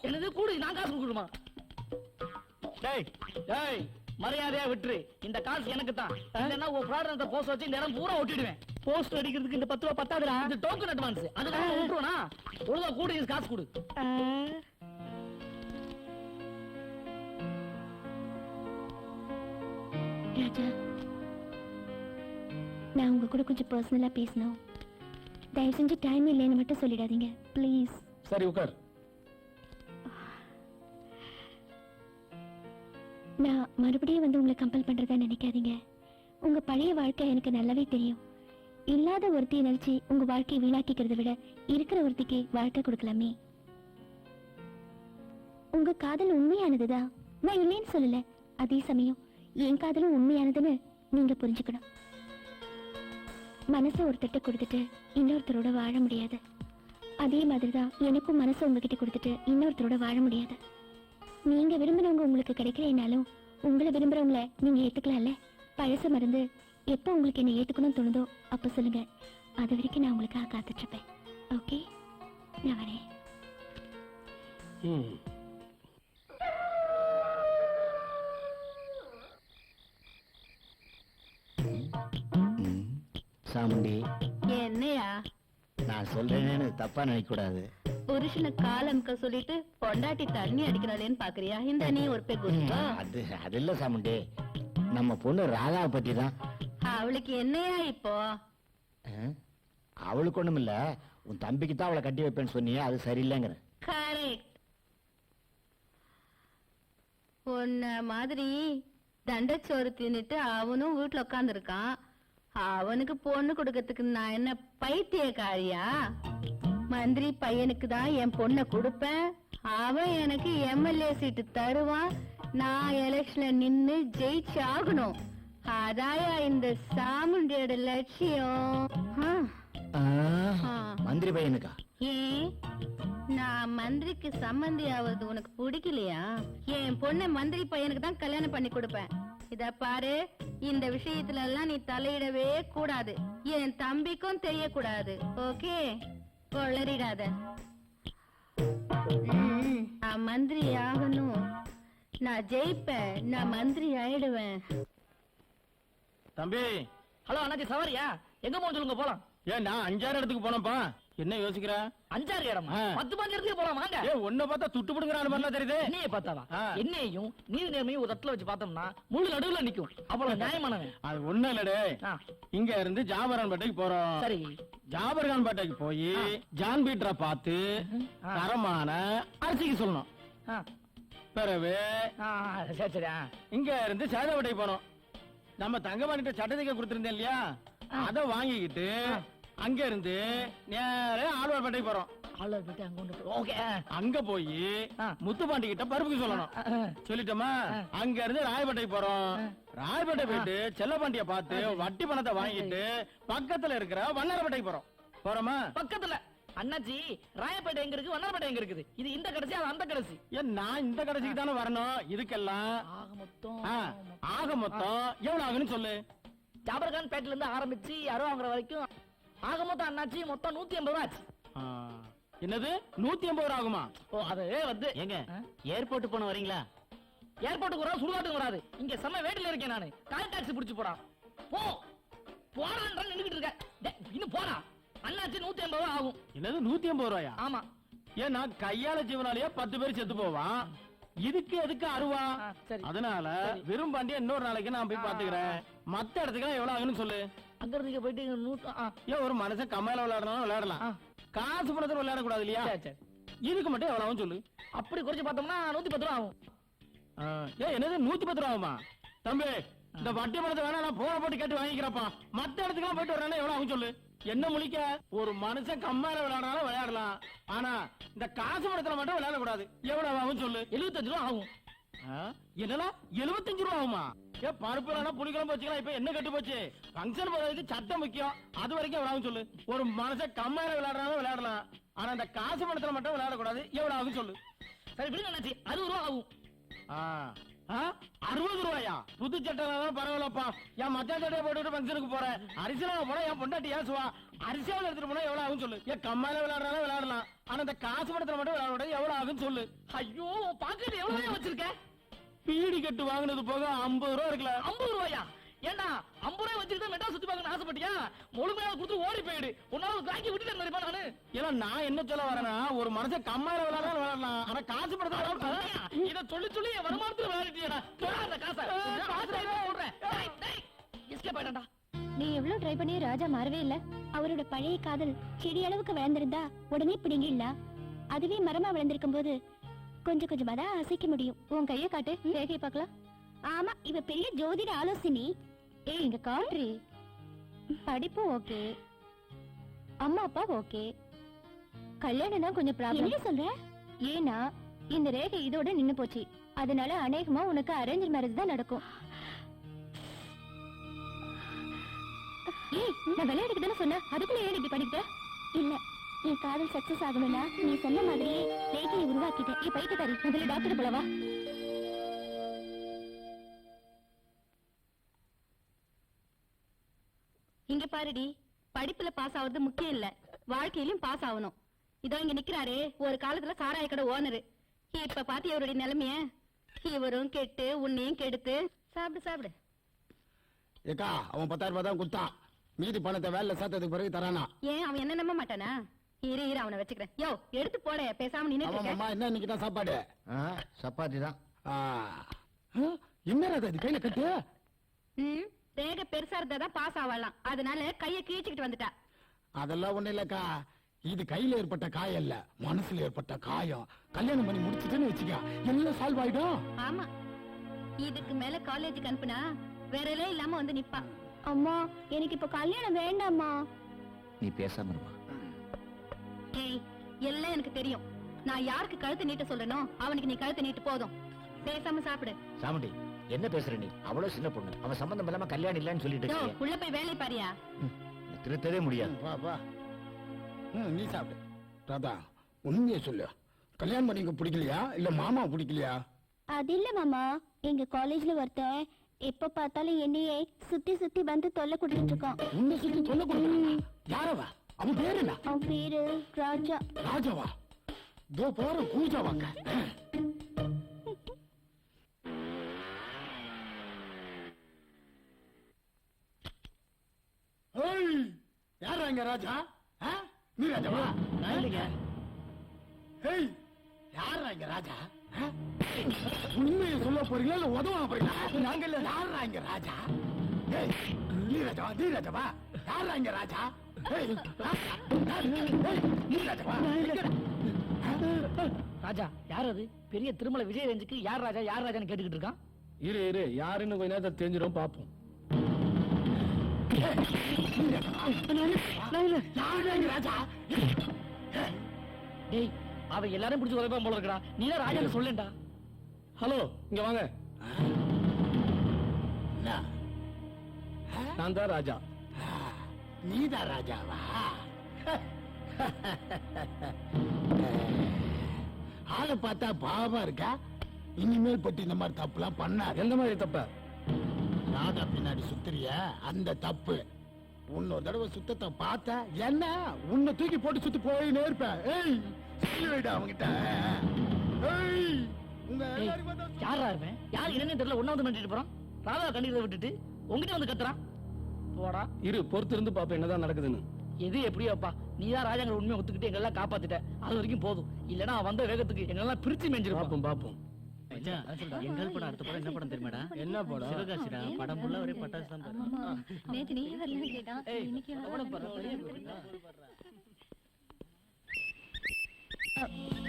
என்னது கூடு, நான் காசு கொடுக்கணுமா? டேய் டேய், மரியாதையா விட்டுரு. இந்த காசு எனக்கு தான். இல்லன்னா உன் ப்ராடக்ட்ட போஸ்ட் வச்சு இந்த இடம் பூரா ஒட்டிடுவேன். போஸ்ட் அடிக்கிறதுக்கு இந்த 10 ரூபாய் பத்தாதுடா. இது டோக்கன் அட்வான்ஸ். அதுக்கு விட்டுருவனா? ஒழுங்கா கூடு, காசு கொடு. ராஜா, நான் உங்க கூட கொஞ்சம் பர்சனலா பேசணும். தயவு செஞ்சு டைம் இல்லைன்னு மட்டும் சொல்லிடாதீங்க ப்ளீஸ். சரி உட்கார். நான் மறுபடியும் வந்து உங்களை கம்பல் பண்றதா நினைக்காதீங்க. உங்க பழைய வாழ்க்கை எனக்கு நல்லாவே தெரியும். இல்லாத ஒருத்தியை நினைச்சு உங்க வாழ்க்கையை வீணாக்கிக்கிறத விட இருக்கிற ஒருத்திக்கு வாழ்க்கை கொடுக்கலாமே. உங்க காதல் உண்மையானதுதான், நான் இல்லைன்னு சொல்லல. அதே சமயம் என் காதலும் உண்மையானதுன்னு நீங்க புரிஞ்சுக்கணும். மனசை ஒருத்தட்ட கொடுத்துட்டு இன்னொருத்தரோட வாழ முடியாது. அதே மாதிரிதான் எனக்கும் மனசை உங்ககிட்ட கொடுத்துட்டு இன்னொருத்தரோட வாழ முடியாது. நீங்க விரும்பினவங்க உங்களுக்கு கிடைக்கலனாலும் உங்களை விரும்புறவங்கள நீங்க ஏத்துக்கலாம்ல. பழச மறந்து எப்போ உங்களுக்கு என்ன ஏத்துக்கணும்னு தோணுதோ அப்ப சொல்லுங்க. அது வரைக்கும் நான் உங்களுக்காக காத்துட்டு இருப்பேன். ஓகே, நான் வரேன். சாமுண்டி, என்னையா நான் சொல்றேன்னு தப்பா நினைக்க கூடாது. புருஷனை காலம்க சொல்லிட்டு பொண்டாட்டி தண்ணி அடிக்கிறாளேன்னு பாக்குறியா? இந்த நீ ஒரு பெகுஸ்தா. அது இல்ல சாமுண்டி, நம்ம பொண்ணு ராதாவை பத்தி தான். அவளுக்கு என்னையா இப்போ? அவளுக்கு ஒண்ணும் இல்ல, உன் தம்பிக்கு தான் அவளை கட்டி வைப்பேன்னு சொன்னியே, அது சரியில்லைங்கிற. கரெக்ட். உன்ன மாதிரி தண்டச்சோறு தின்னுட்டு அவனும் வீட்டுல உட்கார்ந்து இருக்கான். அவனுக்கு பொண்ணு கொடுக்கறதுக்கு நான் என்ன பைத்தியக்காரியா? மந்திரி பையனுக்கு தான் என் பொண்ணை கொடுப்பேன். அவன் எனக்கு எம்எல்ஏ சீட்டு தருவான். நான் எலெக்ஷன்ல நின்னு ஜெயிச்சு ஆகணும். அதாயா இந்த சாமுண்டியோட லட்சியம். மந்திரி பையனுக்கா? ஏன் நான் மந்திரிக்கு சம்பந்தி ஆவது உனக்கு பிடிக்கலையா? என் பொண்ணை மந்திரி பையனுக்கு தான் கல்யாணம் பண்ணி கொடுப்பேன். இத பாரு, இந்த விஷயத்துல எல்லாம் நீ தலையிடவே கூடாது. என் தம்பிக்கும் தெரியக்கூடாது. ஓகே, கொளறிடாத. நான் மந்திரி ஆகணும். நான் ஜெயிப்பேன். நான் மந்திரி ஆயிடுவேன். தம்பி. ஹலோ அண்ணாச்சி, சவாரியா? எங்க போக சொல்லுங்க, போலாம். ஏன் நான் 5-6 இடத்துக்கு போனப்பா. என்ன யோசிக்கிற? 5-6 இடமா? 10-15 இடத்துக்கு போலாம் வாங்க. உன்னை பார்த்தா துட்டு பிடுங்குறான்னு மாதிரிலாம் தெரியுது. என்னைய பார்த்தாவா? என்னையும் நீர் நேர்மையும் ஒரு தட்டுல வச்சு பார்த்தோம்னா முழு நடுவுல நிக்கும். அவ்வளவு நியாயமானவன். அது ஒண்ணும் இல்லடே. இங்க இருந்து ஜாபரான்பேட்டைக்கு போறோம். சரி, ஜாபர்கான்பேட்டைக்கு போய் ஜான் பீட்டரை பார்த்து தரமான அரிசிக்கு சொல்லணும். பிறகு சரி சரி, இங்க இருந்து சேதப்பேட்டைக்கு போனோம். நம்ம தங்கமணிட்ட சட்டத்துக்கு கொடுத்திருந்தேன் இல்லையா, அத வாங்கிக்கிட்டு அங்க இருந்து நேரே ஆழ்வார்பேட்டைக்கு போறோம். அங்க போய் முத்துப்பாண்டி கிட்ட பருப்புக்கு சொல்லணும். சொல்லிட்டோமா? அங்க இருந்து ராயப்பேட்டைக்கு போறோம். ராயப்பேட்டை போயிட்டு செல்லப்பாண்டிய பார்த்து வட்டி பணத்தை வாங்கிட்டு பக்கத்துல இருக்கிற வண்ணாரப்பேட்டைக்கு போறோம். போறோமா? பக்கத்துல அண்ணாச்சி, ராயப்பேட்டை எங்க இருக்கு, வண்ணாரப்பேட்டை எங்க இருக்குது? இது இந்த கடைசி, அது அந்த கடைசி. ஏன் நான் இந்த கடைசிக்கு தானே வரணும். இதுக்கெல்லாம் ஆக மொத்தம் எவ்வளவு ஆகுன்னு சொல்லு. ஜாபர்கான் பேட்ல இருந்து ஆரம்பிச்சு அருவாங்கிற வரைக்கும் ஆக மொத்தம் அண்ணாச்சி மொத்தம் 150 ரூபாய் ஆச்சு. என்னது 150 ரூபா ஆகுமா? ஓ, அது வந்து எங்க ஏர்போர்ட் போன வரீங்களா? ஏர்போர்ட்டுக்கு வராது, சுடுகாட்டுக்கு வராது. இங்க செம்ம வேட்டில இருக்கேன் நானு. கால் டாக்ஸி பிடிச்சு போறான். போ போறான் நின்னுகிட்டு இருக்க. இன்னும் போறா. அண்ணாச்சி 150 ரூபாய் ஆகும். என்னது 150 ரூபாயா? ஆமா. ஏன்னா கையால ஜீவனாலேயே 10 பேர் செத்து போவான். இதுக்கு எதுக்கு அருவா? அதனால விரும்பாண்டிய இன்னொரு நாளைக்கு நான் போய் பாத்துக்கிறேன். மத்த இடத்துக்கு எவ்வளவு ஆகுன்னு சொல்லு. அங்க இருந்து போயிட்டு ஏன் ஒரு மனுஷன் கம்மையில விளையாடணும் விளையாடலாம், காசு பணத்துல விளையாட கூடாது இல்லையா? இதுக்கு மட்டும் எவ்வளவு சொல்லு. அப்படி குறைச்சு பார்த்தோம்னா 110 ரூபா ஆகும். ஏன் என்னது 110 ரூபா ஆகுமா? தம்பி இந்த வட்டி பணத்தை வேணா நான் போன போட்டு கேட்டு வாங்கிக்கிறப்பா. மத்த இடத்துக்குலாம் போயிட்டு வர்றேன்னா எவ்வளவு ஆகும் சொல்லு. என்ன முழிக்க? ஒரு மனுஷன் கம்மாயில விளையாடுறாலும் விளையாடலாம், ஆனா இந்த காசு பணத்துல மட்டும் விளையாடக்கூடாது. எவ்வளவு ஆகும் சொல்லு. 75 ரூபா ஆகும். என்னடா 75 ரூபா ஆகுமா? ஏ பருப்பு இல்லைன்னா புளிக்குழம்பு வச்சுக்கலாம். இப்ப என்ன கட்டு போச்சு? ஃபங்க்ஷன் போறதுக்கு சட்டம் முக்கியம். அது வரைக்கும் எவ்வளவு ஆகும் சொல்லு. ஒரு மனுஷன் கம்மாயில விளையாடுறாலும் விளையாடலாம், ஆனா இந்த காசு பணத்துல மட்டும் விளையாடக்கூடாது. எவ்வளவு ஆகும் சொல்லு. சரி விடுங்க அண்ணாச்சி, 60 ரூபா ஆகும். 60 ரூபாயா? புது சட்டம் பரவாயில்லப்பா. என் மச்சான் சட்டையை போட்டுட்டு ஃபங்க்ஷனுக்கு போறேன். அரிசியில போனா என் பொண்டாட்டி ஏசுவா. அரிசியாவில் எடுத்துட்டு போனா எவ்வளவு ஆகும் சொல்லு. ஏன் கம்மாயில விளையாடுறாலும் விளையாடலாம், ஆனா இந்த காசு பணத்துல மட்டும் விளையாட எவ்வளவு ஆகும் சொல்லு. ஐயோ பாக்கெட் எவ்வளவு வச்சிருக்க? பீடி கட்டு வாங்கினது போக 50 ரூபா இருக்குல்ல. 50 ரூபாயா? ஏண்டா 50 ரூபாய் வச்சுக்கிட்டு மெட்ரா சுத்தி பார்க்கணும்னு ஆசைப்பட்டியா? முழுமையாக கொடுத்து ஓடி போயிடு. உன்னால காக்கி விட்டுட்டு நினைப்பா நானு. ஏன்னா நான் என்ன சொல்ல வரேன்னா, ஒரு மனுஷன் கம்மாயில விளையாடலாம் விளையாடலாம், ஆனா காசு பணத்துல இத சொல்லி சொல்லி என் வருமானத்துல விளையாடிட்டியடா. அந்த காசை ஓடுறேன். எஸ்கேப் ஆயிட்டா. நீ எவ்வளவு ட்ரை பண்ணி ராஜா மாறவே இல்ல. அவரோட பழைய காதல் செடி அளவுக்கு வளர்ந்திருந்தா உடனே பிடிங்கிடலாம். அதுவே மரமா வளர்ந்திருக்கும் போது கொஞ்சம் கொஞ்சமா தான் அசைக்க முடியும். உன் கைய காட்டு, ரேகையை பார்க்கலாம். ஆமா, இவ பெரிய ஜோதிட ஆலோசனை. ஏய் இங்க காட்ரி. படிப்பு ஓகே, அம்மா அப்பா ஓகே, கல்யாணம் தான் கொஞ்சம் ப்ராப்ளம். என்ன சொல்ற? ஏன்னா இந்த ரேகை இதோட நின்னு போச்சு. அதனால அநேகமா உனக்கு அரேஞ்ச் மேரேஜ் தான் நடக்கும். ஏய் நான் விளையாடுக்கு தானே சொன்னேன், அதுக்குள்ள ஏன் இப்படி படிக்கிட்ட? இல்ல, என் காதல் சக்சஸ் ஆகணும்னா நீ சொன்ன மாதிரியே ரேகையை உருவாக்கிட்டேன். நீ பைத்தியக்காரி, முதல்ல டாக்டர் போலவா. இங்க பாருடி, படிப்புல பாஸ் ஆகுறது முக்கியம் இல்ல, வாழ்க்கையிலும் பாஸ் ஆகணும். இதோ இங்க நிக்கிறாரே, ஒரு காலத்துல சாராய கடை ஓனரு. இப்ப பாத்தி அவருடைய நிலைமைய. இவரும் கெட்டு உன்னையும் கெடுத்து. சாப்பிடு சாப்பிடு. ஏக்கா அவன் 10,000 ரூபாய் தான் கொடுத்தான். மீதி பணத்தை வேலை சேர்த்ததுக்கு பிறகு தரானா? ஏன் அவன் என்ன நம்ப மாட்டானா? இரு இரு அவனை வச்சுக்கிறேன். யோ எடுத்து போட, பேசாம நின்னுட்டு. என்ன இன்னைக்கு தான் சாப்பாடு? சப்பாத்தி தான். என்ன அது கையில கட்டு? ரேகை பெருசா இருந்தாதான் பாஸ் ஆகலாம், அதனால கைய கீழ்ச்சிக்கிட்டு வந்துட்டா. அதெல்லாம் ஒண்ணு இல்லக்கா, இது கையில ஏற்பட்ட காயம் இல்ல, மனசுல ஏற்பட்ட காயம். கல்யாணம் பண்ணி முடிச்சுட்டேன்னு வச்சுக்க, எல்லாம் சால்வ் ஆயிடும். ஆமா, இதுக்கு மேல காலேஜுக்கு அனுப்புனா வேறலே இல்லாம வந்து நிப்பா. அம்மா எனக்கு இப்ப கல்யாணம் வேண்டாம்மா. நீ பேசாம இருமா. ஏய் எல்லாம் எனக்கு தெரியும். நான் யாருக்கு கழுத்து நீட்ட சொல்றேனோ அவனுக்கு நீ கழுத்து நீட்டு போதும். பேசாம சாப்பிடு. சாமுண்டி என்ன பேசுற நீ? அவ்வளவு சின்ன பொண்ணு, அவன் சம்பந்தம் இல்லாம கல்யாணம் இல்லன்னு சொல்லிட்டு உள்ள போய் வேலை பாரியா. திருத்தவே முடியாது. வா வா, நீ சாப்பிடு. ராதா உண்மையை சொல்லு, கல்யாணம் பண்ணிக்க பிடிக்கலையா இல்ல மாமா பிடிக்கலையா? அது இல்ல மாமா, எங்க காலேஜ்ல ஒருத்தன் எப்ப பார்த்தாலும் என்னையே சுத்தி சுத்தி வந்து தொல்லை கொடுத்துட்டு இருக்கான். உன்னை சுத்தி சொல்ல கொடுக்கறானா? யாரவா? அவன் பேரு என்ன? அவன் பேரு ராஜா. ராஜாவா? தோ போற கூஜாவாங்க. யாரா இங்க ராஜா? நீ ராஜாவா? யாரா இங்க ராஜா? உண்மையை சொல்ல போறீங்களா இல்ல உதவ போறீங்களா? நாங்க இல்ல. யாரா இங்க ராஜா? நீ ராஜாவா? நீ ராஜாவா? யாரா இங்க ராஜா? நீ ராஜாவா? ராஜா யார் அது? பெரிய திருமலை விஜய் ரேஞ்சுக்கு யார் ராஜா யார் ராஜான்னு கேட்டுக்கிட்டு இருக்கான். இரு இரு, யாருன்னு கொஞ்ச நேரத்தை தெரிஞ்சிடும் பாப்போம். டேய் அவன் எல்லாரும் பிடிச்சு உதவிப்பா போல இருக்கடா. நீ தான் ராஜான்னு சொல்லேன்டா. ஹலோ இங்க வாங்க. நான் தான் ராஜா. நீதான் ராஜாவா? ஆளை பார்த்தா பாவமா இருக்கா? இனிமேல் பட்டி இந்த மாதிரி தப்புலாம் பண்ணா. எந்த மாதிரி தப்ப? ராதா பின்னாடி சுத்துறிய அந்த தப்பு. இன்னொரு தடவை சுத்தத்தை பார்த்த என்ன உன்னை தூக்கி போட்டு சுத்தி போயினே இருப்பேன். ஏய் சொல்லி வைடா அவங்கிட்ட. ஏய் உங்க எல்லாரும் யாரா இருப்பேன்? யார் என்னன்னு தெரியல, ஒன்னாவது பண்ணிட்டு போறான். ராதா கண்டிக்கிறத விட்டுட்டு உங்ககிட்ட வந்து கத்துறான். போடா. இரு பொறுத்து இருந்து பாப்ப என்னதான் நடக்குதுன்னு. எது எப்படியோப்பா, நீதான் ராஜாங்க உண்மையை ஒத்துக்கிட்டு எங்கெல்லாம் காப்பாத்திட்ட. அது வரைக்கும் போதும். இல்லன்னா வந்த வேகத்துக்கு எங்கெல்லாம் பிரிச்சு மேஞ்சிருப்போம். பாப்போம். எங்கள் படம் அடுத்த படம் என்ன படம் தெரியுமாடா? என்ன படம்? சிவகாசிடா. படம் ஃபுல்லா ஒரே பட்டாசு தான் பாரு. நேத்து நீ வரலன்னு கேட்டான். இன்னைக்கு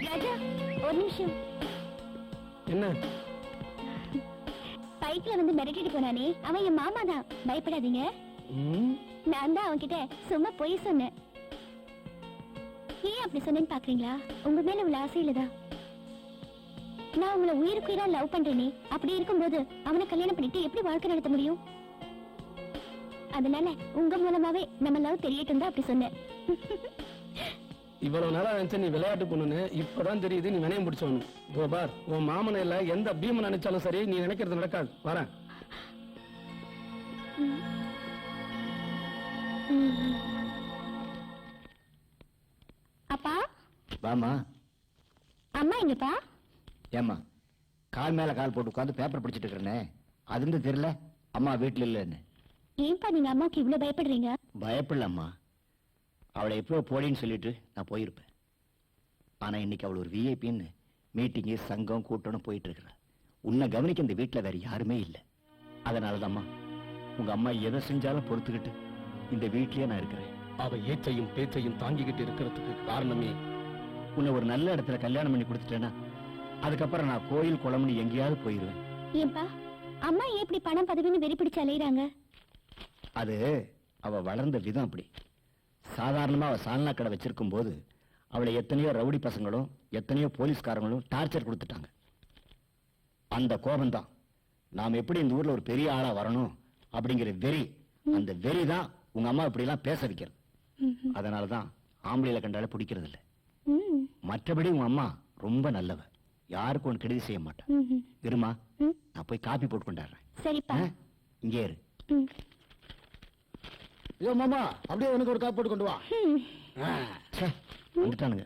ராஜா ஒரு நிமிஷம். என்ன? பைக்ல வந்து மிரட்டிட்டு போனானே அவன் என் மாமா தான். பயப்படாதீங்க. நான் தான் அவன்கிட்ட சும்மா பொய் சொன்னேன். ஏன் அப்படி சொன்னேன்னு பாக்குறீங்களா? உங்க மேல உள்ள ஆசையில தான். நான் உங்களை உயிருக்குயிரா லவ் பண்றேனே. அப்படி இருக்கும்போது அவனை கல்யாணம் பண்ணிட்டு எப்படி வாழ்க்கை நடத்த முடியும்? அதனால உங்க மூலமாவே நம்ம லவ் தெரியட்டும் தான் அப்படி சொன்னேன். இவ்வளவு நாளா நினைச்ச நீ விளையாட்டு பொண்ணுன்னு இப்பதான் தெரியுது நீ வினயம் பிடிச்சவனு. பார், உன் மாமனை இல்ல எந்த பீமன் நினைச்சாலும் சரி, நீ நினைக்கிறது நடக்காது. வரேன். அப்பா வாமா. அம்மா எங்கப்பா? ஏம்மா, கால் மேல கால் போட்டு உட்காந்து பேப்பர் படிச்சுட்டு இருக்கிறனே, அது இருந்து தெரியல அம்மா வீட்டுல இல்லைன்னு. ஏன்பா நீங்க அம்மாவுக்கு இவ்வளவு பயப்படுறீங்க? பயப்படலம்மா. அவளை எப்போ போடின்னு சொல்லிட்டு நான் போயிருப்பேன். ஆனா இன்னைக்கு அவள் ஒரு விஐபின்னு மீட்டிங்கு சங்கம் கூட்டணும் போயிட்டு இருக்கிறா. உன்னை கவனிக்க இந்த வீட்டுல வேற யாருமே இல்லை. அதனாலதாம்மா உங்க அம்மா எதை செஞ்சாலும் பொறுத்துக்கிட்டு இந்த வீட்லயே நான் இருக்கிறேன். அவ ஏச்சையும் பேச்சையும் தாங்கிக்கிட்டு இருக்கிறதுக்கு காரணமே, உன்னை ஒரு நல்ல இடத்துல கல்யாணம் பண்ணி கொடுத்துட்டேன்னா அதுக்கப்புறம் நான் கோயில் குளம்னு எங்கேயாவது போயிருவேன். ஏன்பா அம்மா ஏன் இப்படி பணம் பதவின்னு வெறி பிடிச்சு அலையிறாங்க? அது அவ வளர்ந்த விதம் அப்படி. சாதாரணமா அவ சால்னா கடை வச்சிருக்கும் போது அவளை எத்தனையோ ரவுடி பசங்களும் எத்தனையோ போலீஸ்காரங்களும் டார்ச்சர் கொடுத்துட்டாங்க. அந்த கோபம் தான் நாம் எப்படி இந்த ஊர்ல ஒரு பெரிய ஆளா வரணும் அப்படிங்கிற வெறி. அந்த வெறி தான் உங்க அம்மா இப்படி எல்லாம் பேச வைக்கிறது. அதனாலதான் ஆம்பளையில கண்டால பிடிக்கிறது இல்ல. மற்றபடி உங்க அம்மா ரொம்ப நல்லவ, யாருக்கும் ஒன்று கெடுதி செய்ய மாட்டேன். இருமா, நான் போய் காப்பி போட்டு கொண்டாடுறேன். சரிப்பா. இங்கே இரு. ஐயோ மாமா, அப்படியே எனக்கு ஒரு காப்பி போட்டு கொண்டு வா. வந்துட்டானுங்க.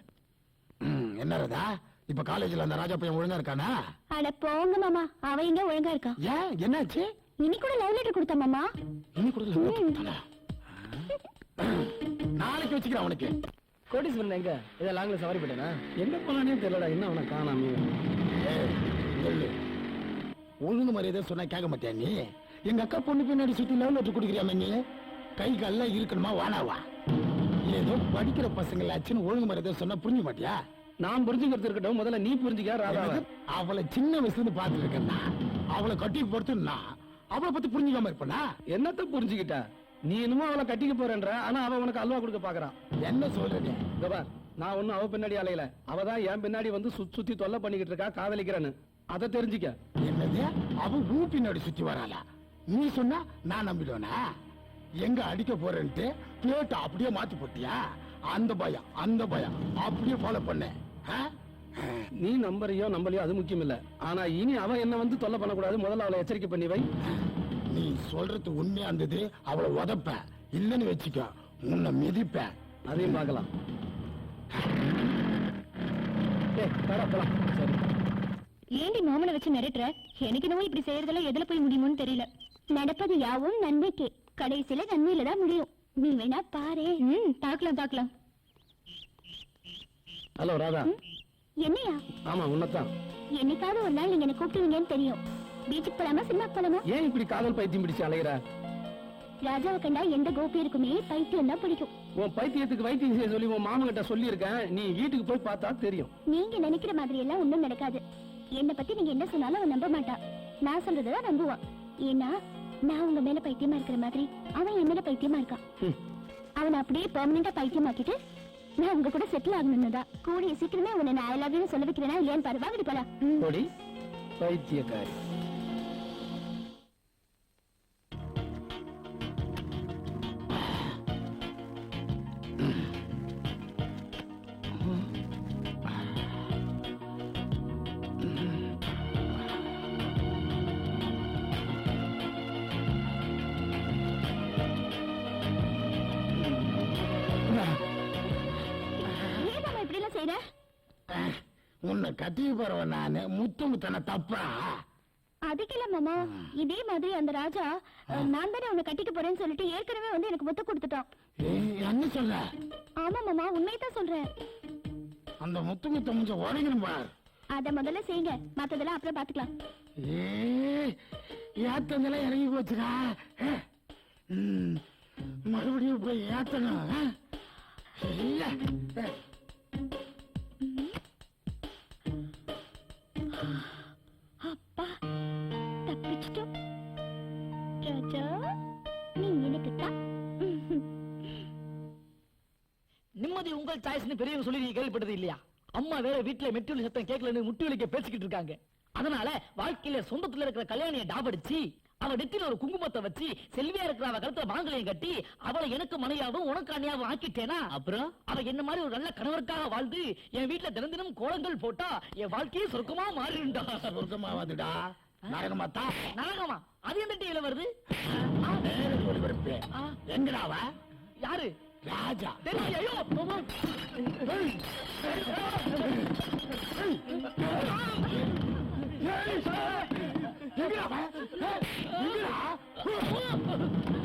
என்ன ராதா, இப்ப காலேஜ்ல அந்த ராஜா பையன் ஒழுங்கா இருக்கானா? அட போங்க மாமா, அவன் எங்க ஒழுங்கா இருக்கான். ஏன், என்னாச்சு? இனி கூட லவ் லெட்டர் கொடுத்தா மாமா. இனி கூட லவ் லெட்டர் கொடுத்தானா? நாளைக்கு வச்சுக்கிறேன் அவனுக்கு. கோடீஸ்வரன் எங்க? இதை லாங்கில சவாரி போயிட்டேனா? எங்க போனானே தெரியலடா. என்ன அவனை காணாமே. ஒழுங்கு மரியாதை சொன்னா கேட்க மாட்டியா நீ? எங்க அக்கா பொண்ணு பின்னாடி சுத்தி லவ் லெட்டர் கொடுக்குறியா? நீ கை கால இருக்கணுமா வானாவா? ஏதோ படிக்கிற பசங்களாச்சுன்னு ஒழுங்கு மரியாதை சொன்னா புரிஞ்ச மாட்டியா? நான் புரிஞ்சுக்கிறது இருக்கட்டும், முதல்ல நீ புரிஞ்சுக்க. ராதா அவளை சின்ன வயசுல இருந்து பாத்துட்டு இருக்கேன்னா, அவளை கட்டி பொறுத்துனா அவளை பத்தி புரிஞ்சுக்காம இருப்பா? என்னத்த புரிஞ்சுக்கிட்ட? நீ என்னமோ அவளை கட்டிக்க போறேன்ற, ஆனா அவ உனக்கு அல்வா கொடுக்க பாக்குறான். என்ன சொல்றீங்க? நான் ஒண்ணும் அவ பின்னாடி அலையில, அவதான் என் பின்னாடி வந்து சுத்தி தொல்லை பண்ணிக்கிட்டு இருக்கா, காதலிக்கிறான்னு. அதை தெரிஞ்சுக்க. என்னது? அவ ஊ பின்னாடி சுத்தி வராளா? நீ சொன்னா நான் நம்பிடுவேனா? எங்க அடிக்க போறேன்ட்டு பிளேட் அப்படியே மாத்தி போட்டியா? அந்த பயம் அப்படியே ஃபாலோ பண்ண. நீ நம்பறியோ நம்பலையோ அது முக்கியம் இல்ல. ஆனா இனி அவ என்ன வந்து தொல்லை பண்ணக்கூடாது. முதல்ல அவளை எச்சரிக்கை பண்ணி வை. நீ சொல்றது உண்மையா இருந்தது, அவளை உதப்ப. இல்லன்னு வச்சுக்க, உன்னை மிதிப்ப. அதையும் பார்க்கலாம். ஏண்டி மாமனை வச்சு மிரட்டுற? எனக்கு என்னவோ இப்படி செய்யறதெல்லாம் எதுல போய் முடியுமோன்னு தெரியல. நடப்பது யாவும் நன்மைக்கே, கடைசியில நன்மையில தான் முடியும். நீ வேணா பாரு. பாக்கலாம். ஹலோ ராதா. என்னையா? ஆமா, உன்னதான். என்னைக்காவது ஒரு நாள் நீங்க என்ன கூப்பிடுவீங்கன்னு தெரியும். பீச்சுக்கு போலாமா, சினிமாக்கு போலாமா? ஏன் இப்படி காதல் பைத்தியம் பிடிச்சு அலையிற? ராஜாவை கண்டா எந்த கோபி இருக்குமே பைத்தியம் தான் பிடிக்கும். உன் பைத்தியத்துக்கு வைத்தியம் செய்ய சொல்லி உன் மாமன் கிட்ட சொல்லி இருக்கேன். நீ வீட்டுக்கு போய் பார்த்தா தெரியும். நீங்க நினைக்கிற மாதிரி எல்லாம் ஒண்ணும் நடக்காது. என்ன பத்தி நீங்க என்ன சொன்னாலும் அவன் நம்ப மாட்டான். நான் சொல்றதுதான் நம்புவான். ஏன்னா நான் உங்க மேல பைத்தியமா இருக்கிற மாதிரி அவன் என் மேல பைத்தியமா இருக்கான். அவனை அப்படியே பெர்மனண்டா பைத்தியமாக்கிட்டு நான் உங்க கூட செட்டில் ஆகணும்னுதான். கூடிய சீக்கிரமே உன்னை நான் ஐ லவ் யூ சொல்ல வைக்கிறேன்னா இல்லையான்னு பாரு. வாங்கடி போலாம். பைத்தியக்காரி. உன்னை கட்டி போறவன் நானு முத்தமுத்தன தப்பா? அதுக்கில்ல மாமா, இதே மாதிரி அந்த ராஜா நான் தானே உன்னை கட்டிக்க போறேன்னு சொல்லிட்டு ஏற்கனவே வந்து எனக்கு முத்த கொடுத்துட்டான். என்ன சொல்ற? ஆமா மாமா, உண்மைதான் சொல்றேன். அந்த முத்தமுத்த முடிஞ்ச உடைக்கணும் பார். அத முதல்ல செய்யுங்க, மத்ததெல்லாம் அப்புறம் பாத்துக்கலாம். ஏத்தந்தெல்லாம் இறங்கி போச்சுடா. மறுபடியும் போய் ஏத்தணும். அப்பா, தப்பிச்சிட்டோம். சாய்ஸ்னு பெரியவங்க சொல்லி நீங்க கேள்விப்பட்டது இல்லையா? அம்மா வேற வீட்டுல மெட்டி சத்தம் கேட்கலன்னு முட்டி வலிக்க பேசிக்கிட்டு இருக்காங்க. அதனால வாழ்க்கையில சொந்தத்துல இருக்கிற கல்யாணியை டாபடிச்சு அவ நெத்தில ஒரு குங்குமத்தை வச்சு செல்வியா இருக்கிற அவ கழுத்துல மாங்கலையும் கட்டி அவளை எனக்கு மனையாவும் உனக்கு அண்ணியாவும் ஆக்கிட்டேனா, அப்புறம் அவ என்ன மாதிரி ஒரு நல்ல கணவருக்காக வாழ்ந்து என் வீட்டுல தினம் தினம் கோலங்கள் போட்டா என் வாழ்க்கையே சொர்க்கமா மாறிடும்டா. சொர்க்கமாவாதுடா, நரகமாத்தா. நரகமா? அது எந்த டிவில வருது? எங்கடாவ? யாரு? ராஜா. தெரியும். ஐயோ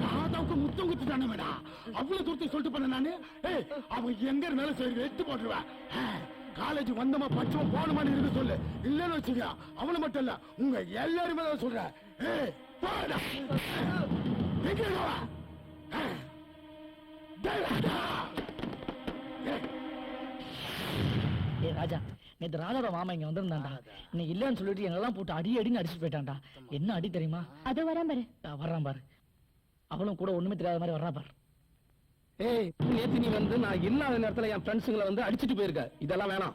ராதாவுக்கு முத்தம் குத்துட்டானே மேடா, அவ்வளவு தூரத்தை சொல்லிட்டு பண்ண நானு. அவன் எங்க இருந்தாலும் சரி வெட்டு போட்டுருவேன். காலேஜ் வந்தமா பச்சம் போனமான்னு இருக்கு சொல்லு, இல்லன்னு வச்சுக்க அவனை மட்டும் இல்ல உங்க எல்லாருமே தான் சொல்றேன். ஏ ராஜா, நேத்து ராதாவோட மாமா இங்க வந்திருந்தாண்டா. இன்னைக்கு இல்லன்னு சொல்லிட்டு எங்கெல்லாம் போட்டு அடி அடின்னு அடிச்சுட்டு போயிட்டான்டா. என்ன அடி தெரியுமா? அதோ வரான் பாரு. வர்றான் பாரு. அவளும் கூட ஒண்ணுமே தெரியாத மாதிரி வர்றா பாரு. ஏய், நேத்து நீ வந்து நான் இல்லாத நேரத்துல என் ஃப்ரெண்ட்ஸுங்களை வந்து அடிச்சிட்டு போயிருக்க. இதெல்லாம் வேணாம்.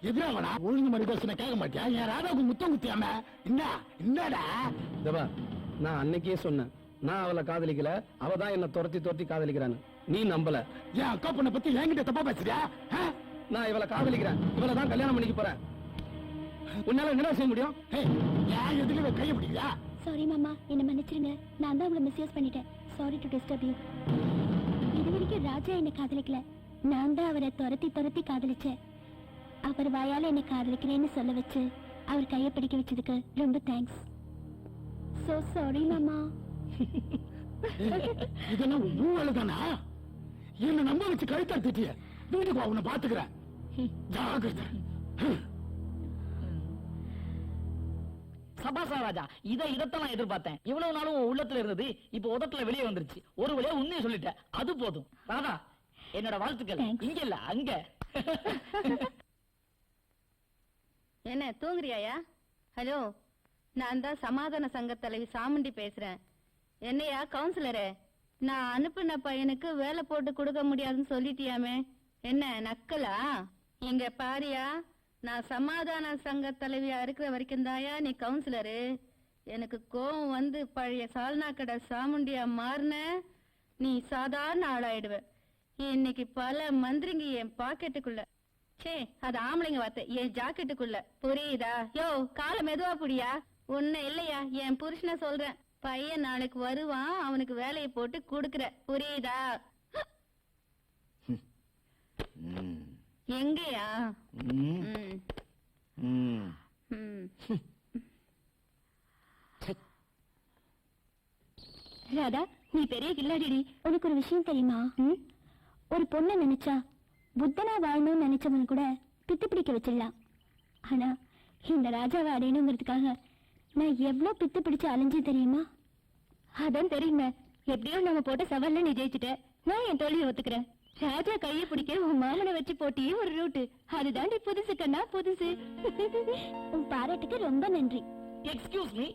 எதிராவடா ஒழுங்கு மாதிரி பேசுன கேட்க மாட்டியா? என் ராதாவுக்கு முத்தம் குத்தியாம என்னடா? தேவா, நான் அன்னைக்கே சொன்னேன், நான் அவளை காதலிக்கல, அவ தான் என்ன துரத்தி துரத்தி காதலிக்கிறான்னு. நீ நம்பல. என் அக்கா பொண்ணை பத்தி என்கிட்ட தப்பா பேசுறியா? நான் இவளை காதலிக்கிறேன், இவளை தான் கல்யாணம் பண்ணிக்க போறேன். உன்னால என்ன செய்ய முடியும்? ஏன் எதுல கைய பிடிக்கலையா? சாரி மாமா, என்ன மன்னிச்சிருங்க. நான் தான் உங்களை மிஸ்யூஸ் பண்ணிட்டேன். Sorry to disturb you. இது வரைக்கும் ராஜா என்னை காதலிக்கல, நான் தான் அவரை துரத்தி துரத்தி காதலிச்சேன். அவர் வாயால என்னை காதலிக்கிறேன்னு சொல்ல வச்சு அவர் கையை பிடிக்க வச்சதுக்கு ரொம்ப தேங்க்ஸ். சோ சாரி மாமா. இதெல்லாம் ஊழல்தானா? என்ன நம்ப வச்சு கழுத்தா திட்டிய. வீட்டுக்கு அவனை பாத்துக்கிறேன். ஜாகிரதை. சபாசா ராஜா, இதத்தான் நான் எதிர்பார்த்தேன். இவ்வளவு நாளும் உன் உள்ளத்துல இருந்தது இப்ப உதட்டுல வெளியே வந்துருச்சு. ஒரு வழியா உண்மையை சொல்லிட்டேன், அது போதும். ராதா, என்னோட வாழ்த்துக்கள். இங்க இல்ல, அங்க. என்ன தூங்குறியாயா? ஹலோ, நான் தான் சமாதான சங்க தலைவி சாமுண்டி பேசுறேன். என்னையா கவுன்சிலரே, நான் அனுப்பின பையனுக்கு வேலை போட்டு கொடுக்க முடியாதுன்னு சொல்லிட்டியாமே, என்ன நக்கலா? இங்க பாரியா, நான் சமாதான சங்க தலைவியா இருக்கிற வரைக்கும் தாயா நீ கவுன்சிலரு. எனக்கு கோவம் வந்து பழைய சால்னா கடை சாமுண்டியா மாறின நீ சாதாரண ஆளாயிடுவ. இன்னைக்கு பல மந்திரிங்க என் பாக்கெட்டுக்குள்ள, சே அது ஆம்பளைங்க வார்த்தை, என் ஜாக்கெட்டுக்குள்ள, புரியுதா? யோ கால மெதுவா புடியா. ஒண்ணு இல்லையா, என் புருஷனை சொல்றேன். பையன் நாளைக்கு வருவான், அவனுக்கு வேலையை போட்டு குடுக்கற, புரியுதா? எங்கயா? ராதா, நீ பெரிய கில்லாடிடி. உனக்கு ஒரு விஷயம் தெரியுமா? ஒரு பொண்ணை நினைச்சா புத்தனா வாழணும்னு நினைச்சவன் கூட பித்து பிடிக்க வச்சிடலாம். ஆனா இந்த ராஜாவை அடையணுங்கிறதுக்காக நான் எவ்வளவு பித்து பிடிச்சு அலைஞ்சு தெரியுமா? அதான் தெரியுங்க. எப்படியோ நம்ம போட்ட சவால்ல நீ ஜெயிச்சுட்ட. நான் என் தோல்வியை ஒத்துக்கிறேன். ராஜா கையை பிடிக்க உன் மாமனை வச்சு போட்டியே ஒரு ரூட்டு. அதுதாண்டி புதுசு கண்ணா, புதுசு. உன் பாராட்டுக்கு ரொம்ப நன்றி. எக்ஸ்கியூஸ் மீ,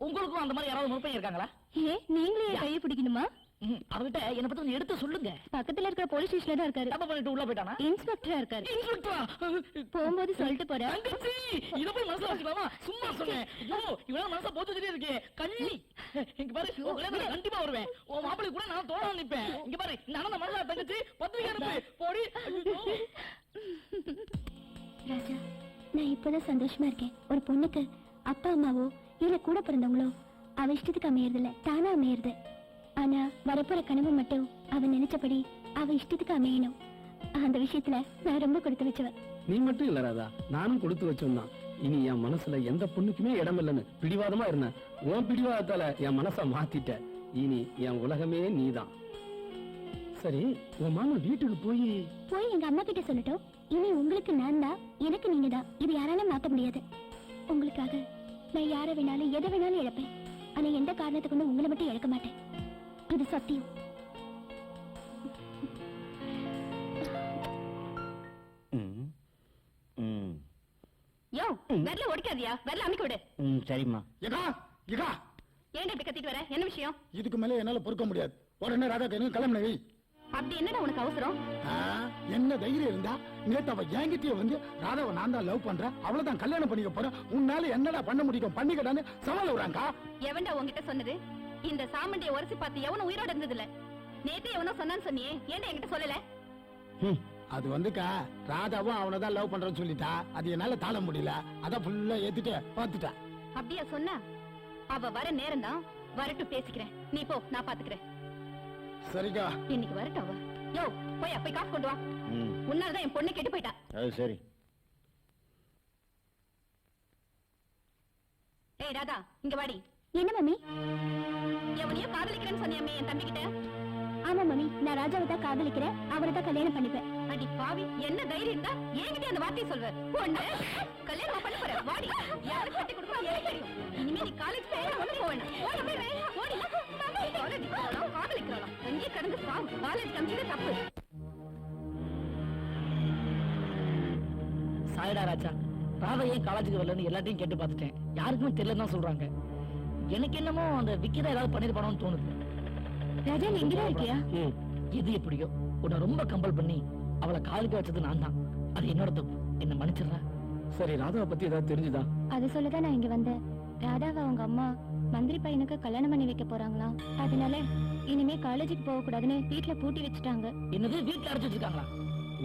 உங்களுக்கும் அந்த மாதிரி யாராவது முற்பையும் இருக்காங்களா? நீங்களே கையை பிடிக்கணுமா? அவர்கிட்ட என்ன பத்தி எடுத்து சொல்லுங்க. பக்கத்துல இருக்கிற போலீஸ் ஸ்டேஷன்ல தான் இருக்காரு. தப்பு பண்ணிட்டு உள்ள போயிட்டானா? இன்ஸ்பெக்டரா இருக்காரு. இன்ஸ்பெக்டரா? போகும்போது சொல்லிட்டு போறேன். தங்கச்சி, இத போய் மனசுல வச்சுக்கலாமா? சும்மா சொன்னேன். ஐயோ, இவன் மனச போட்டுட்டே இருக்கே. கள்ளி, இங்க பாரு, நான் கண்டிப்பா வருவேன். உன் மாப்பிள்ளை கூட நான் தோட நிப்பேன். இங்க பாரு, நான் அந்த மனசுல தங்கச்சி பத்திரிக்கை அனுப்பு. போடி. ராஜா, நான் இப்பதான் சந்தோஷமா இருக்கேன். ஒரு பொண்ணுக்கு அப்பா அம்மாவோ இல்ல கூட பிறந்தவங்களோ அவ இஷ்டத்துக்கு அமையறதில்ல, தானா அமையறது. ஆனா வரப்போற கனவு மட்டும் அவன் நினைச்சபடி அவ இஷ்டத்துக்கு அமையணும். அந்த விஷயத்துல நான் ரொம்ப கொடுத்து வச்சவன். நீ மட்டும் இல்ல ராதா, நானும் கொடுத்து வச்சோம்தான். இனி என் மனசுல எந்த பொண்ணுக்குமே இடம் இல்லைன்னு பிடிவாதமா இருந்தேன். உன் பிடிவாதத்தால என் மனச மாத்திட்ட. இனி என் உலகமே நீதான். சரி, உன் மாமா வீட்டுக்கு போய் எங்க அம்மா கிட்ட சொல்லட்டும். இனி உங்களுக்கு நான் தான், எனக்கு நீங்க தான். இது யாராலும் மாத்த முடியாது. உங்களுக்காக நான் யாரை வேணாலும் எதை வேணாலும் இழப்பேன். ஆனா எந்த காரணத்தை கொண்டு உங்களை மட்டும் இழக்க மாட்டேன். இது சத்தியம். யோ வெள்ள ஒடிக்காதியா, வெள்ள அமைக்க விடு. சரிம்மா. ஏகா ஏன்டா இப்படி கத்திட்டு வர? என்ன விஷயம்? இதுக்கு மேல என்னால பொறுக்க முடியாது. உடனே ராதா கிளம்பின வை. அப்படி என்னடா உனக்கு அவசரம்? என்ன தைரியம் இருந்தா நேத்து அவ என்கிட்டயே வந்து ராதாவை நான் தான் லவ் பண்றேன், அவ்வளவுதான் கல்யாணம் பண்ணிக்க போறேன், உன்னால என்னடா பண்ண முடியும் பண்ணிக்கடான்னு சவால் விடுறாங்க. எவன்டா உன்கிட்ட சொன்னது? இந்த சாமண்டியை உரசி பார்த்து எவனும் உயிரோட இருந்தது இல்ல. நேத்து எவனோ சொன்னான்னு சொன்னியே, ஏன்டா என்கிட்ட சொல்லல? அது வந்துக்கா ராதாவும் அவனதான் லவ் பண்றேன்னு சொல்லிட்டா, அது என்னால தாழ முடியல, அதான் ஃபுல்லா ஏத்திட்டு பார்த்துட்டா. அப்படியா சொன்ன? அவ வர நேரம் தான், வரட்டும் பேசிக்கிறேன். நீ போ, நான் பாத்துக்கிறேன். சரிக்கா. இன்னைக்கு வரட்டும் அவ. யோ போய் காசு கொண்டு வா. உன்னாலதான் என் பொண்ணு கெட்டு போயிட்டா. அது சரி. ஏய் ராதா, இங்க வாடி. என்ன மம்மி? எவனையோ காதலிக்கிறேன்னு சொன்னியாமே என் தம்பி கிட்ட. ஆமா மம்மி, நான் ராஜாவை தான் காதலிக்கிறேன், அவரை தான் கல்யாணம் பண்ணிப்பேன். அடி பாவி, என்ன தைரியம் இருந்தா என்கிட்ட அந்த வார்த்தையை சொல்வ? பொண்ணு கல்யாணம் பண்ண போற, வாடி. யாருக்கு கட்டி கொடுப்பா எனக்கு தெரியும். இனிமே நீ காலேஜ் போய் வந்து போவேன். ஓடி போய் ஓடி. காலேஜ் போறோம், காதலிக்கிறோம். எங்கே கடந்து சாம். காலேஜ் கம்மியே தப்பு. சாயடா ராஜா, ராதா ஏன் காலேஜுக்கு வரலன்னு எல்லாத்தையும் கேட்டு பார்த்துட்டேன். யாருக்குமே தெரியலன்னு தான் சொல்றாங்க. எனக்கு என்னமோ அந்த விக்கிதான் ஏதாவது பண்ணிருப்பானோன்னு தோணுது. ராஜா, நீ இங்கதான் இருக்கியா? எது எப்படியோ உன்னை ரொம்ப கம்பல் பண்ணி அவளை காலுக்கு வச்சது நான் தான். அது என்னோட தப்பு, என்ன மன்னிச்சிடுறா. சரி, ராதாவை பத்தி ஏதாவது தெரிஞ்சுதா? அது சொல்லதான் நான் இங்க வந்தேன். ராதாவை அவங்க அம்மா மந்திரி பையனுக்கு கல்யாணம் பண்ணி வைக்க போறாங்களா, அதனால இனிமே காலேஜுக்கு போக கூடாதுன்னு வீட்டுல பூட்டி வச்சுட்டாங்க. என்னது, வீட்டுல அடைச்சு வச்சிருக்காங்களா?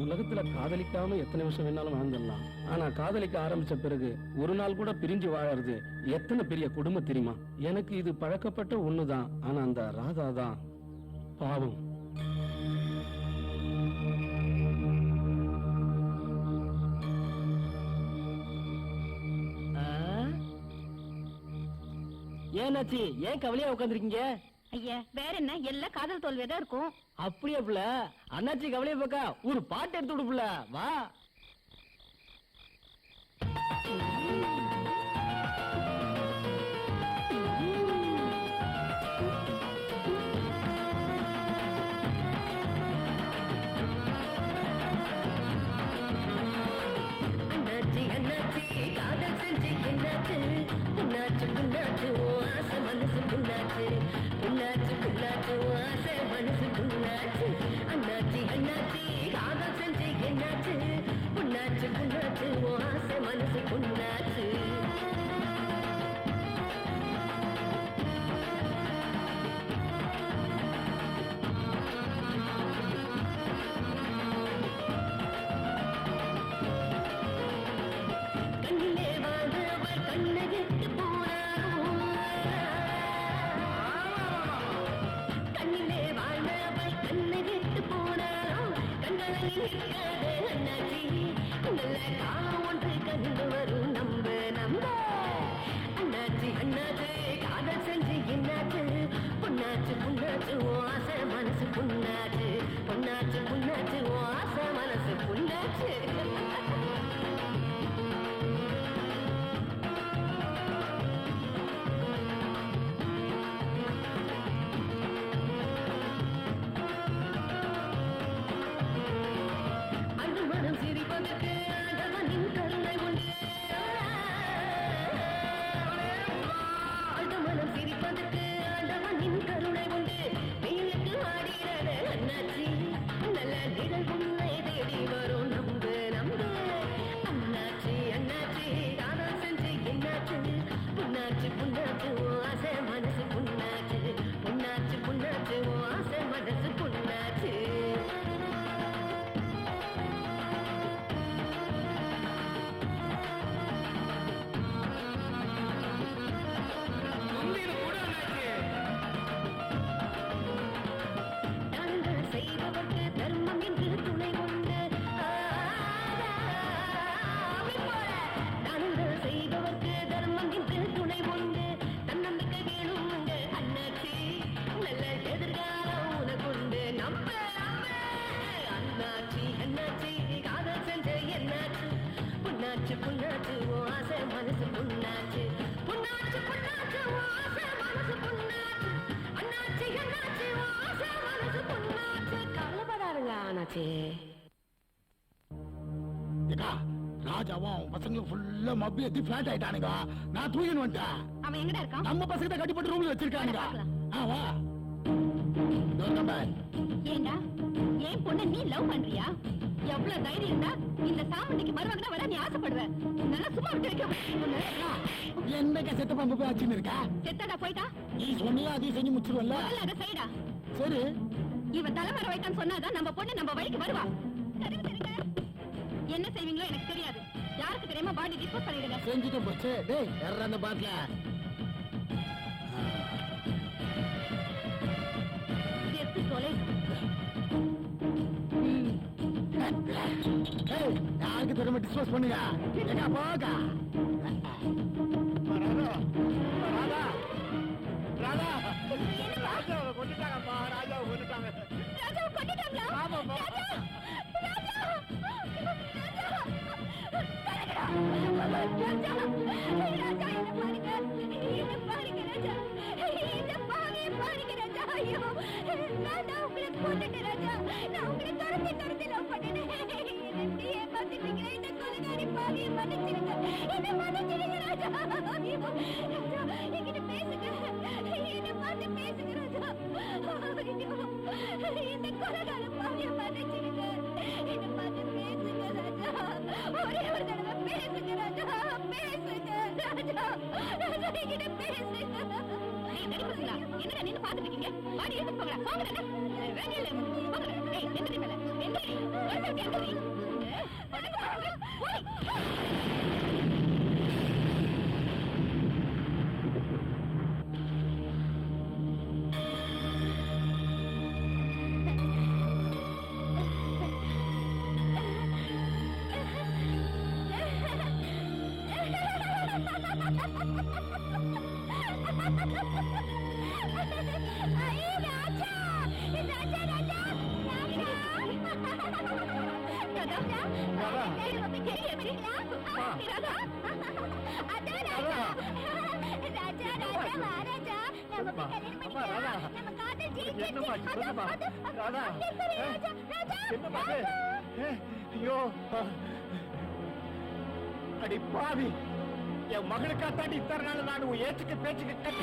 உலகத்துல காதலிக்காம எத்தனை வருஷம் வேணாலும் வாழ்ந்துடலாம், ஆனா காதலிக்க ஆரம்பிச்ச பிறகு ஒரு நாள் கூட பிரிஞ்சு வாழறது எத்தனை பெரிய கொடுமை தெரியுமா? எனக்கு இது பழக்கப்பட்ட ஒண்ணுதான், ஆனா அந்த ராதா தான் பாவம். ஏன்னாச்சு, ஏன் கவலையா உட்காந்துருக்கீங்க? ஐயா வேற என்ன, எல்லாம் காதல் தோல்வியா இருக்கும். அப்படியே புள்ள, அண்ணாச்சி கவலையை பார்க்க ஒரு பாட்டு எடுத்து விடு புள்ள, வா. அண்ணாச்சி அண்ணாச்சி காதல் செஞ்சு என்னாச்சு? புண்ணாச்சு புண்ணாச்சு ஆசை மனசு புண்ணாச்சு. புண்ணாச்சு புண்ணாச்சு ஆசை மனசு புண்ணாச்சு. அண்ணாச்சி அண்ணாச்சி காதல் செஞ்சு என்னாச்சு? புண்ணாச்சு புண்ணாச்சு ஆசை மனசு புண்ணாச்சு. கண்ணிலே வாழ்ந்தவள் கண்ணகிட்டு போனாரோ. கண்ணிலே வாழ்ந்தவள் கண்ணகிட்டு போனாரோ. கண்களில் நிற்காத அண்ணாச்சி, நல்ல காலம் ஒன்று கண்டு வரும் நம்ப நம்ப. அண்ணாச்சி அண்ணாச்சி காதல் செஞ்சு என்னாச்சு? பொண்ணாச்சு பொண்ணாச்சு ஆசை மனசு பொண்ணாச்சு. பொண்ணாச்சு பொண்ணாச்சு ஆசை மனசு பொண்ணாச்சு. அன்று மனம் சிரிப்பதற்கு ஆண்டவனின் கருணை உண்டு. அன்று மனம் சிரிப்பதற்கு ஆண்டவனின் கருணை உண்டு. வெயிலுக்கு ஆடுகிறது அண்ணாச்சி, நல்ல நிழல் உன்னை தேடி வரும் நம்ப நம்ப. அண்ணாச்சி அண்ணாச்சி காதல் செஞ்சு என்னாச்சு? புண்ணாச்சு புண்ணாச்சு ஆசை மனசு புண்ணாச்சு. புண்ணாச்சு புண்ணாச்சு ஆசை மனசு புண்ணாச்சு. தானங்கள் செய்பவர்க்கு தர்மம் என்று துணை கொண்டு. தானங்கள் செய்பவர்க்கு தர்மம் என்று துணை கொண்டு. தன்னம்பிக்கை வேணும் உங்க அண்ணாச்சி, நல்ல எதிர்காலம் உனக்குண்டு நம்ப நம்ப. அண்ணாச்சி அண்ணாச்சி காதல் செஞ்ச என்னாச்சு? புண்ணாச்சு புண்ணாச்சு ஆசை மனசு புண்ணாச்சு. புண்ணாச்சு புண்ணாச்சு ஆசை மனசு புண்ணாச்சு. அண்ணாச்சி அண்ணாச்சி ஆசை மனசு புண்ணாச்சு. கவலைப்படாருங்க அண்ணாச்சி. ராஜாவும் அவன் பசங்க ஃபுல்லா மப்பி ஏத்தி பிளாட் ஆயிட்டானுங்க. நான் தூக்கின்னு வந்துட்டேன். அவன் எங்கடா இருக்கான்? நம்ம பசங்க கட்டிப்பட்டு ரூம்ல வச்சிருக்கானுங்க. பார்க்கலாம். வா ஏண்டா ஏன் பொண்ணு நீ லவ் பண்றியா? எவ்வளவு தைரியம் இருந்தா இந்த சாமுண்டிக்கு மருமகனா வர நீ ஆசைப்படுவ? நல்லா சும்மா விட்டு வைக்க என்னக்கா செத்த பாம்பு போய் ஆச்சுன்னு இருக்கா? செத்தடா போயிட்டா நீ சொன்னியா அதையும் செஞ்சு முடிச்சிருவல்ல? முதல்ல அதை செய்டா. சரி இவன் தலைமறை வைக்கான்னு சொன்னாதான் நம்ம பொண்ணு நம்ம வழிக்கு வருவா. சரிங்க, சரிங்க. என்ன செய்வீங்களோ எனக்கு தெரியாது. யாருக்கு தெரியாம பாடி டிஸ்போஸ் பண்ணிடுங்க. செஞ்சுட்டு போச்சு. டேய் யாரா அந்த பாட்டில? எடுத்து தொலை. யாருக்கு தெரியாம டிஸ்போஸ் பண்ணுங்க. எங்க போக ராஜாவை கொண்டுட்டாங்களா? ஒரே ஒரு தடவை பேசுங்க ராஜா, பேசுங்க ராஜா, ராஜா என்கிட்ட பேசுங்க. என்னடா நின்னு பாத்துட்டு இருக்கீங்க? வாடி எடுத்து போங்கடா, போங்கடா. வேற இல்ல போங்கடா. ஏய் எந்திரி மேல, எந்திரி. எந்திரி. போய். அடி பாவி, என் மகளுக்கா தாண்டி இத்தனை நாள் நான் உன் ஏச்சுக்கு பேச்சுக்கு கட்ட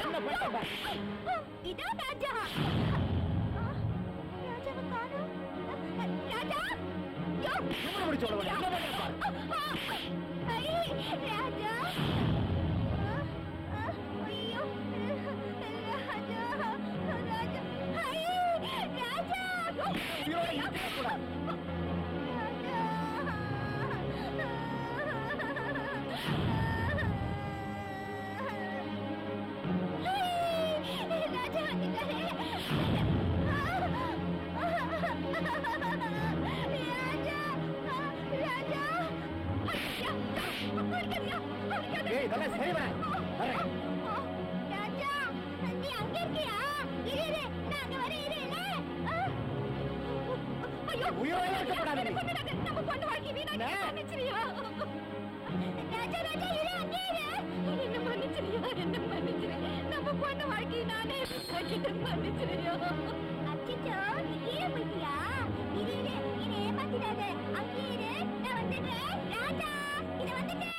என்ன பண்ண இதான் ராஜா. ராஜாவை காணோம். ராஜா யோ முடிச்சு விடுவாங்க. ஐ ராஜா. ஐயோ ராஜா, ராஜா. ஐ ராஜா. இதெல்லாம் செய்வேன். ராஜா நீ அங்க இருக்கியா? இரு நான் அங்க வரேன். ஐயோ உயிரோட இருக்கப்படாது. நம்ம பொண்ணு வாழ்க்கை வீணாக்கி மன்னிச்சிரியா? ராஜா ராஜா இரு அங்கே இரு. என்ன மன்னிச்சிரியா? என்ன மன்னிச்சிரு. நம்ம பொண்ணு வாழ்க்கை நானே வீணாக்கிட்டு மன்னிச்சிரியா? அச்சச்சோ நீ கீழே போயிட்டியா? இரு இரு ஏமாத்திடாத. அங்கே இரு நான் வந்துட்டேன். ராஜா இது வந்துட்டேன்.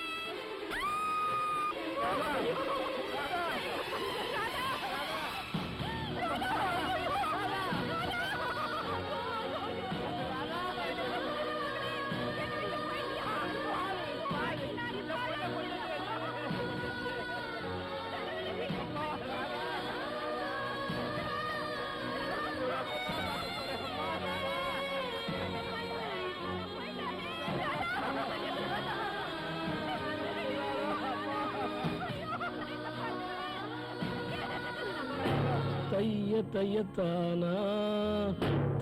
தைய தையத்தானா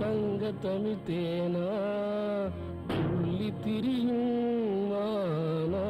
தங்க தமிழ்த்தேனா துள்ளி திரியும் மானா